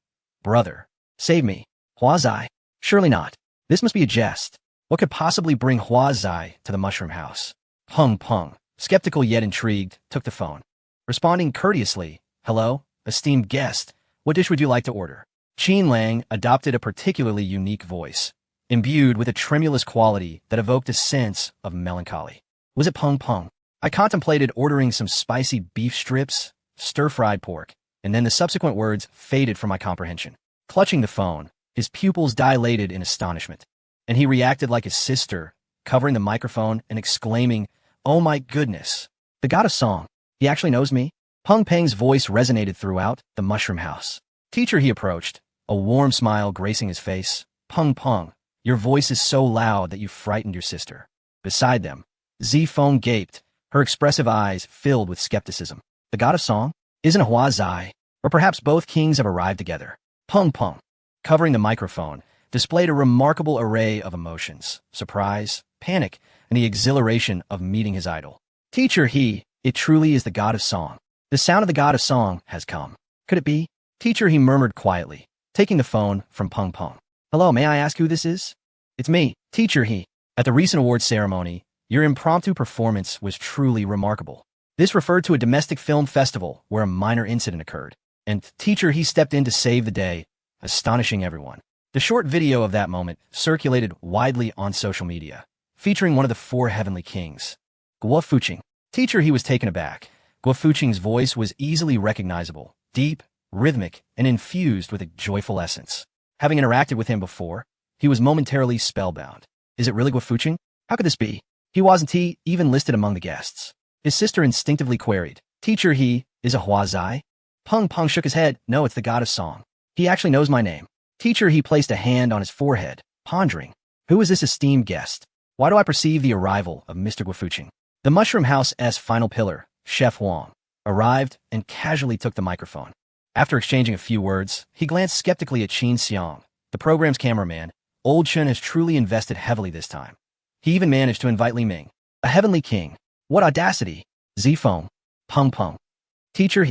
Brother, save me. Hua Zai? Surely not. This must be a jest. What could possibly bring Hua Zai to the Mushroom House? Peng Peng, skeptical yet intrigued, took the phone. Responding courteously, Hello, esteemed guest, what dish would you like to order? Qin Lang adopted a particularly unique voice, imbued with a tremulous quality that evoked a sense of melancholy. Was it Peng Peng? I contemplated ordering some spicy beef strips, stir-fried pork, and then the subsequent words faded from my comprehension. Clutching the phone, his pupils dilated in astonishment, and he reacted like his sister, covering the microphone and exclaiming, Oh my goodness, the god of song. He actually knows me? Peng Peng's voice resonated throughout the Mushroom House. Teacher, he approached, a warm smile gracing his face. Peng Peng, your voice is so loud that you frightened your sister. Beside them, Z-Phone gaped, her expressive eyes filled with skepticism. The god of song? Isn't Hua Zai? Or perhaps both kings have arrived together. Peng Peng, covering the microphone, displayed a remarkable array of emotions, surprise, panic, and the exhilaration of meeting his idol. Teacher, it truly is the god of song. The sound of the god of song has come. Could it be? Teacher, he murmured quietly, taking the phone from Peng Peng. Hello, may I ask who this is? It's me, Teacher, At the recent awards ceremony, your impromptu performance was truly remarkable. This referred to a domestic film festival where a minor incident occurred, and Teacher, he stepped in to save the day, astonishing everyone. The short video of that moment circulated widely on social media, featuring one of the four heavenly kings, Guo Fuqing. Teacher, he was taken aback. Guo Fuqing's voice was easily recognizable, deep, rhythmic, and infused with a joyful essence. Having interacted with him before, he was momentarily spellbound. Is it really Guo Fuqing? How could this be? He wasn't even listed among the guests. His sister instinctively queried, Teacher, is a Hua Zai? Peng Peng shook his head. No, it's the god of song. He actually knows my name. Teacher, he placed a hand on his forehead, pondering. Who is this esteemed guest? Why do I perceive the arrival of Mr. Guo Fuqing? The Mushroom House's final pillar, Chef Wang, arrived and casually took the microphone. After exchanging a few words, he glanced skeptically at Qin Xiang, the program's cameraman. Old Chen has truly invested heavily this time. He even managed to invite Li Ming, a heavenly king. What audacity! Z-Phone, Peng Peng. Teacher,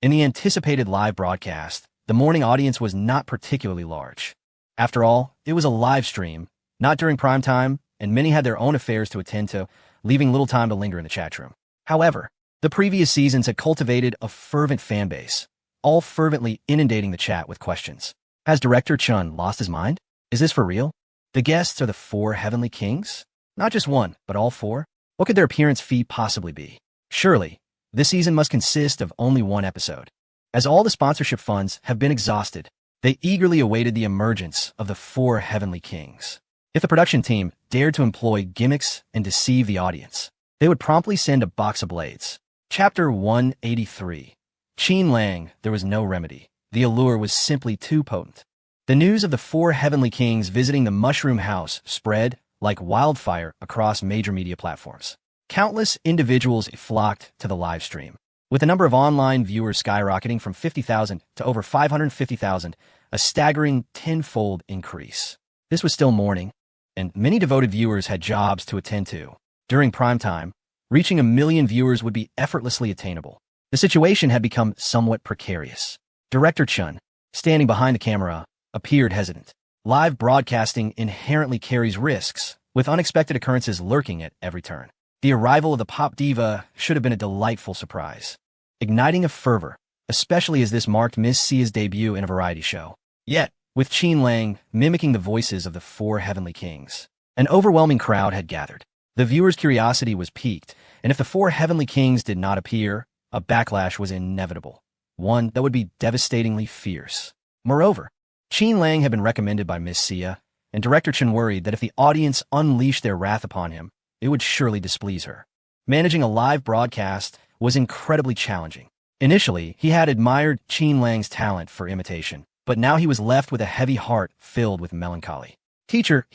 In the anticipated live broadcast, the morning audience was not particularly large. After all, it was a live stream, not during prime time, and many had their own affairs to attend to, leaving little time to linger in the chat room. However, the previous seasons had cultivated a fervent fan base, all fervently inundating the chat with questions. Has Director Chun lost his mind? Is this for real? The guests are the four heavenly kings? Not just one, but all four? What could their appearance fee possibly be? Surely, this season must consist of only one episode. As all the sponsorship funds have been exhausted, they eagerly awaited the emergence of the four heavenly kings. If the production team dared to employ gimmicks and deceive the audience, they would promptly send a box of blades. Chapter 183. Qin Lang, there was no remedy. The allure was simply too potent. The news of the four heavenly kings visiting the Mushroom House spread like wildfire across major media platforms. Countless individuals flocked to the live stream, with the number of online viewers skyrocketing from 50,000 to over 550,000, a staggering tenfold increase. This was still morning. and many devoted viewers had jobs to attend to. During prime time, reaching 1 million viewers would be effortlessly attainable. The situation had become somewhat precarious. Director Chun, standing behind the camera, appeared hesitant. Live broadcasting inherently carries risks, with unexpected occurrences lurking at every turn. The arrival of the pop diva should have been a delightful surprise, igniting a fervor, especially as this marked Miss Sia's debut in a variety show. Yet, with Qin Lang mimicking the voices of the 4 heavenly kings, an overwhelming crowd had gathered. The viewers' curiosity was piqued, and if the 4 heavenly kings did not appear, a backlash was inevitable, one that would be devastatingly fierce. Moreover, Qin Lang had been recommended by Miss Sia, and Director Chen worried that if the audience unleashed their wrath upon him, it would surely displease her. Managing a live broadcast was incredibly challenging. Initially, he had admired Qin Lang's talent for imitation, but now he was left with a heavy heart filled with melancholy. Teacher,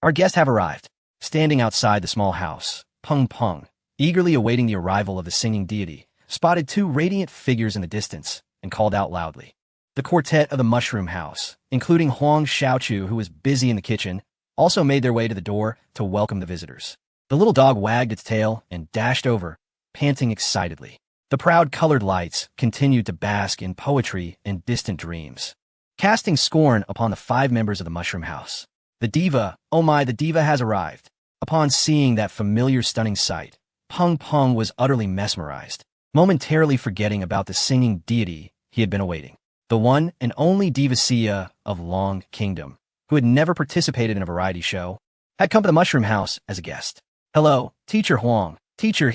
our guests have arrived. Standing outside the small house, Peng Peng, eagerly awaiting the arrival of the singing deity, spotted 2 radiant figures in the distance and called out loudly. The quartet of the Mushroom House, including Huang Xiaochu, who was busy in the kitchen, also made their way to the door to welcome the visitors. The little dog wagged its tail and dashed over, panting excitedly. The proud colored lights continued to bask in poetry and distant dreams, casting scorn upon the 5 members of the Mushroom House. The diva, oh my, the diva has arrived. Upon seeing that familiar stunning sight, Peng Peng was utterly mesmerized, momentarily forgetting about the singing deity he had been awaiting. The one and only Diva Sia of Long Kingdom, who had never participated in a variety show, had come to the Mushroom House as a guest. Hello, Teacher Huang, Teacher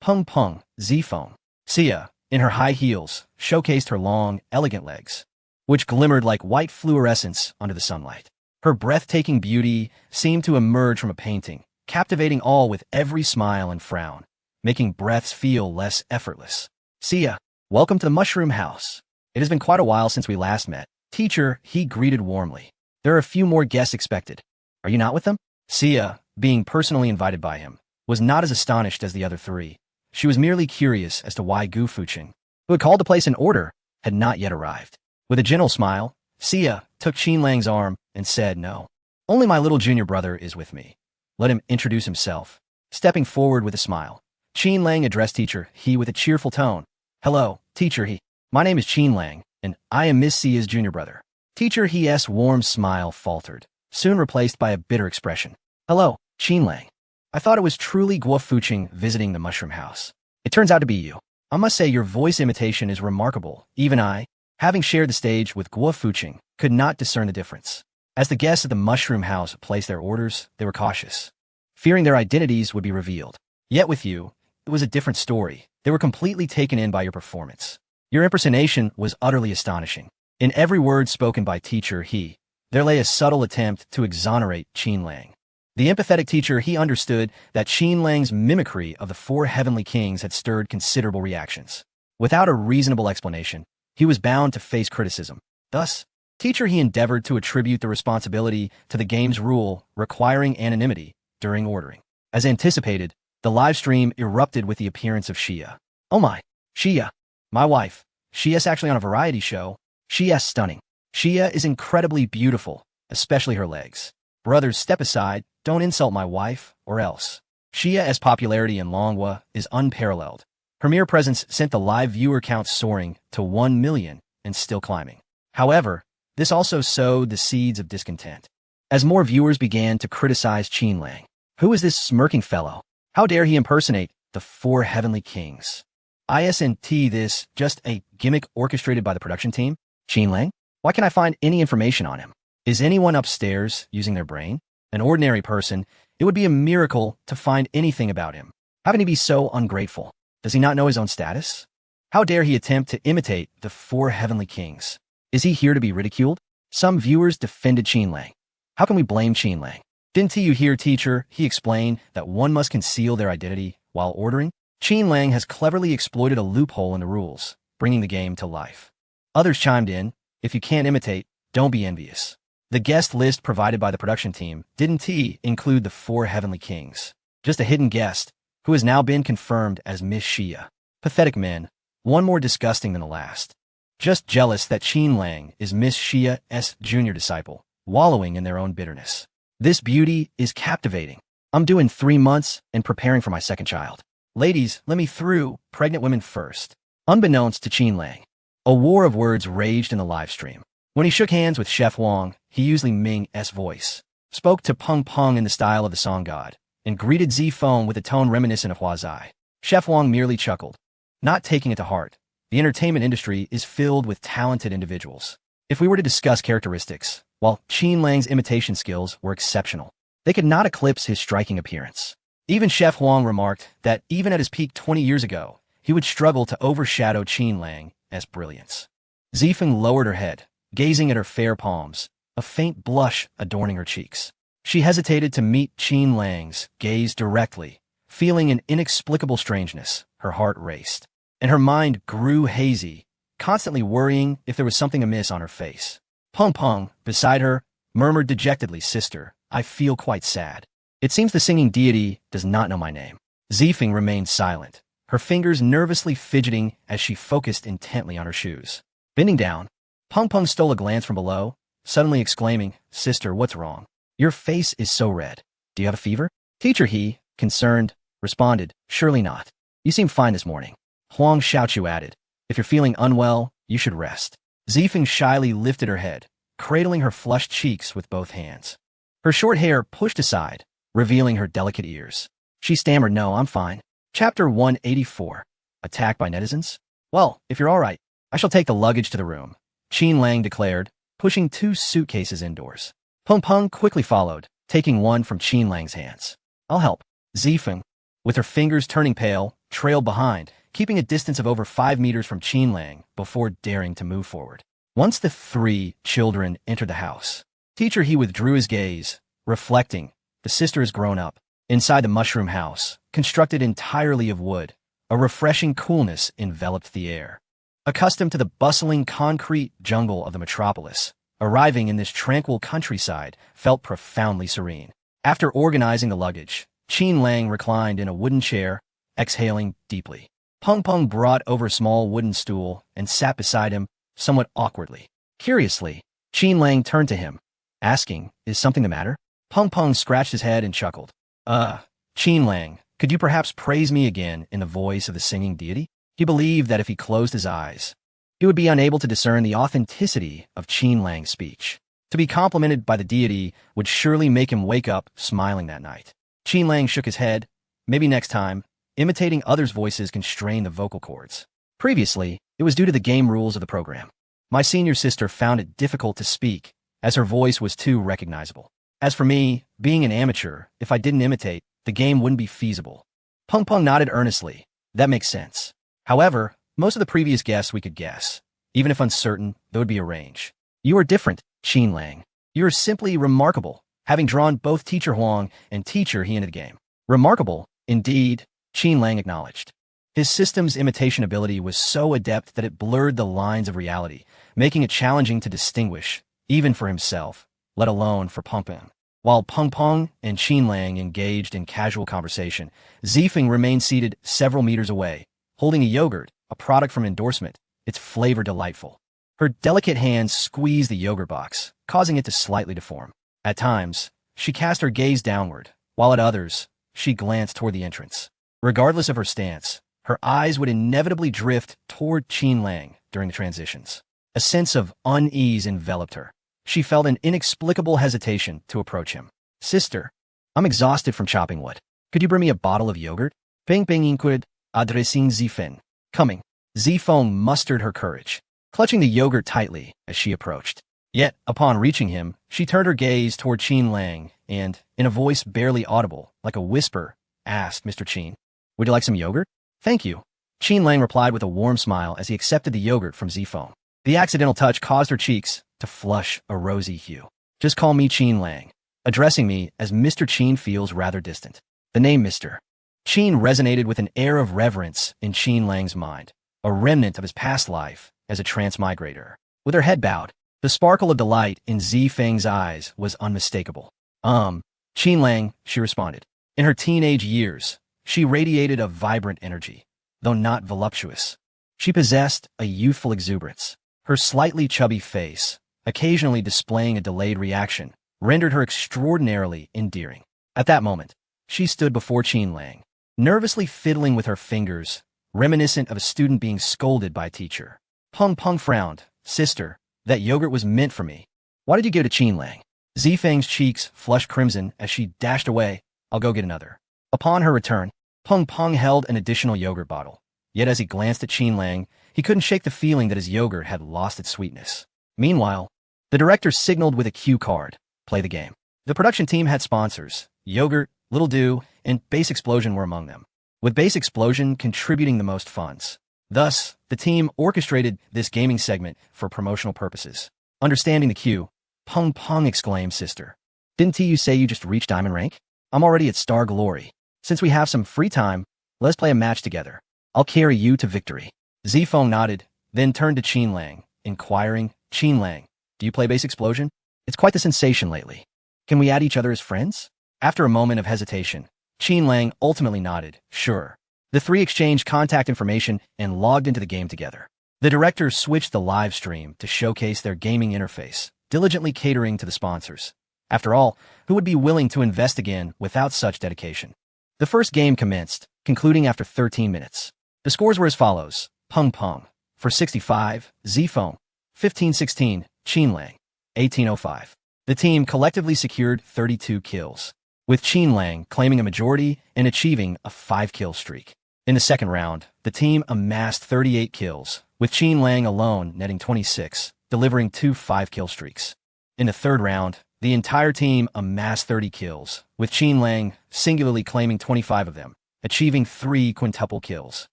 Peng Peng, Zifeng. Sia, in her high heels, showcased her long, elegant legs, which glimmered like white fluorescence under the sunlight. Her breathtaking beauty seemed to emerge from a painting, captivating all with every smile and frown, making breaths feel less effortless. Sia, welcome to the Mushroom House. It has been quite a while since we last met. Teacher, he greeted warmly. There are a few more guests expected. Are you not with them? Sia, being personally invited by him, was not as astonished as the other 3. She was merely curious as to why Gu Fuqing, who had called to place an order, had not yet arrived. With a gentle smile, Sia took Qin Lang's arm and said, No, only my little junior brother is with me. Let him introduce himself. Stepping forward with a smile, Qin Lang addressed Teacher He with a cheerful tone. Hello, Teacher He. My name is Qin Lang, and I am Miss Sia's junior brother. Teacher He's warm smile faltered, soon replaced by a bitter expression. Hello, Qin Lang. I thought it was truly Guo Fuqing visiting the Mushroom House. It turns out to be you. I must say your voice imitation is remarkable. Even I, having shared the stage with Guo Fuqing, could not discern the difference. As the guests at the Mushroom House placed their orders, they were cautious, fearing their identities would be revealed. Yet with you, it was a different story. They were completely taken in by your performance. Your impersonation was utterly astonishing. In every word spoken by Teacher He, there lay a subtle attempt to exonerate Qin Lang. The empathetic Teacher He understood that Qin Lang's mimicry of the 4 heavenly kings had stirred considerable reactions. Without a reasonable explanation, he was bound to face criticism. Thus, Teacher He endeavored to attribute the responsibility to the game's rule requiring anonymity during ordering. As anticipated, the live stream erupted with the appearance of Xia. Oh my, Xia. My wife. Xia's actually on a variety show. Xia's stunning. Xia is incredibly beautiful, especially her legs. Brothers, step aside, don't insult my wife, or else. Xia's popularity in Longhua is unparalleled. Her mere presence sent the live viewer count soaring to 1 million and still climbing. However, this also sowed the seeds of discontent, as more viewers began to criticize Qin Lang. Who is this smirking fellow? How dare he impersonate the 4 heavenly kings? Isn't this just a gimmick orchestrated by the production team? Qin Lang? Why can't I find any information on him? Is anyone upstairs using their brain? An ordinary person, it would be a miracle to find anything about him. How can he be so ungrateful? Does he not know his own status? How dare he attempt to imitate the 4 heavenly kings? Is he here to be ridiculed? Some viewers defended Qin Lang. How can we blame Qin Lang? Didn't you hear, Teacher? He explained that one must conceal their identity while ordering. Qin Lang has cleverly exploited a loophole in the rules, bringing the game to life. Others chimed in, if you can't imitate, don't be envious. The guest list provided by the production team didn't include the 4 heavenly kings, just a hidden guest, who has now been confirmed as Miss Xia. Pathetic men, one more disgusting than the last. Just jealous that Qin Lang is Miss Xia's junior disciple, wallowing in their own bitterness. This beauty is captivating. I'm due in 3 months and preparing for my second child. Ladies, let me through. Pregnant women first. Unbeknownst to Qin Lang, a war of words raged in the live stream. When he shook hands with Chef Wang, he used Li Ming's voice, spoke to Peng Peng in the style of the song god, and greeted Zifeng with a tone reminiscent of Huazai. Chef Wang merely chuckled, not taking it to heart. The entertainment industry is filled with talented individuals. If we were to discuss characteristics, while Qin Lang's imitation skills were exceptional, they could not eclipse his striking appearance. Even Chef Huang remarked that even at his peak 20 years ago, he would struggle to overshadow Qin Lang as brilliance. Zifeng lowered her head, gazing at her fair palms, a faint blush adorning her cheeks. She hesitated to meet Qin Lang's gaze directly. Feeling an inexplicable strangeness, her heart raced, and her mind grew hazy, constantly worrying if there was something amiss on her face. Peng Peng, beside her, murmured dejectedly, "Sister, I feel quite sad. It seems the singing deity does not know my name." Zifeng remained silent, her fingers nervously fidgeting as she focused intently on her shoes. Bending down, Peng Peng stole a glance from below, suddenly exclaiming, "Sister, what's wrong? Your face is so red. Do you have a fever?" Teacher He, concerned, responded, "Surely not. You seem fine this morning." Huang Xiaoqiu added, "If you're feeling unwell, you should rest." Zifeng shyly lifted her head, cradling her flushed cheeks with both hands. Her short hair pushed aside, revealing her delicate ears. She stammered, "No, I'm fine." Chapter 184. Attacked by netizens? "Well, if you're all right, I shall take the luggage to the room," Qin Lang declared, pushing 2 suitcases indoors. Peng Peng quickly followed, taking one from Qin Lang's hands. "I'll help." Zifeng, with her fingers turning pale, trailed behind, keeping a distance of over 5 meters from Qin Lang before daring to move forward. Once the 3 children entered the house, Teacher He withdrew his gaze, reflecting, the sister has grown up. Inside the mushroom house, constructed entirely of wood, a refreshing coolness enveloped the air. Accustomed to the bustling concrete jungle of the metropolis, arriving in this tranquil countryside felt profoundly serene. After organizing the luggage, Qin Lang reclined in a wooden chair, exhaling deeply. Peng Peng brought over a small wooden stool and sat beside him, somewhat awkwardly. Curiously, Qin Lang turned to him, asking, "Is something the matter?" Peng Peng scratched his head and chuckled. Qin Lang, could you perhaps praise me again in the voice of the singing deity?" He believed that if he closed his eyes, he would be unable to discern the authenticity of Qin Lang's speech. To be complimented by the deity would surely make him wake up smiling that night. Qin Lang shook his head. Maybe next time, imitating others' voices can strain the vocal cords. Previously, it was due to the game rules of the program. My senior sister found it difficult to speak, as her voice was too recognizable. As for me, being an amateur, if I didn't imitate, the game wouldn't be feasible. Peng Peng nodded earnestly. That makes sense. However, most of the previous guests we could guess. Even if uncertain, there would be a range. You are different, Qin Lang. You are simply remarkable, having drawn both Teacher Huang and Teacher He into the game. Remarkable, indeed, Qin Lang acknowledged. His system's imitation ability was so adept that it blurred the lines of reality, making it challenging to distinguish, even for himself, let alone for Peng Peng. While Peng Peng and Qin Lang engaged in casual conversation, Zifeng remained seated several meters away, holding a yogurt, a product from Endorsement, its flavor delightful. Her delicate hands squeezed the yogurt box, causing it to slightly deform. At times, she cast her gaze downward, while at others, she glanced toward the entrance. Regardless of her stance, her eyes would inevitably drift toward Qin Lang during the transitions. A sense of unease enveloped her. She felt an inexplicable hesitation to approach him. "Sister, I'm exhausted from chopping wood. Could you bring me a bottle of yogurt?" Peng Peng inquired, addressing Zifeng. Coming. Zifeng mustered her courage, clutching the yogurt tightly as she approached. Yet, upon reaching him, she turned her gaze toward Qin Lang and, in a voice barely audible, like a whisper, asked, "Mr. Qin, would you like some yogurt?" "Thank you." Qin Lang replied with a warm smile as he accepted the yogurt from Zifeng. The accidental touch caused her cheeks to flush a rosy hue. "Just call me Qin Lang." Addressing me as Mr. Qin feels rather distant. The name Mr. Qin resonated with an air of reverence in Qin Lang's mind, a remnant of his past life as a transmigrator. With her head bowed, the sparkle of delight in Zifeng's eyes was unmistakable. Qin Lang, she responded. In her teenage years, she radiated a vibrant energy, though not voluptuous. She possessed a youthful exuberance, her slightly chubby face, occasionally displaying a delayed reaction, rendered her extraordinarily endearing. At that moment, she stood before Qin Lang, nervously fiddling with her fingers, reminiscent of a student being scolded by a teacher. Peng Peng frowned. Sister, that yogurt was meant for me. Why did you give it to Qin Lang? Zifeng's cheeks flushed crimson as she dashed away. I'll go get another. Upon her return, Peng Peng held an additional yogurt bottle. Yet as he glanced at Qin Lang, he couldn't shake the feeling that his yogurt had lost its sweetness. Meanwhile, the director signaled with a cue card. Play the game. The production team had sponsors. Yogurt, Little Dew, and Base Explosion were among them, with Base Explosion contributing the most funds. Thus, the team orchestrated this gaming segment for promotional purposes. Understanding the cue, Peng Peng exclaimed, Sister, didn't you say you just reached diamond rank? I'm already at Star Glory. Since we have some free time, let's play a match together. I'll carry you to victory. Zifeng nodded, then turned to Qin Lang, inquiring, Qin Lang, do you play Base Explosion? It's quite the sensation lately. Can we add each other as friends? After a moment of hesitation, Qin Lang ultimately nodded, sure. The three exchanged contact information and logged into the game together. The directors switched the live stream to showcase their gaming interface, diligently catering to the sponsors. After all, who would be willing to invest again without such dedication? The first game commenced, concluding after 13 minutes. The scores were as follows. Peng Peng, for 65, Zifeng, 15-16, Qin Lang, 18-05. The team collectively secured 32 kills, with Qin Lang claiming a majority and achieving a 5-kill streak. In the second round, the team amassed 38 kills, with Qin Lang alone netting 26, delivering 2 5-kill streaks. In the third round, the entire team amassed 30 kills, with Qin Lang singularly claiming 25 of them, achieving 3 quintuple kills.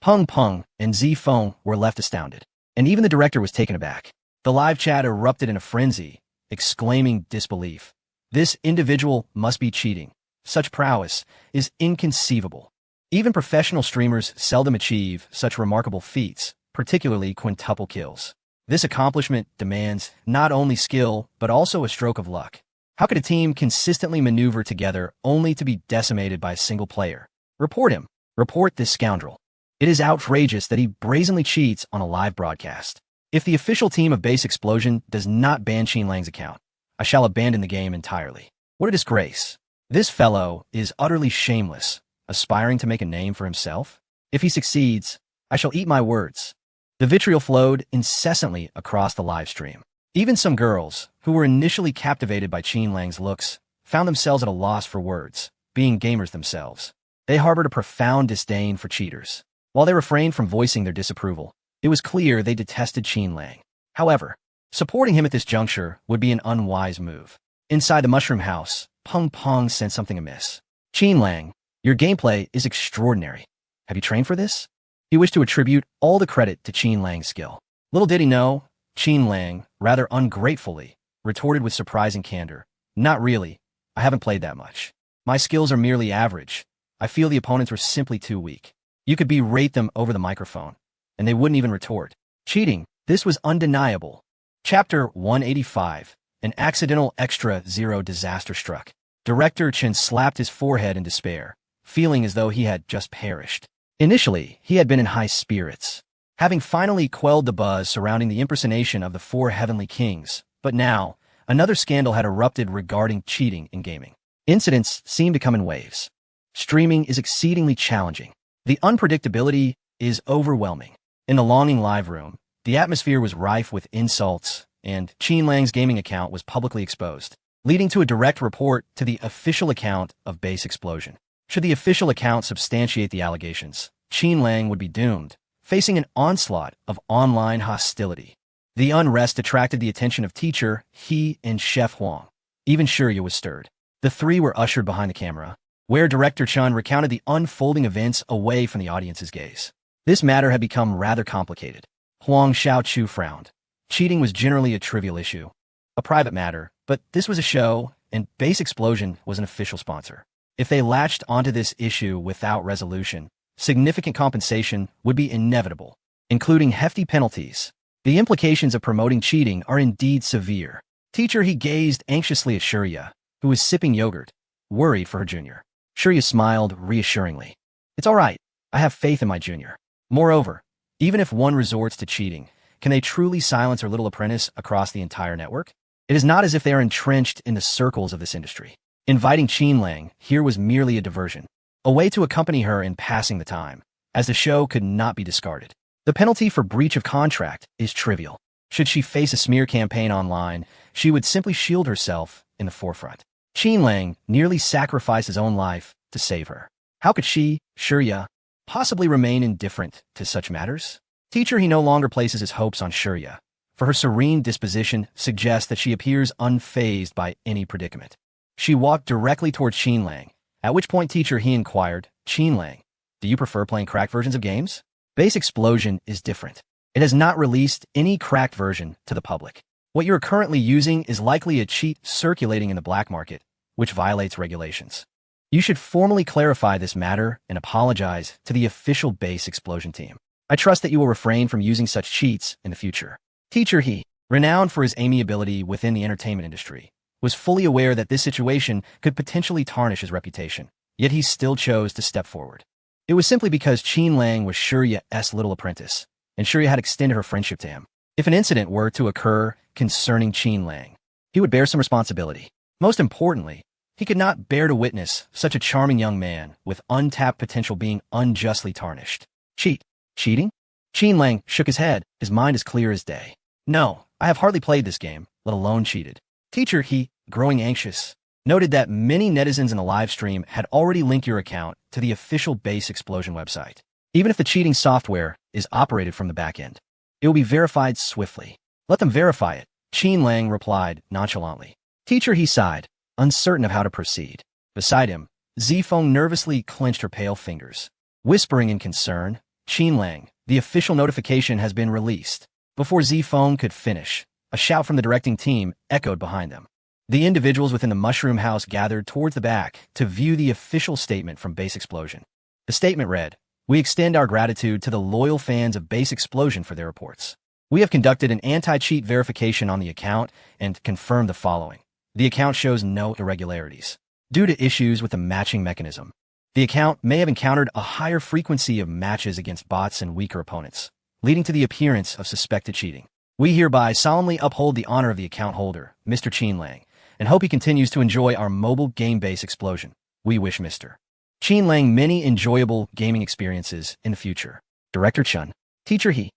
Peng Peng and Zifeng were left astounded, and even the director was taken aback. The live chat erupted in a frenzy, exclaiming disbelief. This individual must be cheating. Such prowess is inconceivable. Even professional streamers seldom achieve such remarkable feats, particularly quintuple kills. This accomplishment demands not only skill, but also a stroke of luck. How could a team consistently maneuver together only to be decimated by a single player? Report him. Report this scoundrel. It is outrageous that he brazenly cheats on a live broadcast. If the official team of Base Explosion does not ban Qin Lang's account, I shall abandon the game entirely. What a disgrace. This fellow is utterly shameless, aspiring to make a name for himself. If he succeeds, I shall eat my words. The vitriol flowed incessantly across the live stream. Even some girls, who were initially captivated by Qin Lang's looks, found themselves at a loss for words, being gamers themselves. They harbored a profound disdain for cheaters. While they refrained from voicing their disapproval, it was clear they detested Qin Lang. However, supporting him at this juncture would be an unwise move. Inside the mushroom house, Peng Peng sensed something amiss. Qin Lang, your gameplay is extraordinary. Have you trained for this? He wished to attribute all the credit to Qin Lang's skill. Little did he know, Qin Lang, rather ungratefully, retorted with surprising candor. Not really. I haven't played that much. My skills are merely average. I feel the opponents were simply too weak. You could berate them over the microphone, and they wouldn't even retort. Cheating, this was undeniable. Chapter 185, An Accidental Extra Zero Disaster Struck. Director Chen slapped his forehead in despair, feeling as though he had just perished. Initially, he had been in high spirits, having finally quelled the buzz surrounding the impersonation of the 4 Heavenly Kings, but now, another scandal had erupted regarding cheating in gaming. Incidents seemed to come in waves. Streaming is exceedingly challenging. The unpredictability is overwhelming. In the Longing live room, the atmosphere was rife with insults, and Qin Lang's gaming account was publicly exposed, leading to a direct report to the official account of Base Explosion. Should the official account substantiate the allegations, Qin Lang would be doomed, facing an onslaught of online hostility. The unrest attracted the attention of teacher He and Chef Huang. Even Shirya was stirred. The three were ushered behind the camera, where Director Chun recounted the unfolding events away from the audience's gaze. This matter had become rather complicated. Huang Xiaochu frowned. Cheating was generally a trivial issue, a private matter, but this was a show, and Base Explosion was an official sponsor. If they latched onto this issue without resolution, significant compensation would be inevitable, including hefty penalties. The implications of promoting cheating are indeed severe. Teacher He gazed anxiously at Shirya, who was sipping yogurt, worried for her junior. Shirya smiled reassuringly. It's all right. I have faith in my junior. Moreover, even if one resorts to cheating, can they truly silence her little apprentice across the entire network? It is not as if they are entrenched in the circles of this industry. Inviting Qin Lang here was merely a diversion, a way to accompany her in passing the time, as the show could not be discarded. The penalty for breach of contract is trivial. Should she face a smear campaign online, she would simply shield herself in the forefront. Qin Lang nearly sacrificed his own life to save her. How could she, Shurya, possibly remain indifferent to such matters? Teacher, he no longer places his hopes on Shurya, for her serene disposition suggests that she appears unfazed by any predicament. She walked directly towards Qin Lang, at which point teacher he inquired, Qin Lang, do you prefer playing cracked versions of games? Base Explosion is different. It has not released any cracked version to the public. What you are currently using is likely a cheat circulating in the black market, which violates regulations. You should formally clarify this matter and apologize to the official Base Explosion team. I trust that you will refrain from using such cheats in the future. Teacher he, renowned for his amiability within the entertainment industry, was fully aware that this situation could potentially tarnish his reputation, yet he still chose to step forward. It was simply because Qin Lang was Shurya's little apprentice, and Shurya had extended her friendship to him. If an incident were to occur concerning Qin Lang, he would bear some responsibility. Most importantly, he could not bear to witness such a charming young man with untapped potential being unjustly tarnished. Cheating? Qin Lang shook his head, his mind as clear as day. No, I have hardly played this game, let alone cheated. Teacher he, growing anxious, noted that many netizens in the live stream had already linked your account to the official Base Explosion website. Even if the cheating software is operated from the back end, it will be verified swiftly. Let them verify it, Qin Lang replied nonchalantly. Teacher he sighed, uncertain of how to proceed. Beside him, Zifeng nervously clenched her pale fingers. Whispering in concern, Qin Lang, the official notification has been released. Before Zifeng could finish, a shout from the directing team echoed behind them. The individuals within the mushroom house gathered towards the back to view the official statement from Base Explosion. The statement read, "We extend our gratitude to the loyal fans of Base Explosion for their reports. We have conducted an anti-cheat verification on the account and confirmed the following. The account shows no irregularities. Due to issues with the matching mechanism, the account may have encountered a higher frequency of matches against bots and weaker opponents, leading to the appearance of suspected cheating. We hereby solemnly uphold the honor of the account holder, Mr. Qin Lang, and hope he continues to enjoy our mobile game Base Explosion. We wish Mr. Qin Lang many enjoyable gaming experiences in the future. Director Chun. Teacher he.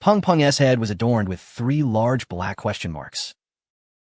Peng Peng's head was adorned with 3 large black question marks.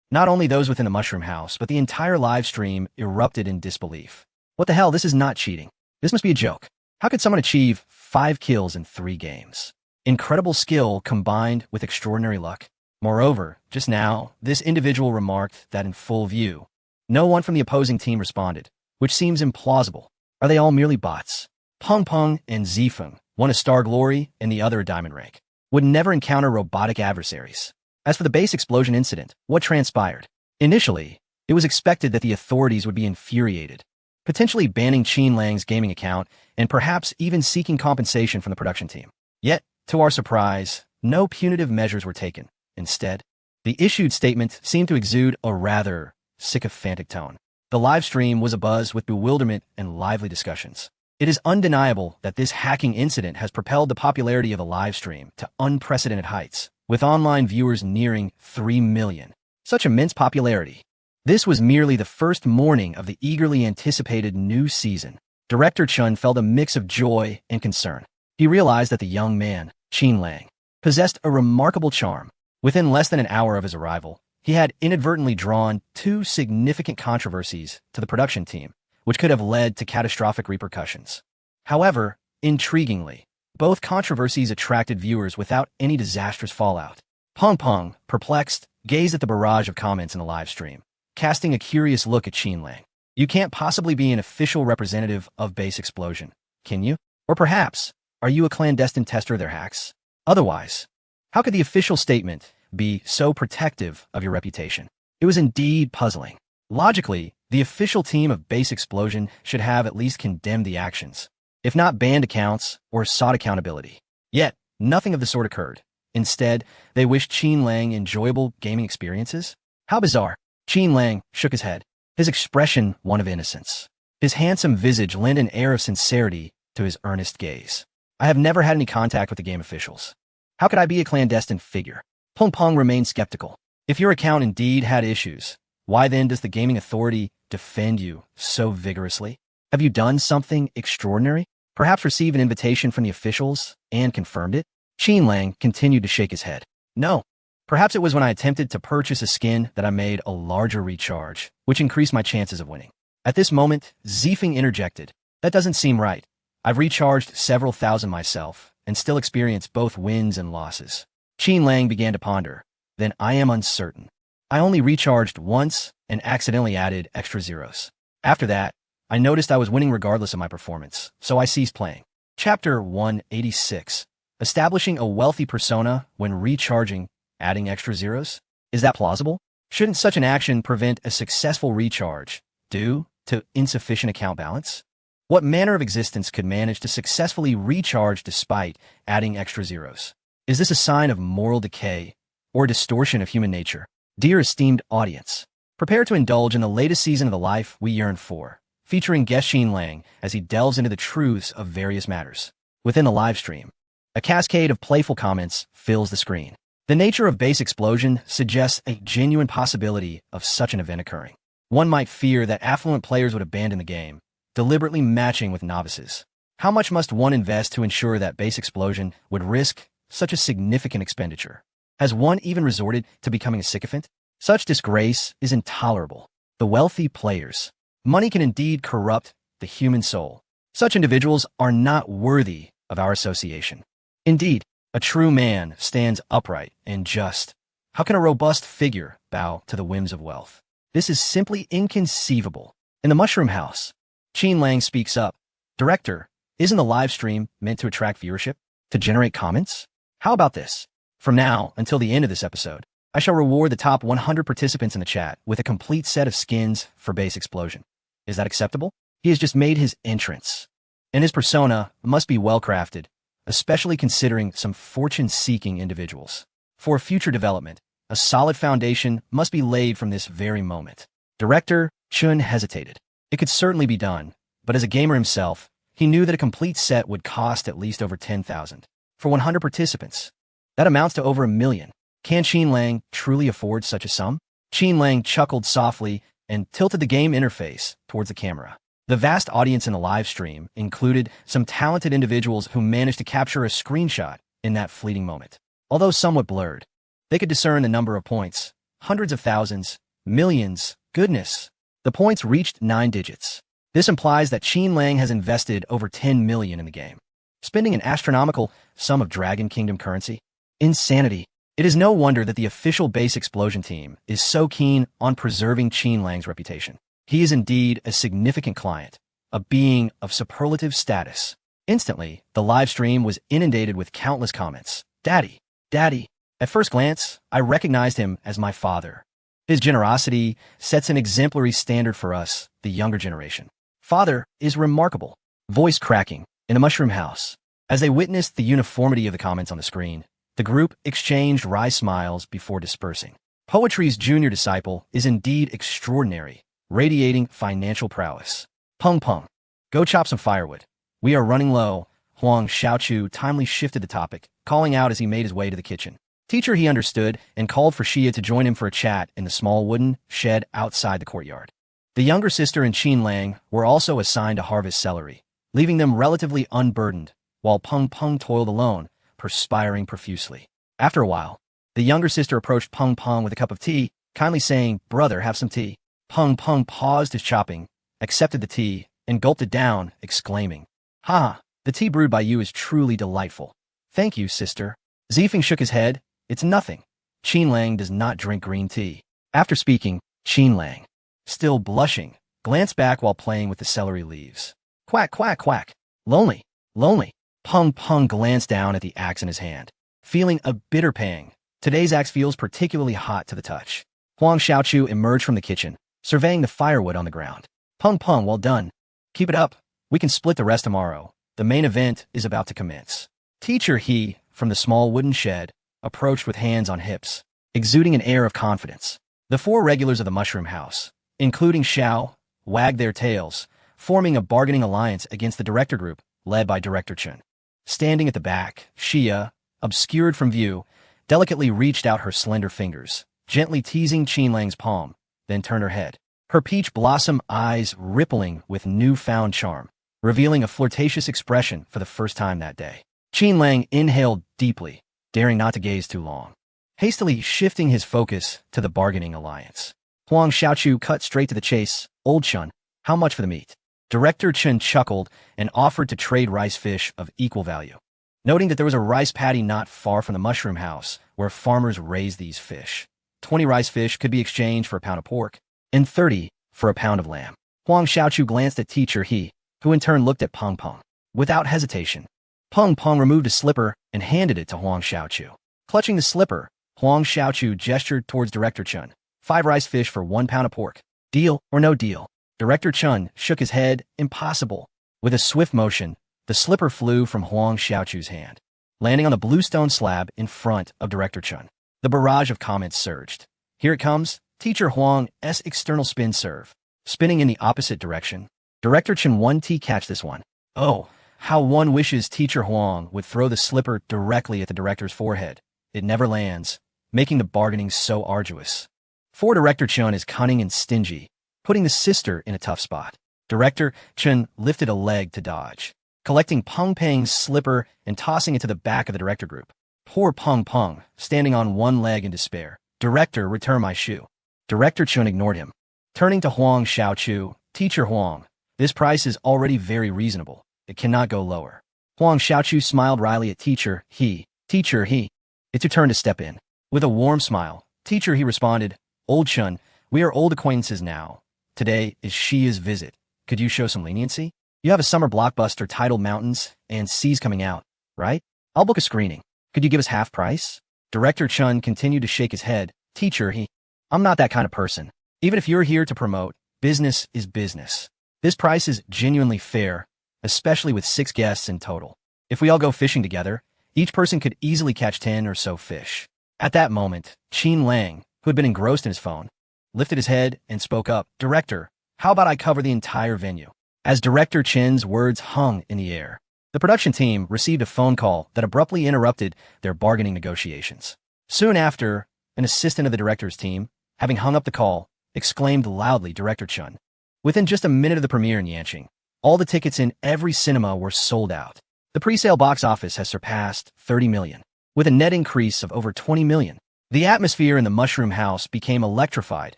Not only those within the mushroom house, but the entire live stream erupted in disbelief. What the hell, this is not cheating. This must be a joke. How could someone achieve 5 kills in 3 games? Incredible skill combined with extraordinary luck. Moreover, just now, this individual remarked that in full view, no one from the opposing team responded, which seems implausible. Are they all merely bots? Peng and Zifeng, one a star glory and the other a diamond rank, would never encounter robotic adversaries. As for the Base Explosion incident, what transpired? Initially, it was expected that the authorities would be infuriated, potentially banning Qin Lang's gaming account and perhaps even seeking compensation from the production team. Yet, to our surprise, no punitive measures were taken. Instead, the issued statement seemed to exude a rather sycophantic tone. The live stream was abuzz with bewilderment and lively discussions. It is undeniable that this hacking incident has propelled the popularity of the live stream to unprecedented heights, with online viewers nearing 3 million. Such immense popularity. This was merely the first morning of the eagerly anticipated new season. Director Chun felt a mix of joy and concern. He realized that the young man, Qin Lang, possessed a remarkable charm. Within less than an hour of his arrival, he had inadvertently drawn 2 significant controversies to the production team, which could have led to catastrophic repercussions. However, intriguingly, both controversies attracted viewers without any disastrous fallout. Peng, perplexed, gazed at the barrage of comments in the live stream, casting a curious look at Qin Lang. You can't possibly be an official representative of Base Explosion, can you? Or perhaps, are you a clandestine tester of their hacks? Otherwise, how could the official statement be so protective of your reputation? It was indeed puzzling. Logically, the official team of Base Explosion should have at least condemned the actions, if not banned accounts or sought accountability. Yet, nothing of the sort occurred. Instead, they wished Qin Lang enjoyable gaming experiences. How bizarre. Qin Lang shook his head, his expression one of innocence. His handsome visage lent an air of sincerity to his earnest gaze. I have never had any contact with the game officials. How could I be a clandestine figure? Peng remained skeptical. If your account indeed had issues, why then does the gaming authority defend you so vigorously? Have you done something extraordinary? Perhaps received an invitation from the officials and confirmed it? Qin Lang continued to shake his head. No. Perhaps it was when I attempted to purchase a skin that I made a larger recharge, which increased my chances of winning. At this moment, Ziefeng interjected. That doesn't seem right. I've recharged several thousand myself, and still experience both wins and losses. Qin Lang began to ponder. Then I am uncertain. I only recharged once and accidentally added extra zeros. After that, I noticed I was winning regardless of my performance, so I ceased playing. Chapter 186. Establishing a wealthy persona when recharging, adding extra zeros? Is that plausible? Shouldn't such an action prevent a successful recharge due to insufficient account balance? What manner of existence could manage to successfully recharge despite adding extra zeros? Is this a sign of moral decay or distortion of human nature? Dear esteemed audience, prepare to indulge in the latest season of the life we yearn for, featuring guest Qin Lang as he delves into the truths of various matters. Within the live stream, a cascade of playful comments fills the screen. The nature of base explosion suggests a genuine possibility of such an event occurring. One might fear that affluent players would abandon the game, deliberately matching with novices. How much must one invest to ensure that base explosion would risk such a significant expenditure? Has one even resorted to becoming a sycophant? Such disgrace is intolerable. The wealthy players. Money can indeed corrupt the human soul. Such individuals are not worthy of our association. Indeed, a true man stands upright and just. How can a robust figure bow to the whims of wealth? This is simply inconceivable. In the Mushroom House, Qin Lang speaks up. Director, isn't the live stream meant to attract viewership? To generate comments? How about this? From now until the end of this episode, I shall reward the top 100 participants in the chat with a complete set of skins for base explosion. Is that acceptable? He has just made his entrance, and his persona must be well-crafted, especially considering some fortune-seeking individuals. For future development, a solid foundation must be laid from this very moment. Director Chun hesitated. It could certainly be done, but as a gamer himself, he knew that a complete set would cost at least over 10,000. For 100 participants, that amounts to over $1 million. Can Qin Lang truly afford such a sum? Qin Lang chuckled softly and tilted the game interface towards the camera. The vast audience in the live stream included some talented individuals who managed to capture a screenshot in that fleeting moment. Although somewhat blurred, they could discern the number of points. Hundreds of thousands, millions, goodness. The points reached 9 digits. This implies that Qin Lang has invested over 10 million in the game, spending an astronomical sum of Dragon Kingdom currency. Insanity. It is no wonder that the official base explosion team is so keen on preserving Qin Lang's reputation. He is indeed a significant client, a being of superlative status. Instantly, the live stream was inundated with countless comments. Daddy, Daddy. At first glance, I recognized him as my father. His generosity sets an exemplary standard for us, the younger generation. Father is remarkable. Voice cracking in the Mushroom House. As they witnessed the uniformity of the comments on the screen, the group exchanged wry smiles before dispersing. Poetry's junior disciple is indeed extraordinary, radiating financial prowess. Pung Pung. Go chop some firewood. We are running low. Huang Xiaochu timely shifted the topic, calling out as he made his way to the kitchen. Teacher he understood and called for Xia to join him for a chat in the small wooden shed outside the courtyard. The younger sister and Qin Lang were also assigned to harvest celery, leaving them relatively unburdened, while Pung Pung toiled alone, perspiring profusely. After a while, the younger sister approached Pung Pung with a cup of tea, kindly saying, "Brother, have some tea." Pung Pung paused his chopping, accepted the tea, and gulped it down, exclaiming, "Ha! The tea brewed by you is truly delightful. Thank you, sister." Ziefeng shook his head. It's nothing. Qin Lang does not drink green tea. After speaking, Qin Lang, still blushing, glanced back while playing with the celery leaves. Quack, quack, quack. Lonely, lonely. Pung Pung glanced down at the axe in his hand, feeling a bitter pang. Today's axe feels particularly hot to the touch. Huang Xiaochu emerged from the kitchen, surveying the firewood on the ground. Pung Pung, well done. Keep it up. We can split the rest tomorrow. The main event is about to commence. Teacher He, from the small wooden shed, approached with hands on hips, exuding an air of confidence. The 4 regulars of the Mushroom House, including Xiao, wagged their tails, forming a bargaining alliance against the director group, led by Director Chun. Standing at the back, Xia, obscured from view, delicately reached out her slender fingers, gently teasing Qinlang's palm, then turned her head. Her peach blossom eyes rippling with newfound charm, revealing a flirtatious expression for the first time that day. Qinlang inhaled deeply, daring not to gaze too long, hastily shifting his focus to the bargaining alliance. Huang Xiaochu cut straight to the chase. Old Chun, how much for the meat? Director Chen chuckled and offered to trade rice fish of equal value, noting that there was a rice paddy not far from the mushroom house where farmers raise these fish. 20 rice fish could be exchanged for a pound of pork, and 30 for a pound of lamb. Huang Xiaochu glanced at Teacher He, who in turn looked at Peng Peng. Without hesitation, Peng Peng removed a slipper and handed it to Huang Xiaochu. Clutching the slipper, Huang Xiaochu gestured towards Director Chun. 5 rice fish for 1 pound of pork. Deal or no deal? Director Chun shook his head. Impossible. With a swift motion, the slipper flew from Huang Xiaochu's hand, landing on the bluestone slab in front of Director Chun. The barrage of comments surged. Here it comes. Teacher Huang's external spin serve. Spinning in the opposite direction. Director Chun 1T catch this one. Oh, how one wishes Teacher Huang would throw the slipper directly at the director's forehead. It never lands, making the bargaining so arduous. For Director Chun is cunning and stingy, putting the sister in a tough spot. Director Chun lifted a leg to dodge, collecting Peng Peng's slipper and tossing it to the back of the director group. Poor Peng Peng, standing on one leg in despair. Director, return my shoe. Director Chun ignored him. Turning to Huang Xiaochu, Teacher Huang, this price is already very reasonable. It cannot go lower. Huang Xiaochu smiled wryly at Teacher He. Teacher He, it's your turn to step in. With a warm smile, Teacher He responded, Old Chun, we are old acquaintances now. Today is Shia's visit. Could you show some leniency? You have a summer blockbuster titled Mountains and Seas coming out, right? I'll book a screening. Could you give us half price? Director Chun continued to shake his head. Teacher He, I'm not that kind of person. Even if you're here to promote, business is business. This price is genuinely fair, especially with 6 guests in total. If we all go fishing together, each person could easily catch 10 or so fish. At that moment, Qinlang, who had been engrossed in his phone, lifted his head and spoke up. Director, how about I cover the entire venue? As Director Chen's words hung in the air, the production team received a phone call that abruptly interrupted their bargaining negotiations. Soon after, an assistant of the director's team, having hung up the call, exclaimed loudly, Director Chun. Within just a minute of the premiere in Yanqing, all the tickets in every cinema were sold out. The pre-sale box office has surpassed 30 million, with a net increase of over 20 million. The atmosphere in the Mushroom House became electrified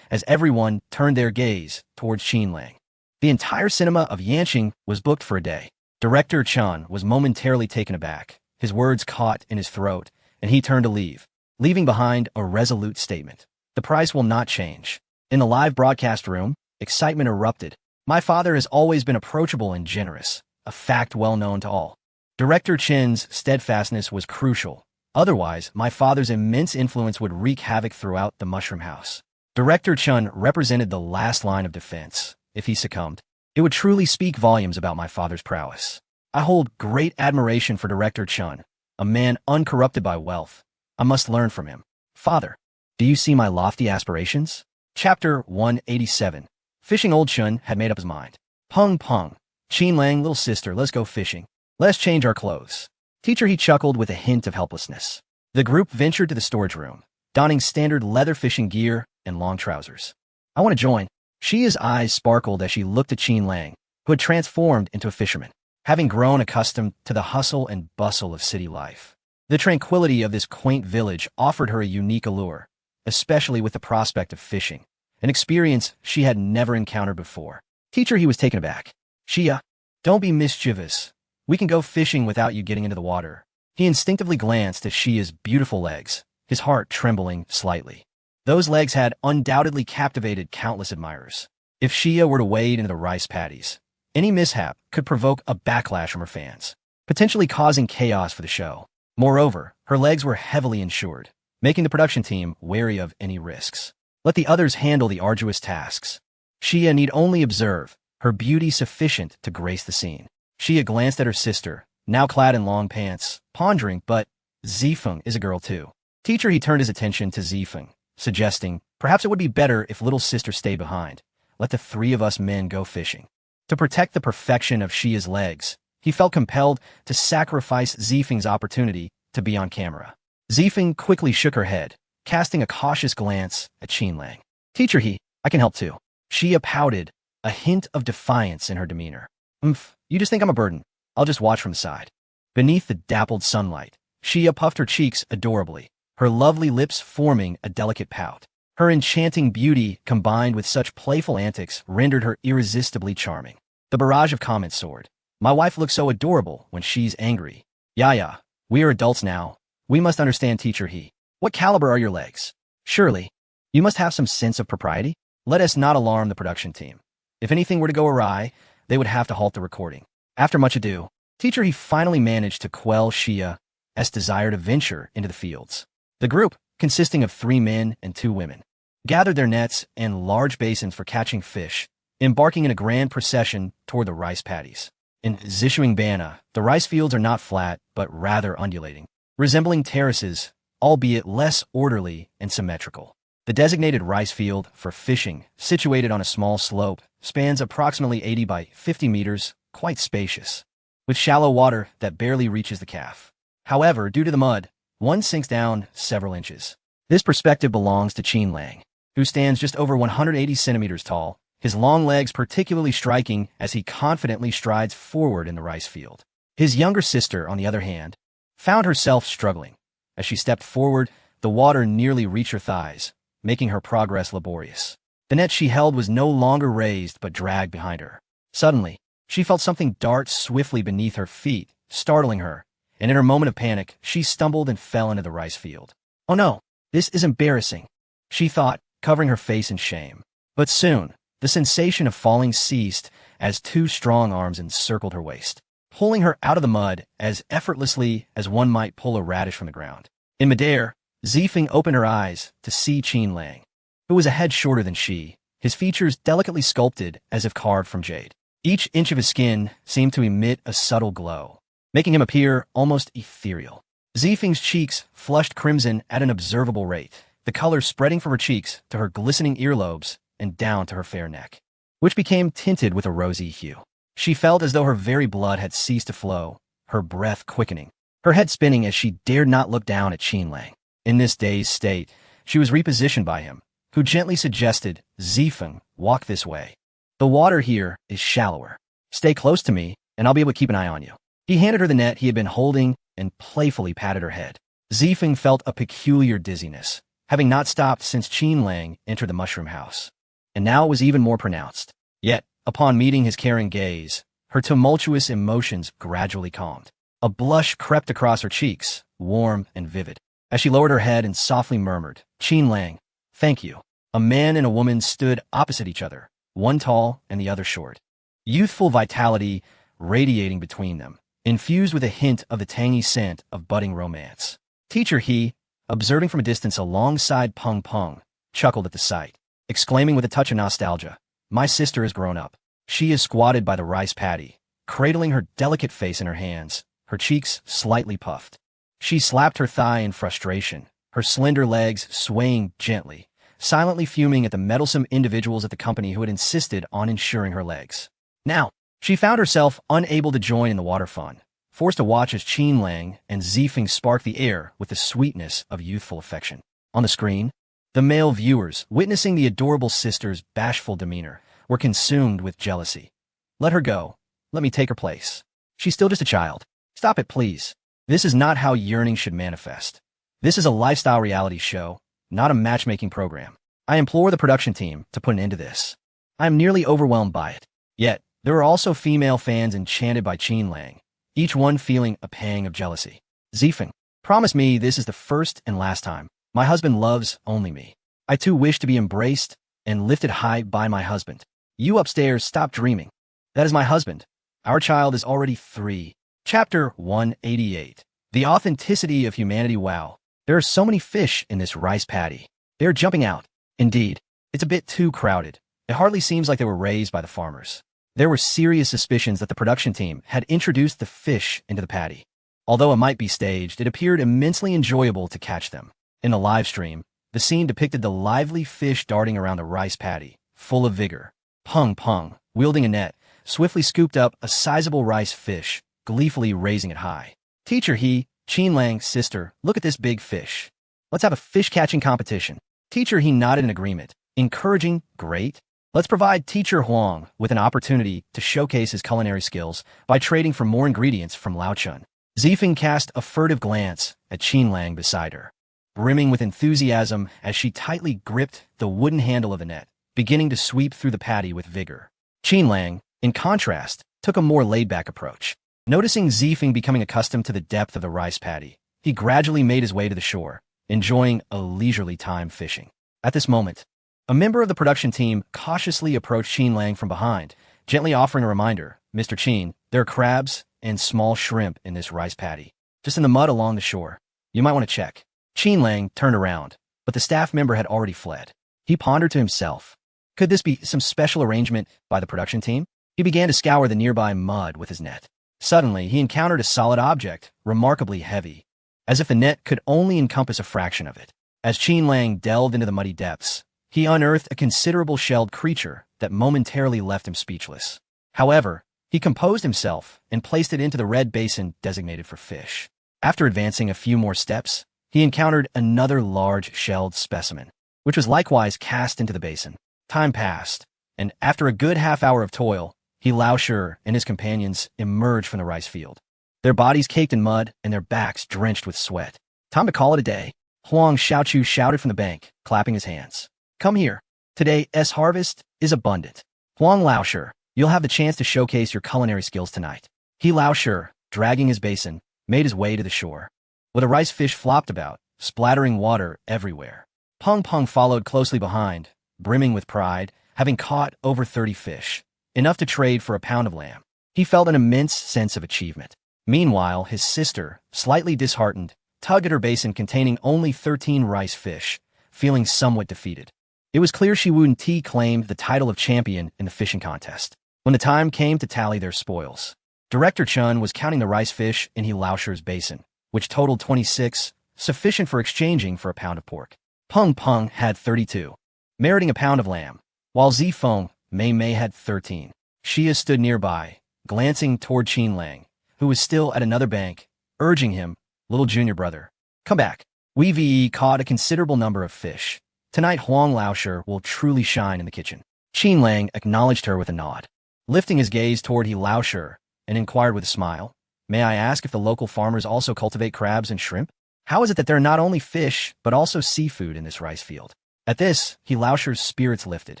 as everyone turned their gaze towards Qinlang. The entire cinema of Yanqing was booked for a day. Director Chun was momentarily taken aback. His words caught in his throat, and he turned to leave, leaving behind a resolute statement. The price will not change. In the live broadcast room, excitement erupted. My father has always been approachable and generous, a fact well known to all. Director Chen's steadfastness was crucial. Otherwise, my father's immense influence would wreak havoc throughout the Mushroom House. Director Chun represented the last line of defense. If he succumbed, it would truly speak volumes about my father's prowess. I hold great admiration for Director Chun, a man uncorrupted by wealth. I must learn from him. Father, do you see my lofty aspirations? Chapter 187. Fishing. Old Chun had made up his mind. Peng Peng, Qinlang, little sister, let's go fishing. Let's change our clothes. Teacher He chuckled with a hint of helplessness. The group ventured to the storage room, donning standard leather fishing gear and long trousers. I want to join. Shia's eyes sparkled as she looked at Qinlang, who had transformed into a fisherman, having grown accustomed to the hustle and bustle of city life. The tranquility of this quaint village offered her a unique allure, especially with the prospect of fishing, an experience she had never encountered before. Teacher He was taken aback. Shia, don't be mischievous. We can go fishing without you getting into the water. He instinctively glanced at Shia's beautiful legs, his heart trembling slightly. Those legs had undoubtedly captivated countless admirers. If Shia were to wade into the rice paddies, any mishap could provoke a backlash from her fans, potentially causing chaos for the show. Moreover, her legs were heavily insured, making the production team wary of any risks. Let the others handle the arduous tasks. Shia need only observe, her beauty sufficient to grace the scene. Shia glanced at her sister, now clad in long pants, pondering, but Zifeng is a girl too. Teacher He turned his attention to Zifeng, suggesting, perhaps it would be better if little sister stay behind. Let the 3 of us men go fishing. To protect the perfection of Shia's legs, he felt compelled to sacrifice Zifeng's opportunity to be on camera. Zifeng quickly shook her head, casting a cautious glance at Qin Lang. Teacher He, I can help too. Xia pouted, a hint of defiance in her demeanor. You just think I'm a burden. I'll just watch from the side. Beneath the dappled sunlight, Xia puffed her cheeks adorably, her lovely lips forming a delicate pout. Her enchanting beauty combined with such playful antics rendered her irresistibly charming. The barrage of comments soared. My wife looks so adorable when she's angry. Yeah, we are adults now. We must understand Teacher He. What caliber are your legs? Surely, you must have some sense of propriety? Let us not alarm the production team. If anything were to go awry, they would have to halt the recording. After much ado, Teacher He finally managed to quell Xia's desire to venture into the fields. The group, consisting of 3 men and 2 women, gathered their nets and large basins for catching fish, embarking in a grand procession toward the rice paddies. In Zishuangbana, the rice fields are not flat, but rather undulating, resembling terraces, albeit less orderly and symmetrical. The designated rice field for fishing, situated on a small slope, spans approximately 80 by 50 meters, quite spacious, with shallow water that barely reaches the calf. However, due to the mud, one sinks down several inches. This perspective belongs to Qin Lang, who stands just over 180 centimeters tall, his long legs particularly striking as he confidently strides forward in the rice field. His younger sister, on the other hand, found herself struggling. As she stepped forward, the water nearly reached her thighs, making her progress laborious. The net she held was no longer raised but dragged behind her. Suddenly, she felt something dart swiftly beneath her feet, startling her, and in her moment of panic, she stumbled and fell into the rice field. Oh no, this is embarrassing, she thought, covering her face in shame. But soon, the sensation of falling ceased as 2 strong arms encircled her waist, pulling her out of the mud as effortlessly as one might pull a radish from the ground. In midair, Zifeng opened her eyes to see Qin Lang, who was a head shorter than she, his features delicately sculpted as if carved from jade. Each inch of his skin seemed to emit a subtle glow, making him appear almost ethereal. Zifeng's cheeks flushed crimson at an observable rate, the color spreading from her cheeks to her glistening earlobes and down to her fair neck, which became tinted with a rosy hue. She felt as though her very blood had ceased to flow, her breath quickening, her head spinning as she dared not look down at Qin Lang. In this dazed state, she was repositioned by him, who gently suggested, Zifeng, walk this way. The water here is shallower. Stay close to me, and I'll be able to keep an eye on you. He handed her the net he had been holding and playfully patted her head. Zifeng felt a peculiar dizziness, having not stopped since Qin Lang entered the mushroom house. And now it was even more pronounced. Yet, upon meeting his caring gaze, her tumultuous emotions gradually calmed. A blush crept across her cheeks, warm and vivid, as she lowered her head and softly murmured, Qin Lang, thank you. A man and a woman stood opposite each other, one tall and the other short. Youthful vitality radiating between them, infused with a hint of the tangy scent of budding romance. Teacher He, observing from a distance alongside Peng Peng, chuckled at the sight, exclaiming with a touch of nostalgia, my sister has grown up. She is squatted by the rice paddy, cradling her delicate face in her hands, her cheeks slightly puffed. She slapped her thigh in frustration, her slender legs swaying gently, silently fuming at the meddlesome individuals at the company who had insisted on insuring her legs. Now, she found herself unable to join in the water fun, forced to watch as Qin Lang and Zifeng sparked the air with the sweetness of youthful affection. On the screen, the male viewers, witnessing the adorable sister's bashful demeanor, were consumed with jealousy. Let her go. Let me take her place. She's still just a child. Stop it, please. This is not how yearning should manifest. This is a lifestyle reality show, not a matchmaking program. I implore the production team to put an end to this. I am nearly overwhelmed by it. Yet, there are also female fans enchanted by Qin Lang, each one feeling a pang of jealousy. Zifeng, promise me this is the first and last time. My husband loves only me. I too wish to be embraced and lifted high by my husband. You upstairs, stop dreaming. That is my husband. Our child is already 3. Chapter 188. The authenticity of humanity. Wow. There are so many fish in this rice paddy. They are jumping out. Indeed, it's a bit too crowded. It hardly seems like they were raised by the farmers. There were serious suspicions that the production team had introduced the fish into the paddy. Although it might be staged, it appeared immensely enjoyable to catch them. In the live stream, the scene depicted the lively fish darting around the rice paddy, full of vigor. Peng Peng, wielding a net, swiftly scooped up a sizable rice fish, gleefully raising it high. Teacher He, Qin Lang's sister, look at this big fish. Let's have a fish-catching competition. Teacher, he nodded in agreement, encouraging, great. Let's provide Teacher Huang with an opportunity to showcase his culinary skills by trading for more ingredients from Lao Chun. Zifeng cast a furtive glance at Qin Lang beside her, brimming with enthusiasm as she tightly gripped the wooden handle of the net, beginning to sweep through the patty with vigor. Qin Lang, in contrast, took a more laid-back approach. Noticing Zifeng becoming accustomed to the depth of the rice paddy, he gradually made his way to the shore, enjoying a leisurely time fishing. At this moment, a member of the production team cautiously approached Qin Lang from behind, gently offering a reminder, Mr. Qin, there are crabs and small shrimp in this rice paddy, just in the mud along the shore. You might want to check. Qin Lang turned around, but the staff member had already fled. He pondered to himself, could this be some special arrangement by the production team? He began to scour the nearby mud with his net. Suddenly, he encountered a solid object, remarkably heavy, as if the net could only encompass a fraction of it. As Qin Lang delved into the muddy depths, he unearthed a considerable shelled creature that momentarily left him speechless. However, he composed himself and placed it into the red basin designated for fish. After advancing a few more steps, he encountered another large shelled specimen, which was likewise cast into the basin. Time passed, and after a good half-hour of toil, Lao Shi and his companions emerged from the rice field, their bodies caked in mud and their backs drenched with sweat. Time to call it a day. Huang Xiaochu shouted from the bank, clapping his hands. Come here. Today's harvest is abundant. Huang Lao Shi, you'll have the chance to showcase your culinary skills tonight. Lao Shi, dragging his basin, made his way to the shore, where the rice fish flopped about, splattering water everywhere. Peng Peng followed closely behind, brimming with pride, having caught over 30 fish, enough to trade for a pound of lamb. He felt an immense sense of achievement. Meanwhile, his sister, slightly disheartened, tugged at her basin containing only 13 rice fish, feeling somewhat defeated. It was clear Shi Wun-ti claimed the title of champion in the fishing contest. When the time came to tally their spoils, Director Chun was counting the rice fish in Lao Shi's basin, which totaled 26, sufficient for exchanging for a pound of pork. Peng Peng had 32, meriting a pound of lamb, while Zifeng Mei had 13. Xia stood nearby, glancing toward Qin Lang, who was still at another bank, urging him, little junior brother, come back. We caught a considerable number of fish. Tonight Huang Lao Shi will truly shine in the kitchen. Qin Lang acknowledged her with a nod, lifting his gaze toward Lao Shi, and inquired with a smile, may I ask if the local farmers also cultivate crabs and shrimp? How is it that there are not only fish, but also seafood in this rice field? At this, Lao Shi's spirits lifted.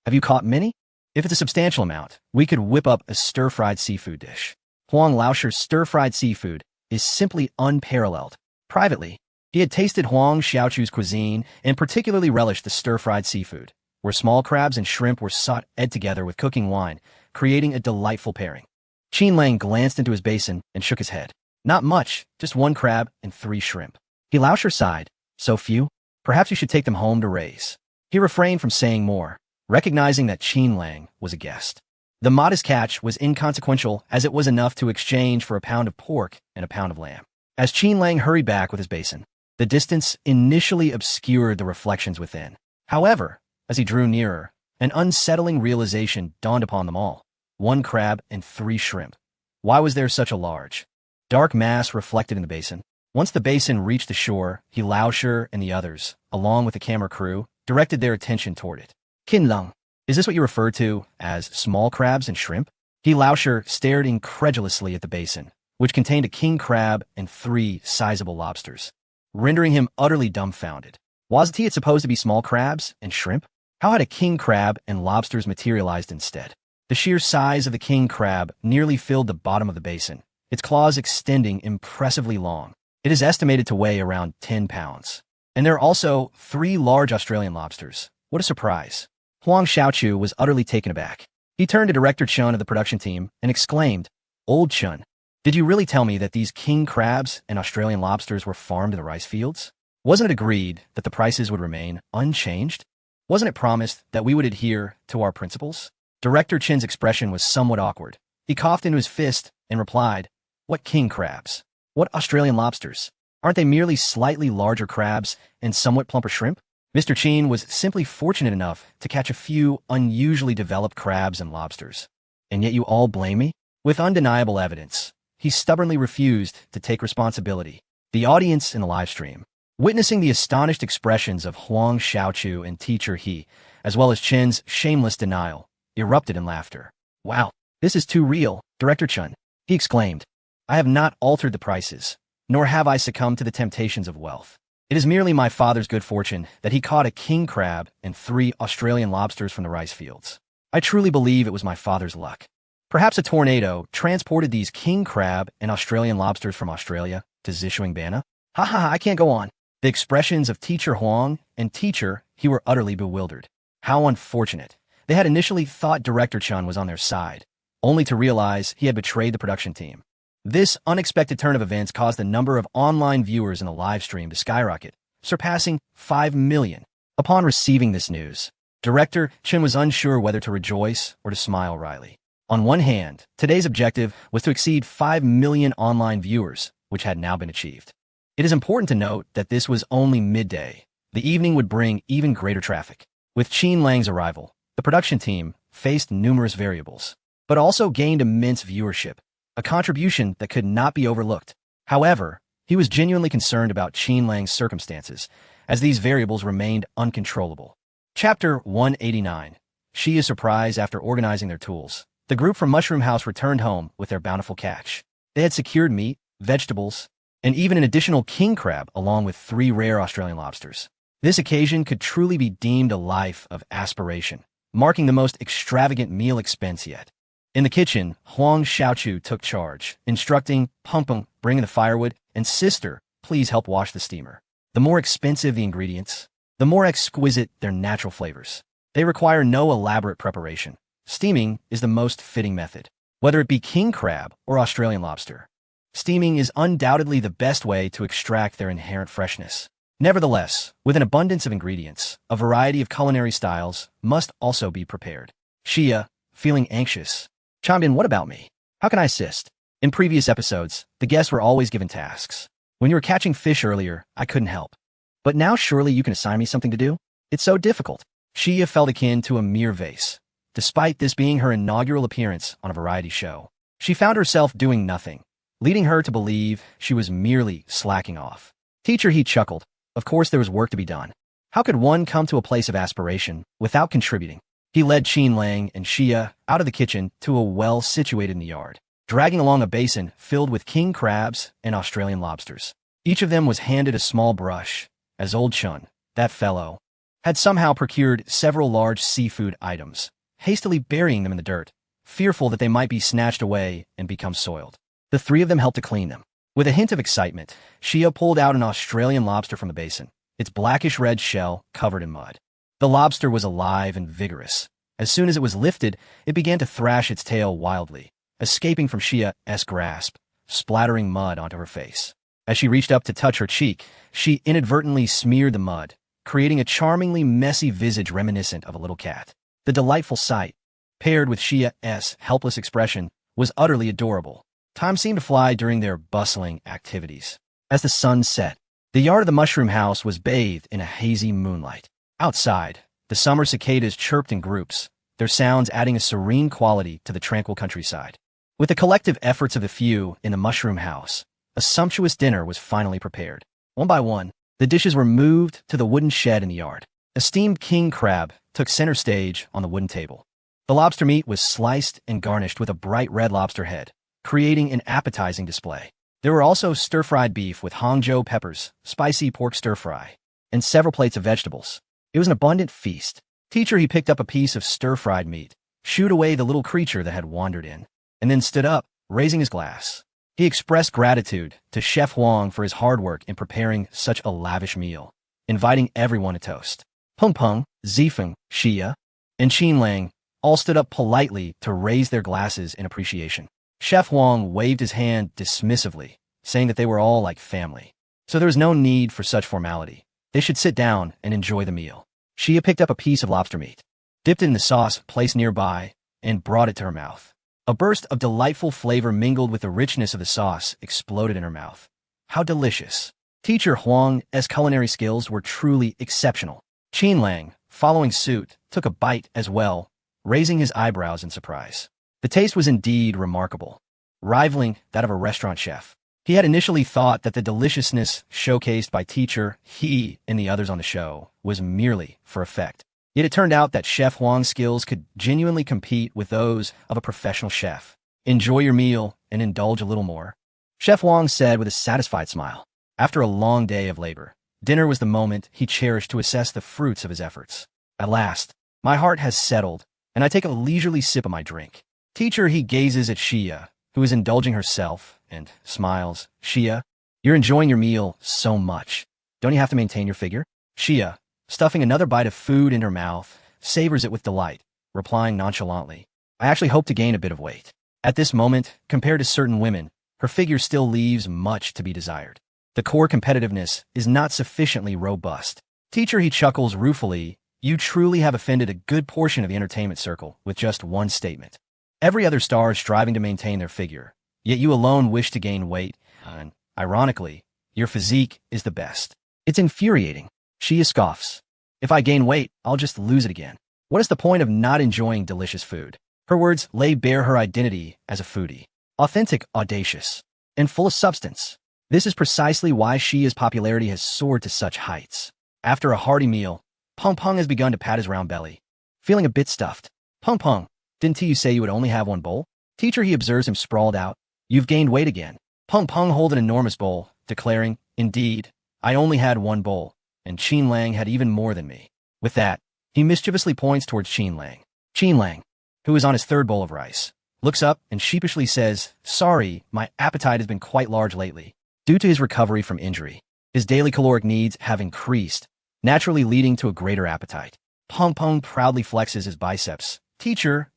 Have you caught many? If it's a substantial amount, we could whip up a stir-fried seafood dish. Huang Lao Shi's stir-fried seafood is simply unparalleled. Privately, he had tasted Huang Xiaochu's cuisine and particularly relished the stir-fried seafood, where small crabs and shrimp were sautéed together with cooking wine, creating a delightful pairing. Qin Lang glanced into his basin and shook his head. Not much, just 1 crab and 3 shrimp. Lao Shi sighed. So few? Perhaps you should take them home to raise. He refrained from saying more, recognizing that Qin Lang was a guest. The modest catch was inconsequential as it was enough to exchange for a pound of pork and a pound of lamb. As Qin Lang hurried back with his basin, the distance initially obscured the reflections within. However, as he drew nearer, an unsettling realization dawned upon them all. 1 crab and 3 shrimp. Why was there such a large, dark mass reflected in the basin? Once the basin reached the shore, Lao Shi and the others, along with the camera crew, directed their attention toward it. Qin Lang, is this what you refer to as small crabs and shrimp? Lao Shi stared incredulously at the basin, which contained a king crab and 3 sizable lobsters, rendering him utterly dumbfounded. Wasn't it supposed to be small crabs and shrimp? How had a king crab and lobsters materialized instead? The sheer size of the king crab nearly filled the bottom of the basin, its claws extending impressively long. It is estimated to weigh around 10 pounds. And there are also 3 large Australian lobsters. What a surprise. Huang Xiaochu was utterly taken aback. He turned to Director Chun of the production team and exclaimed, Old Chun, did you really tell me that these king crabs and Australian lobsters were farmed in the rice fields? Wasn't it agreed that the prices would remain unchanged? Wasn't it promised that we would adhere to our principles? Director Chin's expression was somewhat awkward. He coughed into his fist and replied, What king crabs? What Australian lobsters? Aren't they merely slightly larger crabs and somewhat plumper shrimp? Mr. Chin was simply fortunate enough to catch a few unusually developed crabs and lobsters. And yet you all blame me? With undeniable evidence, he stubbornly refused to take responsibility. The audience in the live stream Witnessing the astonished expressions of Huang Xiaochu and teacher He, as well as Chen's shameless denial, erupted in laughter. Wow, this is too real, Director Chen, he exclaimed. I have not altered the prices, nor have I succumbed to the temptations of wealth. It is merely my father's good fortune that he caught a king crab and 3 Australian lobsters from the rice fields. I truly believe it was my father's luck. Perhaps a tornado transported these king crab and Australian lobsters from Australia to Zishuangbana? Ha ha, I can't go on. The expressions of Teacher Huang and Teacher He were utterly bewildered. How unfortunate. They had initially thought Director Chen was on their side, only to realize he had betrayed the production team. This unexpected turn of events caused the number of online viewers in the live stream to skyrocket, surpassing 5 million. Upon receiving this news, Director Chen was unsure whether to rejoice or to smile wryly. On one hand, today's objective was to exceed 5 million online viewers, which had now been achieved. It is important to note that this was only midday. The evening would bring even greater traffic. With Qin Lang's arrival, the production team faced numerous variables, but also gained immense viewership, a contribution that could not be overlooked. However, he was genuinely concerned about Qin Lang's circumstances, as these variables remained uncontrollable. Chapter 189. She is surprised after organizing their tools. The group from Mushroom House returned home with their bountiful catch. They had secured meat, vegetables, and even an additional king crab along with 3 rare Australian lobsters. This occasion could truly be deemed a life of aspiration, marking the most extravagant meal expense yet. In the kitchen, Huang Xiaochu took charge, instructing Peng Peng, bring the firewood, and sister, please help wash the steamer. The more expensive the ingredients, the more exquisite their natural flavors. They require no elaborate preparation. Steaming is the most fitting method, whether it be king crab or Australian lobster. Steaming is undoubtedly the best way to extract their inherent freshness. Nevertheless, with an abundance of ingredients, a variety of culinary styles must also be prepared. Shia, feeling anxious, chimed in, what about me? How can I assist? In previous episodes, the guests were always given tasks. When you were catching fish earlier, I couldn't help. But now surely you can assign me something to do? It's so difficult. Shia felt akin to a mere vase. Despite this being her inaugural appearance on a variety show, she found herself doing nothing, leading her to believe she was merely slacking off. Teacher He chuckled. Of course there was work to be done. How could one come to a place of aspiration without contributing? He led Qin Lang and Xia out of the kitchen to a well situated in the yard, dragging along a basin filled with king crabs and Australian lobsters. Each of them was handed a small brush, as old Chun, that fellow, had somehow procured several large seafood items, hastily burying them in the dirt, fearful that they might be snatched away and become soiled. The 3 of them helped to clean them. With a hint of excitement, Shia pulled out an Australian lobster from the basin, its blackish-red shell covered in mud. The lobster was alive and vigorous. As soon as it was lifted, it began to thrash its tail wildly, escaping from Shia's grasp, splattering mud onto her face. As she reached up to touch her cheek, she inadvertently smeared the mud, creating a charmingly messy visage reminiscent of a little cat. The delightful sight, paired with Shia's helpless expression, was utterly adorable. Time seemed to fly during their bustling activities. As the sun set, the yard of the Mushroom House was bathed in a hazy moonlight. Outside, the summer cicadas chirped in groups, their sounds adding a serene quality to the tranquil countryside. With the collective efforts of the few in the Mushroom House, a sumptuous dinner was finally prepared. One by one, the dishes were moved to the wooden shed in the yard. A steamed king crab took center stage on the wooden table. The lobster meat was sliced and garnished with a bright red lobster head, creating an appetizing display. There were also stir-fried beef with Hangzhou peppers, spicy pork stir-fry, and several plates of vegetables. It was an abundant feast. Teacher He picked up a piece of stir-fried meat, shooed away the little creature that had wandered in, and then stood up, raising his glass. He expressed gratitude to Chef Huang for his hard work in preparing such a lavish meal, inviting everyone to toast. Peng Peng, Zifeng, Xia, and Qin Lang all stood up politely to raise their glasses in appreciation. Chef Huang waved his hand dismissively, saying that they were all like family, so there was no need for such formality. They should sit down and enjoy the meal. Xia picked up a piece of lobster meat, dipped it in the sauce placed nearby, and brought it to her mouth. A burst of delightful flavor mingled with the richness of the sauce exploded in her mouth. How delicious. Teacher Huang's culinary skills were truly exceptional. Qin Lang, following suit, took a bite as well, raising his eyebrows in surprise. The taste was indeed remarkable, rivaling that of a restaurant chef. He had initially thought that the deliciousness showcased by teacher, he, and the others on the show was merely for effect. Yet it turned out that Chef Huang's skills could genuinely compete with those of a professional chef. Enjoy your meal and indulge a little more, Chef Huang said with a satisfied smile. After a long day of labor, dinner was the moment he cherished to assess the fruits of his efforts. At last, my heart has settled, and I take a leisurely sip of my drink. Teacher, he gazes at Xia, who is indulging herself, and smiles. Xia, you're enjoying your meal so much. Don't you have to maintain your figure? Xia, stuffing another bite of food in her mouth, savors it with delight, replying nonchalantly, I actually hope to gain a bit of weight. At this moment, compared to certain women, her figure still leaves much to be desired. The core competitiveness is not sufficiently robust. Teacher, he chuckles ruefully, you truly have offended a good portion of the entertainment circle with just one statement. Every other star is striving to maintain their figure, yet you alone wish to gain weight, and, ironically, your physique is the best. It's infuriating. She scoffs. If I gain weight, I'll just lose it again. What is the point of not enjoying delicious food? Her words lay bare her identity as a foodie. Authentic, audacious, and full of substance. This is precisely why Xia's popularity has soared to such heights. After a hearty meal, Peng Peng has begun to pat his round belly, feeling a bit stuffed. Peng Peng, didn't you say you would only have one bowl? Teacher, he observes him sprawled out. You've gained weight again. Peng Peng hold an enormous bowl, declaring, indeed, I only had one bowl, and Qin Lang had even more than me. With that, he mischievously points towards Qin Lang. Qin Lang, who is on his third bowl of rice, looks up and sheepishly says, sorry, my appetite has been quite large lately. Due to his recovery from injury, his daily caloric needs have increased, naturally leading to a greater appetite. Peng Peng proudly flexes his biceps. Teacher,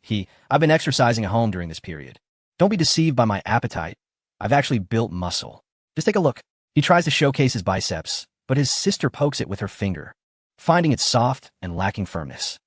I've been exercising at home during this period. Don't be deceived by my appetite. I've actually built muscle. Just take a look. He tries to showcase his biceps, but his sister pokes it with her finger, finding it soft and lacking firmness.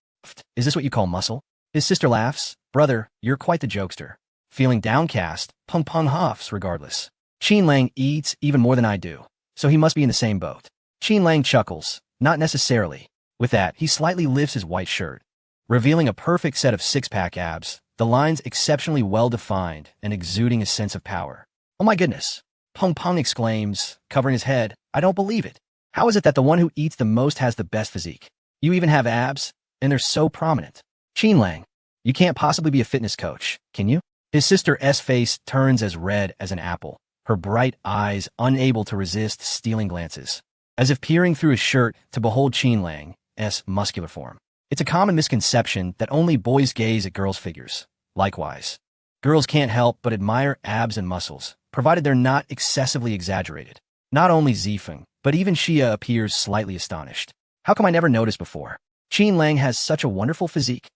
Is this what you call muscle? His sister laughs. Brother, you're quite the jokester. Feeling downcast, Peng Peng huffs regardless. Qin Lang eats even more than I do, so he must be in the same boat. Qin Lang chuckles. Not necessarily. With that, he slightly lifts his white shirt, revealing a perfect set of six-pack abs, the lines exceptionally well-defined and exuding a sense of power. Oh my goodness! Peng Peng exclaims, covering his head. I don't believe it. How is it that the one who eats the most has the best physique? You even have abs, and they're so prominent. Qin Lang, you can't possibly be a fitness coach, can you? His sister's face turns as red as an apple, her bright eyes unable to resist stealing glances, as if peering through his shirt to behold Qin Lang's muscular form. It's a common misconception that only boys gaze at girls' figures. Likewise, girls can't help but admire abs and muscles, provided they're not excessively exaggerated. Not only Zifeng, but even Xia appears slightly astonished. How come I never noticed before? Qin Lang has such a wonderful physique.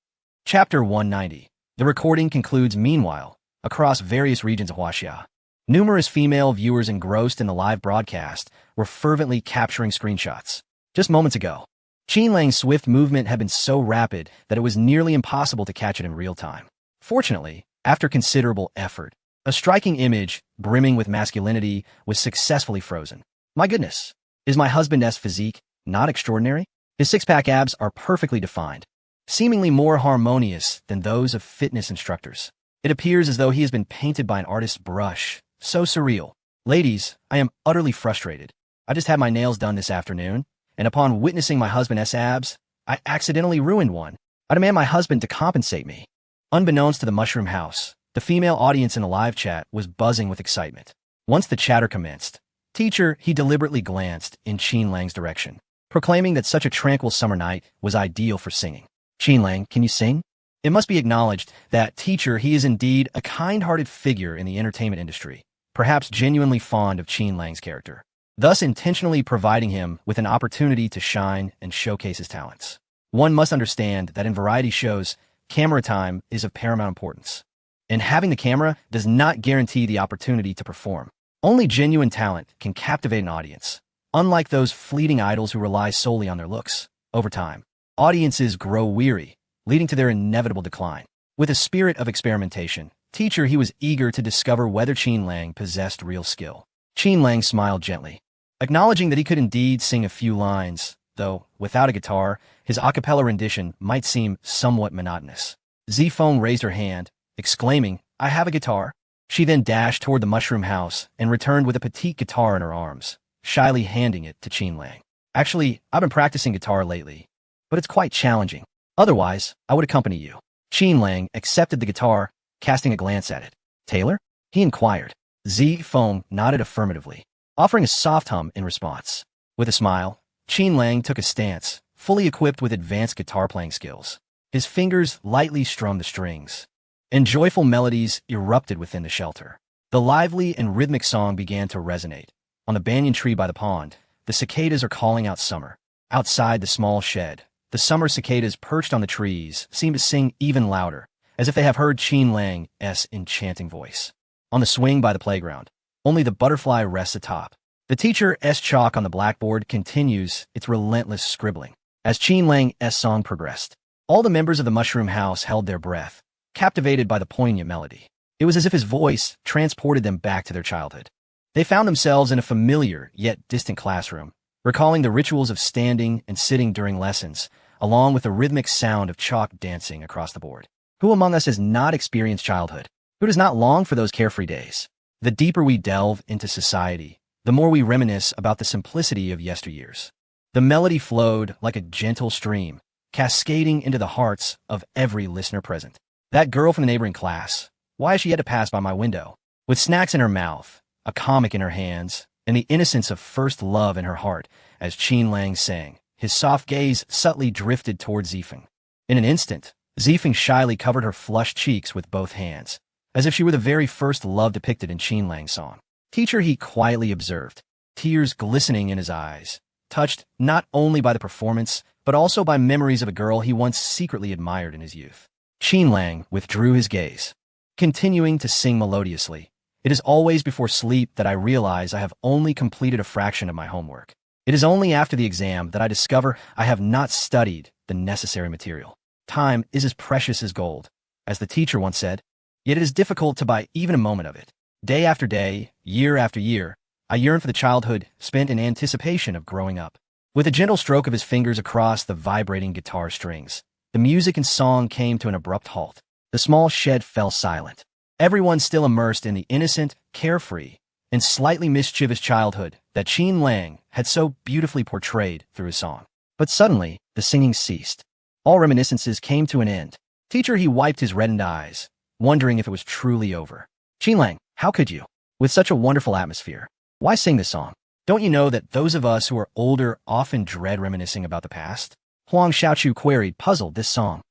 Chapter 190. The recording concludes meanwhile, across various regions of Huaxia. Numerous female viewers engrossed in the live broadcast were fervently capturing screenshots. Just moments ago, Qin Lang's swift movement had been so rapid that it was nearly impossible to catch it in real time. Fortunately, after considerable effort, a striking image, brimming with masculinity, was successfully frozen. My goodness, is my husband's physique not extraordinary? His six-pack abs are perfectly defined, seemingly more harmonious than those of fitness instructors. It appears as though he has been painted by an artist's brush. So surreal. Ladies, I am utterly frustrated. I just had my nails done this afternoon, and upon witnessing my husband's abs, I accidentally ruined one. I demand my husband to compensate me. Unbeknownst to the Mushroom House, the female audience in the live chat was buzzing with excitement. Once the chatter commenced, Teacher, he deliberately glanced in Qin Lang's direction, proclaiming that such a tranquil summer night was ideal for singing. Qin Lang, can you sing? It must be acknowledged that Teacher, he is indeed a kind-hearted figure in the entertainment industry, perhaps genuinely fond of Qin Lang's character, thus intentionally providing him with an opportunity to shine and showcase his talents. One must understand that in variety shows, camera time is of paramount importance, and having the camera does not guarantee the opportunity to perform. Only genuine talent can captivate an audience, unlike those fleeting idols who rely solely on their looks. Over time, audiences grow weary, leading to their inevitable decline. With a spirit of experimentation, Teacher, he was eager to discover whether Qin Lang possessed real skill. Qin Lang smiled gently, acknowledging that he could indeed sing a few lines, though, without a guitar, his a cappella rendition might seem somewhat monotonous. Zifeng raised her hand, exclaiming, I have a guitar. She then dashed toward the mushroom house and returned with a petite guitar in her arms, shyly handing it to Qin Lang. Actually, I've been practicing guitar lately, but it's quite challenging. Otherwise, I would accompany you. Qin Lang accepted the guitar, casting a glance at it. Taylor? He inquired. Feng nodded affirmatively, offering a soft hum in response. With a smile, Qin Lang took a stance, fully equipped with advanced guitar-playing skills. His fingers lightly strummed the strings, and joyful melodies erupted within the shelter. The lively and rhythmic song began to resonate. On the banyan tree by the pond, the cicadas are calling out summer. Outside the small shed, the summer cicadas perched on the trees seem to sing even louder, as if they have heard Qin Lang's enchanting voice. On the swing by the playground, only the butterfly rests atop. The teacher's chalk on the blackboard continues its relentless scribbling. As Qin Lang's song progressed, all the members of the mushroom house held their breath, captivated by the poignant melody. It was as if his voice transported them back to their childhood. They found themselves in a familiar yet distant classroom, recalling the rituals of standing and sitting during lessons, along with the rhythmic sound of chalk dancing across the board. Who among us has not experienced childhood? Who does not long for those carefree days? The deeper we delve into society, the more we reminisce about the simplicity of yesteryears. The melody flowed like a gentle stream, cascading into the hearts of every listener present. That girl from the neighboring class, why has she had to pass by my window? With snacks in her mouth, a comic in her hands, and the innocence of first love in her heart, as Qin Lang sang, his soft gaze subtly drifted toward Zifeng. In an instant, Zifeng shyly covered her flushed cheeks with both hands, as if she were the very first love depicted in Qin Lang's song. Teacher, he quietly observed, tears glistening in his eyes, touched not only by the performance, but also by memories of a girl he once secretly admired in his youth. Qin Lang withdrew his gaze, continuing to sing melodiously. It is always before sleep that I realize I have only completed a fraction of my homework. It is only after the exam that I discover I have not studied the necessary material. Time is as precious as gold, as the teacher once said, yet it is difficult to buy even a moment of it. Day after day, year after year, I yearn for the childhood spent in anticipation of growing up. With a gentle stroke of his fingers across the vibrating guitar strings, the music and song came to an abrupt halt. The small shed fell silent. Everyone still immersed in the innocent, carefree, and slightly mischievous childhood that Qin Lang had so beautifully portrayed through his song. But suddenly, the singing ceased. All reminiscences came to an end. Teacher, he wiped his reddened eyes, wondering if it was truly over. Qin Lang, how could you? With such a wonderful atmosphere, why sing this song? Don't you know that those of us who are older often dread reminiscing about the past? Huang Xiaochu queried, puzzled, this song.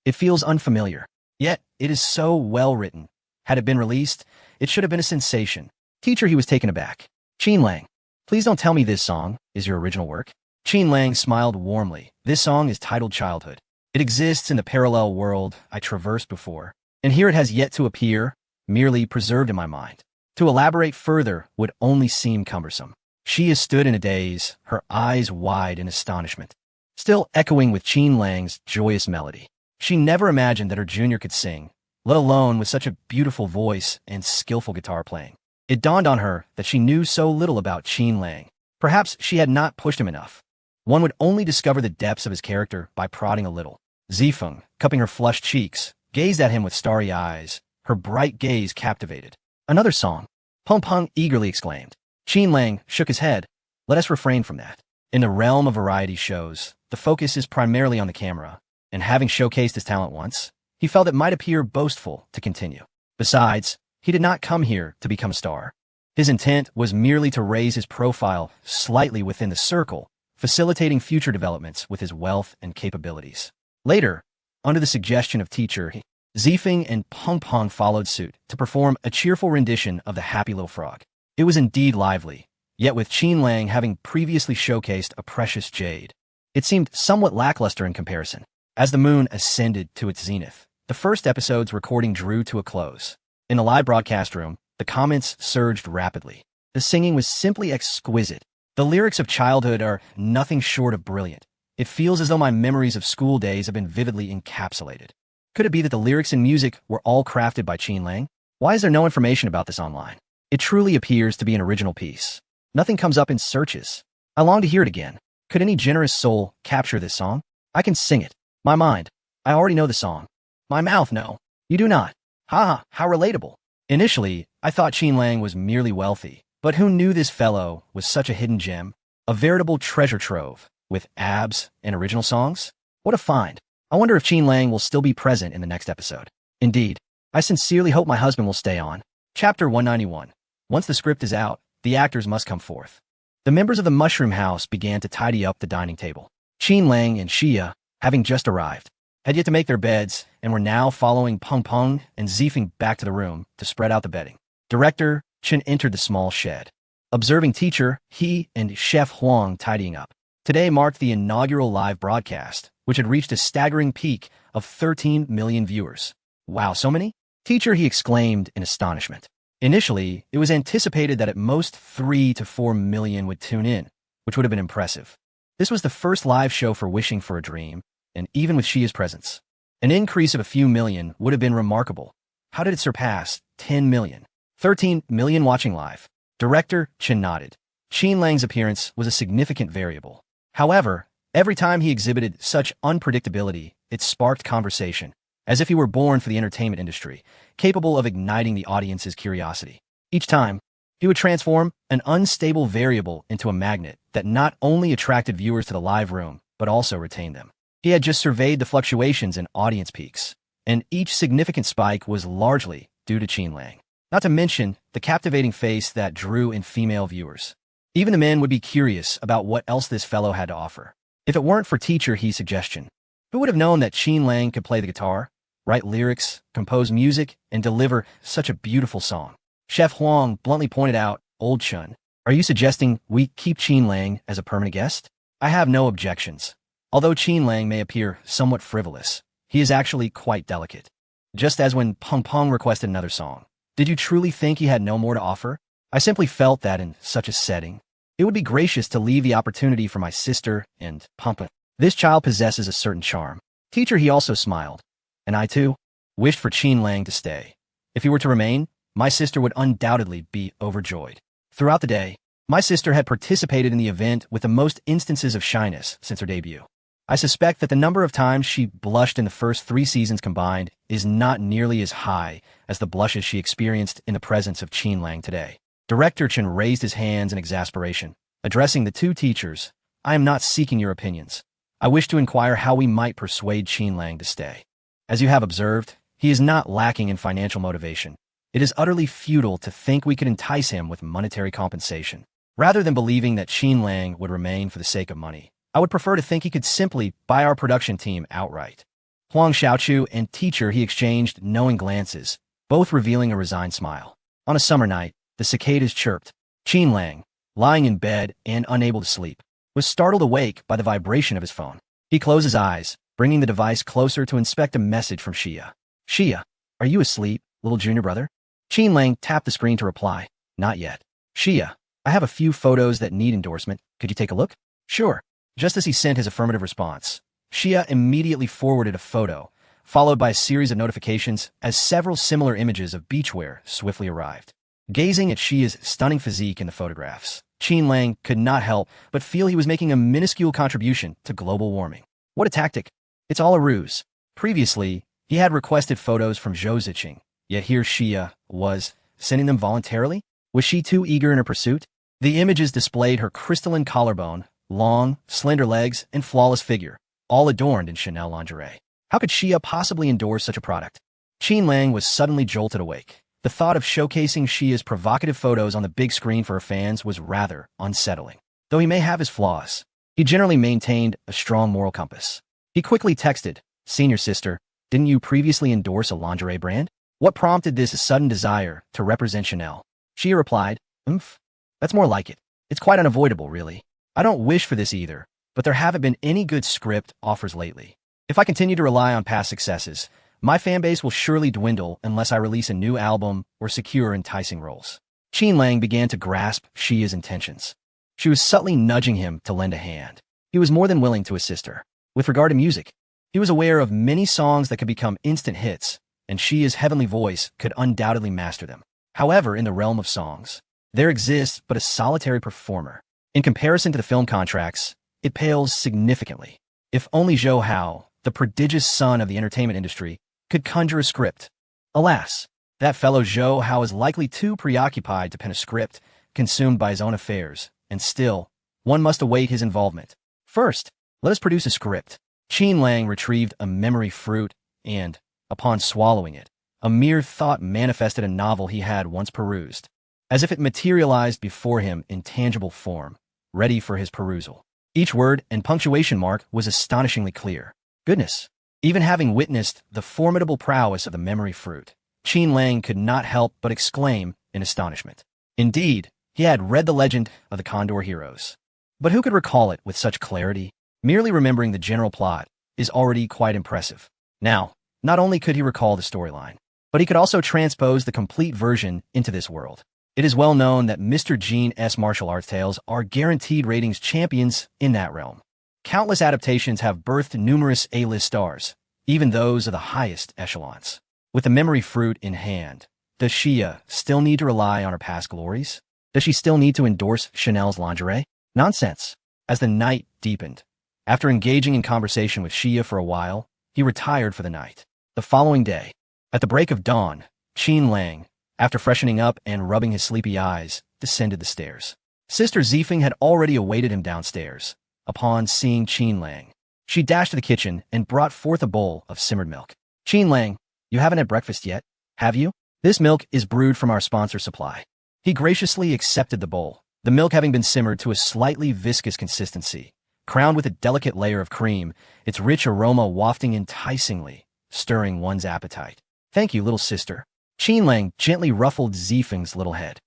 It feels unfamiliar. Yet, it is so well written. Had it been released, it should have been a sensation. Teacher, he was taken aback. Qin Lang, please don't tell me this song is your original work. Qin Lang smiled warmly. This song is titled Childhood. It exists in the parallel world I traversed before, and here it has yet to appear, merely preserved in my mind. To elaborate further would only seem cumbersome. She has stood in a daze, her eyes wide in astonishment, still echoing with Qin Lang's joyous melody. She never imagined that her junior could sing, let alone with such a beautiful voice and skillful guitar playing. It dawned on her that she knew so little about Qin Lang. Perhaps she had not pushed him enough. One would only discover the depths of his character by prodding a little. Zifeng, cupping her flushed cheeks, gazed at him with starry eyes, her bright gaze captivated. Another song, Peng Peng eagerly exclaimed. Qin Lang shook his head. Let us refrain from that. In the realm of variety shows, the focus is primarily on the camera, and having showcased his talent once, he felt it might appear boastful to continue. Besides, he did not come here to become a star. His intent was merely to raise his profile slightly within the circle, facilitating future developments with his wealth and capabilities. Later, under the suggestion of teacher, Zifeng and Peng Peng followed suit to perform a cheerful rendition of the Happy Little Frog. It was indeed lively, yet with Qin Lang having previously showcased a precious jade, it seemed somewhat lackluster in comparison. As the moon ascended to its zenith, the first episode's recording drew to a close. In the live broadcast room, the comments surged rapidly. The singing was simply exquisite. The lyrics of childhood are nothing short of brilliant. It feels as though my memories of school days have been vividly encapsulated. Could it be that the lyrics and music were all crafted by Qin Lang? Why is there no information about this online? It truly appears to be an original piece. Nothing comes up in searches. I long to hear it again. Could any generous soul capture this song? I can sing it. My mind, I already know the song. My mouth, no. You do not. Ha ha, how relatable. Initially, I thought Qin Lang was merely wealthy, but who knew this fellow was such a hidden gem? A veritable treasure trove, with abs and original songs? What a find. I wonder if Qin Lang will still be present in the next episode. Indeed, I sincerely hope my husband will stay on. Chapter 191. Once the script is out, the actors must come forth. The members of the Mushroom House began to tidy up the dining table. Qin Lang and Xia, having just arrived, had yet to make their beds and were now following Peng Peng and Ziefeng back to the room to spread out the bedding. Director Chen entered the small shed. Observing teacher, he and Chef Huang tidying up. Today marked the inaugural live broadcast, which had reached a staggering peak of 13 million viewers. Wow, so many? Teacher, he exclaimed in astonishment. Initially, it was anticipated that at most 3 to 4 million would tune in, which would have been impressive. This was the first live show for Wishing for a Dream, and even with Xia's presence, an increase of a few million would have been remarkable. How did it surpass 10 million? 13 million watching live. Director Chen nodded. Qin Lang's appearance was a significant variable. However, every time he exhibited such unpredictability, it sparked conversation, as if he were born for the entertainment industry, capable of igniting the audience's curiosity. Each time, he would transform an unstable variable into a magnet that not only attracted viewers to the live room, but also retained them. He had just surveyed the fluctuations in audience peaks, and each significant spike was largely due to Qin Lang. Not to mention the captivating face that drew in female viewers. Even the men would be curious about what else this fellow had to offer. If it weren't for Teacher He's suggestion, who would have known that Qin Lang could play the guitar, write lyrics, compose music, and deliver such a beautiful song? Chef Huang bluntly pointed out, "Old Chun, are you suggesting we keep Qin Lang as a permanent guest?" I have no objections. Although Qin Lang may appear somewhat frivolous, he is actually quite delicate. Just as when Peng Peng requested another song. Did you truly think he had no more to offer? I simply felt that in such a setting, it would be gracious to leave the opportunity for my sister and Pumpa. This child possesses a certain charm. Teacher, he also smiled. And I too wished for Qin Lang to stay. If he were to remain, my sister would undoubtedly be overjoyed. Throughout the day, my sister had participated in the event with the most instances of shyness since her debut. I suspect that the number of times she blushed in the first 3 seasons combined is not nearly as high as the blushes she experienced in the presence of Qin Lang today. Director Chen raised his hands in exasperation. Addressing the 2 teachers, I am not seeking your opinions. I wish to inquire how we might persuade Qin Lang to stay. As you have observed, he is not lacking in financial motivation. It is utterly futile to think we could entice him with monetary compensation. Rather than believing that Qin Lang would remain for the sake of money, I would prefer to think he could simply buy our production team outright. Huang Xiaochu and Teacher he exchanged knowing glances, both revealing a resigned smile. On a summer night, the cicadas chirped. Qin Lang, lying in bed and unable to sleep, was startled awake by the vibration of his phone. He closed his eyes, bringing the device closer to inspect a message from Xia. "Xia, are you asleep, little junior brother?" Qin Lang tapped the screen to reply. "Not yet." "Xia, I have a few photos that need endorsement. Could you take a look?" "Sure." Just as he sent his affirmative response, Xia immediately forwarded a photo, followed by a series of notifications as several similar images of beachwear swiftly arrived. Gazing at Xia's stunning physique in the photographs, Qin Lang could not help but feel he was making a minuscule contribution to global warming. What a tactic. It's all a ruse. Previously, he had requested photos from Zhou Ziqing, yet here Xia was sending them voluntarily? Was she too eager in her pursuit? The images displayed her crystalline collarbone, long, slender legs, and flawless figure, all adorned in Chanel lingerie. How could Xia possibly endorse such a product? Qin Lang was suddenly jolted awake. The thought of showcasing Xia's provocative photos on the big screen for her fans was rather unsettling. Though he may have his flaws, he generally maintained a strong moral compass. He quickly texted, "Senior sister, didn't you previously endorse a lingerie brand? What prompted this sudden desire to represent Chanel?" Xia replied, That's more like it. It's quite unavoidable, really. I don't wish for this either, but there haven't been any good script offers lately. If I continue to rely on past successes, my fanbase will surely dwindle unless I release a new album or secure enticing roles." Qin Lang began to grasp Xia's intentions. She was subtly nudging him to lend a hand. He was more than willing to assist her. With regard to music, he was aware of many songs that could become instant hits, and Xia's heavenly voice could undoubtedly master them. However, in the realm of songs, there exists but a solitary performer. In comparison to the film contracts, it pales significantly. If only Zhou Hao, the prodigious son of the entertainment industry, could conjure a script. Alas, That fellow Zhou Hao is likely too preoccupied to pen a script, consumed by his own affairs, and still, one must await his involvement. First, let us produce a script. Qin Lang retrieved a memory fruit and, upon swallowing it, a mere thought manifested a novel he had once perused, as if it materialized before him in tangible form, ready for his perusal. Each word and punctuation mark was astonishingly clear. Goodness! Even having witnessed the formidable prowess of the memory fruit, Qin Lang could not help but exclaim in astonishment. Indeed, he had read the legend of the Condor heroes. But who could recall it with such clarity? Merely remembering the general plot is already quite impressive. Now, not only could he recall the storyline, but he could also transpose the complete version into this world. It is well known that Mr. Gene's martial arts tales are guaranteed ratings champions in that realm. Countless adaptations have birthed numerous A-list stars, even those of the highest echelons. With the memory fruit in hand, does Xia still need to rely on her past glories? Does she still need to endorse Chanel's lingerie? Nonsense. As the night deepened, after engaging in conversation with Xia for a while, he retired for the night. The following day, at the break of dawn, Qin Lang, after freshening up and rubbing his sleepy eyes, descended the stairs. Sister Zifeng had already awaited him downstairs. Upon seeing Qin Lang, she dashed to the kitchen and brought forth a bowl of simmered milk. Qin Lang, you haven't had breakfast yet, have you? This milk is brewed from our sponsor supply. He graciously accepted the bowl, the milk having been simmered to a slightly viscous consistency, crowned with a delicate layer of cream, its rich aroma wafting enticingly, stirring one's appetite. Thank you, little sister. Qin Lang gently ruffled Zifeng's little head.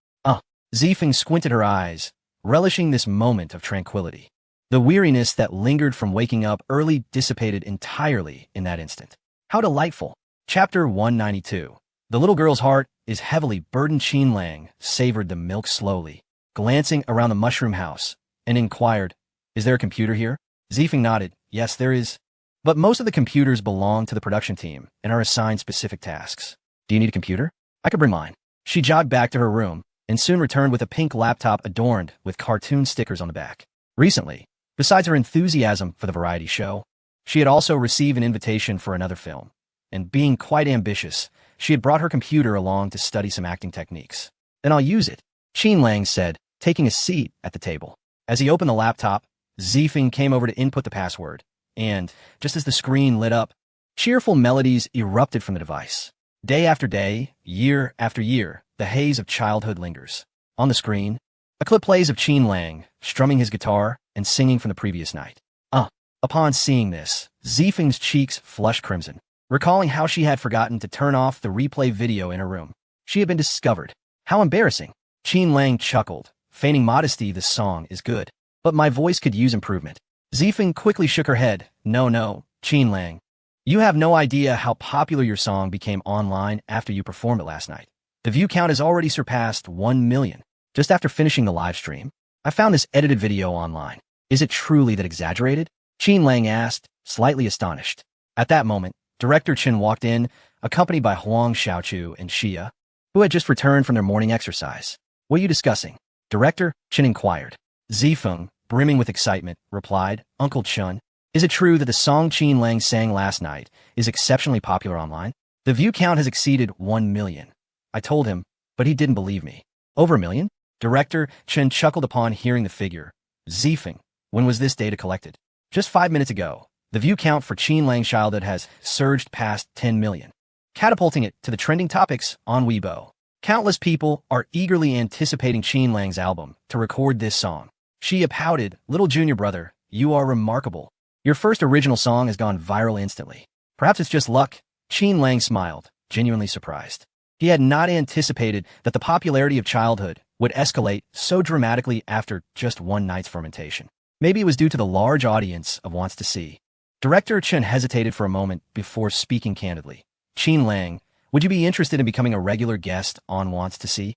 Zifeng squinted her eyes, relishing this moment of tranquility. The weariness that lingered from waking up early dissipated entirely in that instant. How delightful. Chapter 192. The little girl's heart is heavily burdened. Qin Lang savored the milk slowly, glancing around the mushroom house, and inquired, "Is there a computer here?" Zifeng nodded. "Yes, there is. But most of the computers belong to the production team and are assigned specific tasks. Do you need a computer? I could bring mine." She jogged back to her room and soon returned with a pink laptop adorned with cartoon stickers on the back. Recently, besides her enthusiasm for the variety show, she had also received an invitation for another film, and being quite ambitious, she had brought her computer along to study some acting techniques. "Then I'll use it," Qin Lang said, taking a seat at the table. As he opened the laptop, Zifeng came over to input the password, and, just as the screen lit up, cheerful melodies erupted from the device. Day after day, year after year, the haze of childhood lingers. On the screen, a clip plays of Qin Lang, strumming his guitar and singing from the previous night. Upon seeing this, Zifeng's cheeks flushed crimson, recalling how she had forgotten to turn off the replay video in her room. She had been discovered. How embarrassing. Qin Lang chuckled, feigning modesty. "The song is good, but my voice could use improvement." Zifeng quickly shook her head. No, Qin Lang. You have no idea how popular your song became online after you performed it last night. The view count has already surpassed 1 million. Just after finishing the live stream, I found this edited video online. Is it truly that exaggerated? Qin Lang asked, slightly astonished. At that moment, Director Chen walked in, accompanied by Huang Xiaochu and Xia, who had just returned from their morning exercise. "What are you discussing?" Director Chen inquired. Zifeng, brimming with excitement, replied, "Uncle Chen, is it true that the song Qin Lang sang last night is exceptionally popular online? The view count has exceeded 1 million. I told him, but he didn't believe me." "Over a million?" Director Chen chuckled upon hearing the figure. Zifeng, when was this data collected? "Just 5 minutes ago. The view count for Qin Lang's childhood has surged past 10 million, catapulting it to the trending topics on Weibo. Countless people are eagerly anticipating Qin Lang's album to record this song." Xia pouted, "Little junior brother, you are remarkable. Your first original song has gone viral instantly. Perhaps it's just luck." Qin Lang smiled, genuinely surprised. He had not anticipated that the popularity of childhood would escalate so dramatically after just one night's fermentation. Maybe it was due to the large audience of Wants to See. Director Chen hesitated for a moment before speaking candidly. "Qin Lang, would you be interested in becoming a regular guest on Wants to See?"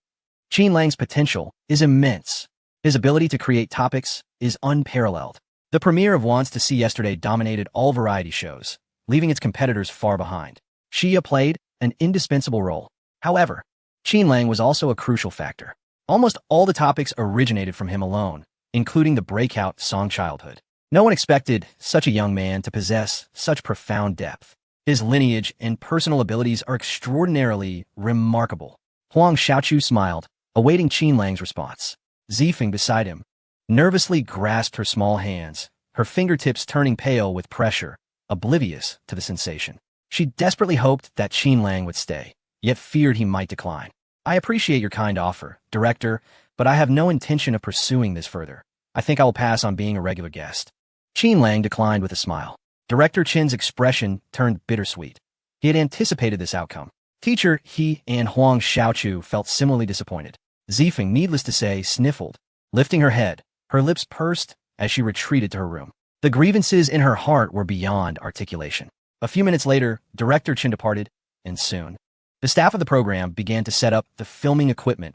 Qin Lang's potential is immense. His ability to create topics is unparalleled. The premiere of Wants to See yesterday dominated all variety shows, leaving its competitors far behind. Xia played an indispensable role. However, Qin Lang was also a crucial factor. Almost all the topics originated from him alone, including the breakout song Childhood. No one expected such a young man to possess such profound depth. His lineage and personal abilities are extraordinarily remarkable. Huang Xiaochu smiled, awaiting Qin Lang's response. Zifeng beside him nervously grasped her small hands, her fingertips turning pale with pressure, oblivious to the sensation. She desperately hoped that Qin Lang would stay, yet feared he might decline. I appreciate your kind offer, Director, but I have no intention of pursuing this further. I think I will pass on being a regular guest. Qin Lang declined with a smile. Director Chin's expression turned bittersweet. He had anticipated this outcome. Teacher He and Huang Xiaochu felt similarly disappointed. Zifeng, needless to say, sniffled, lifting her head, her lips pursed as she retreated to her room. The grievances in her heart were beyond articulation. A few minutes later, Director Chin departed, and soon, the staff of the program began to set up the filming equipment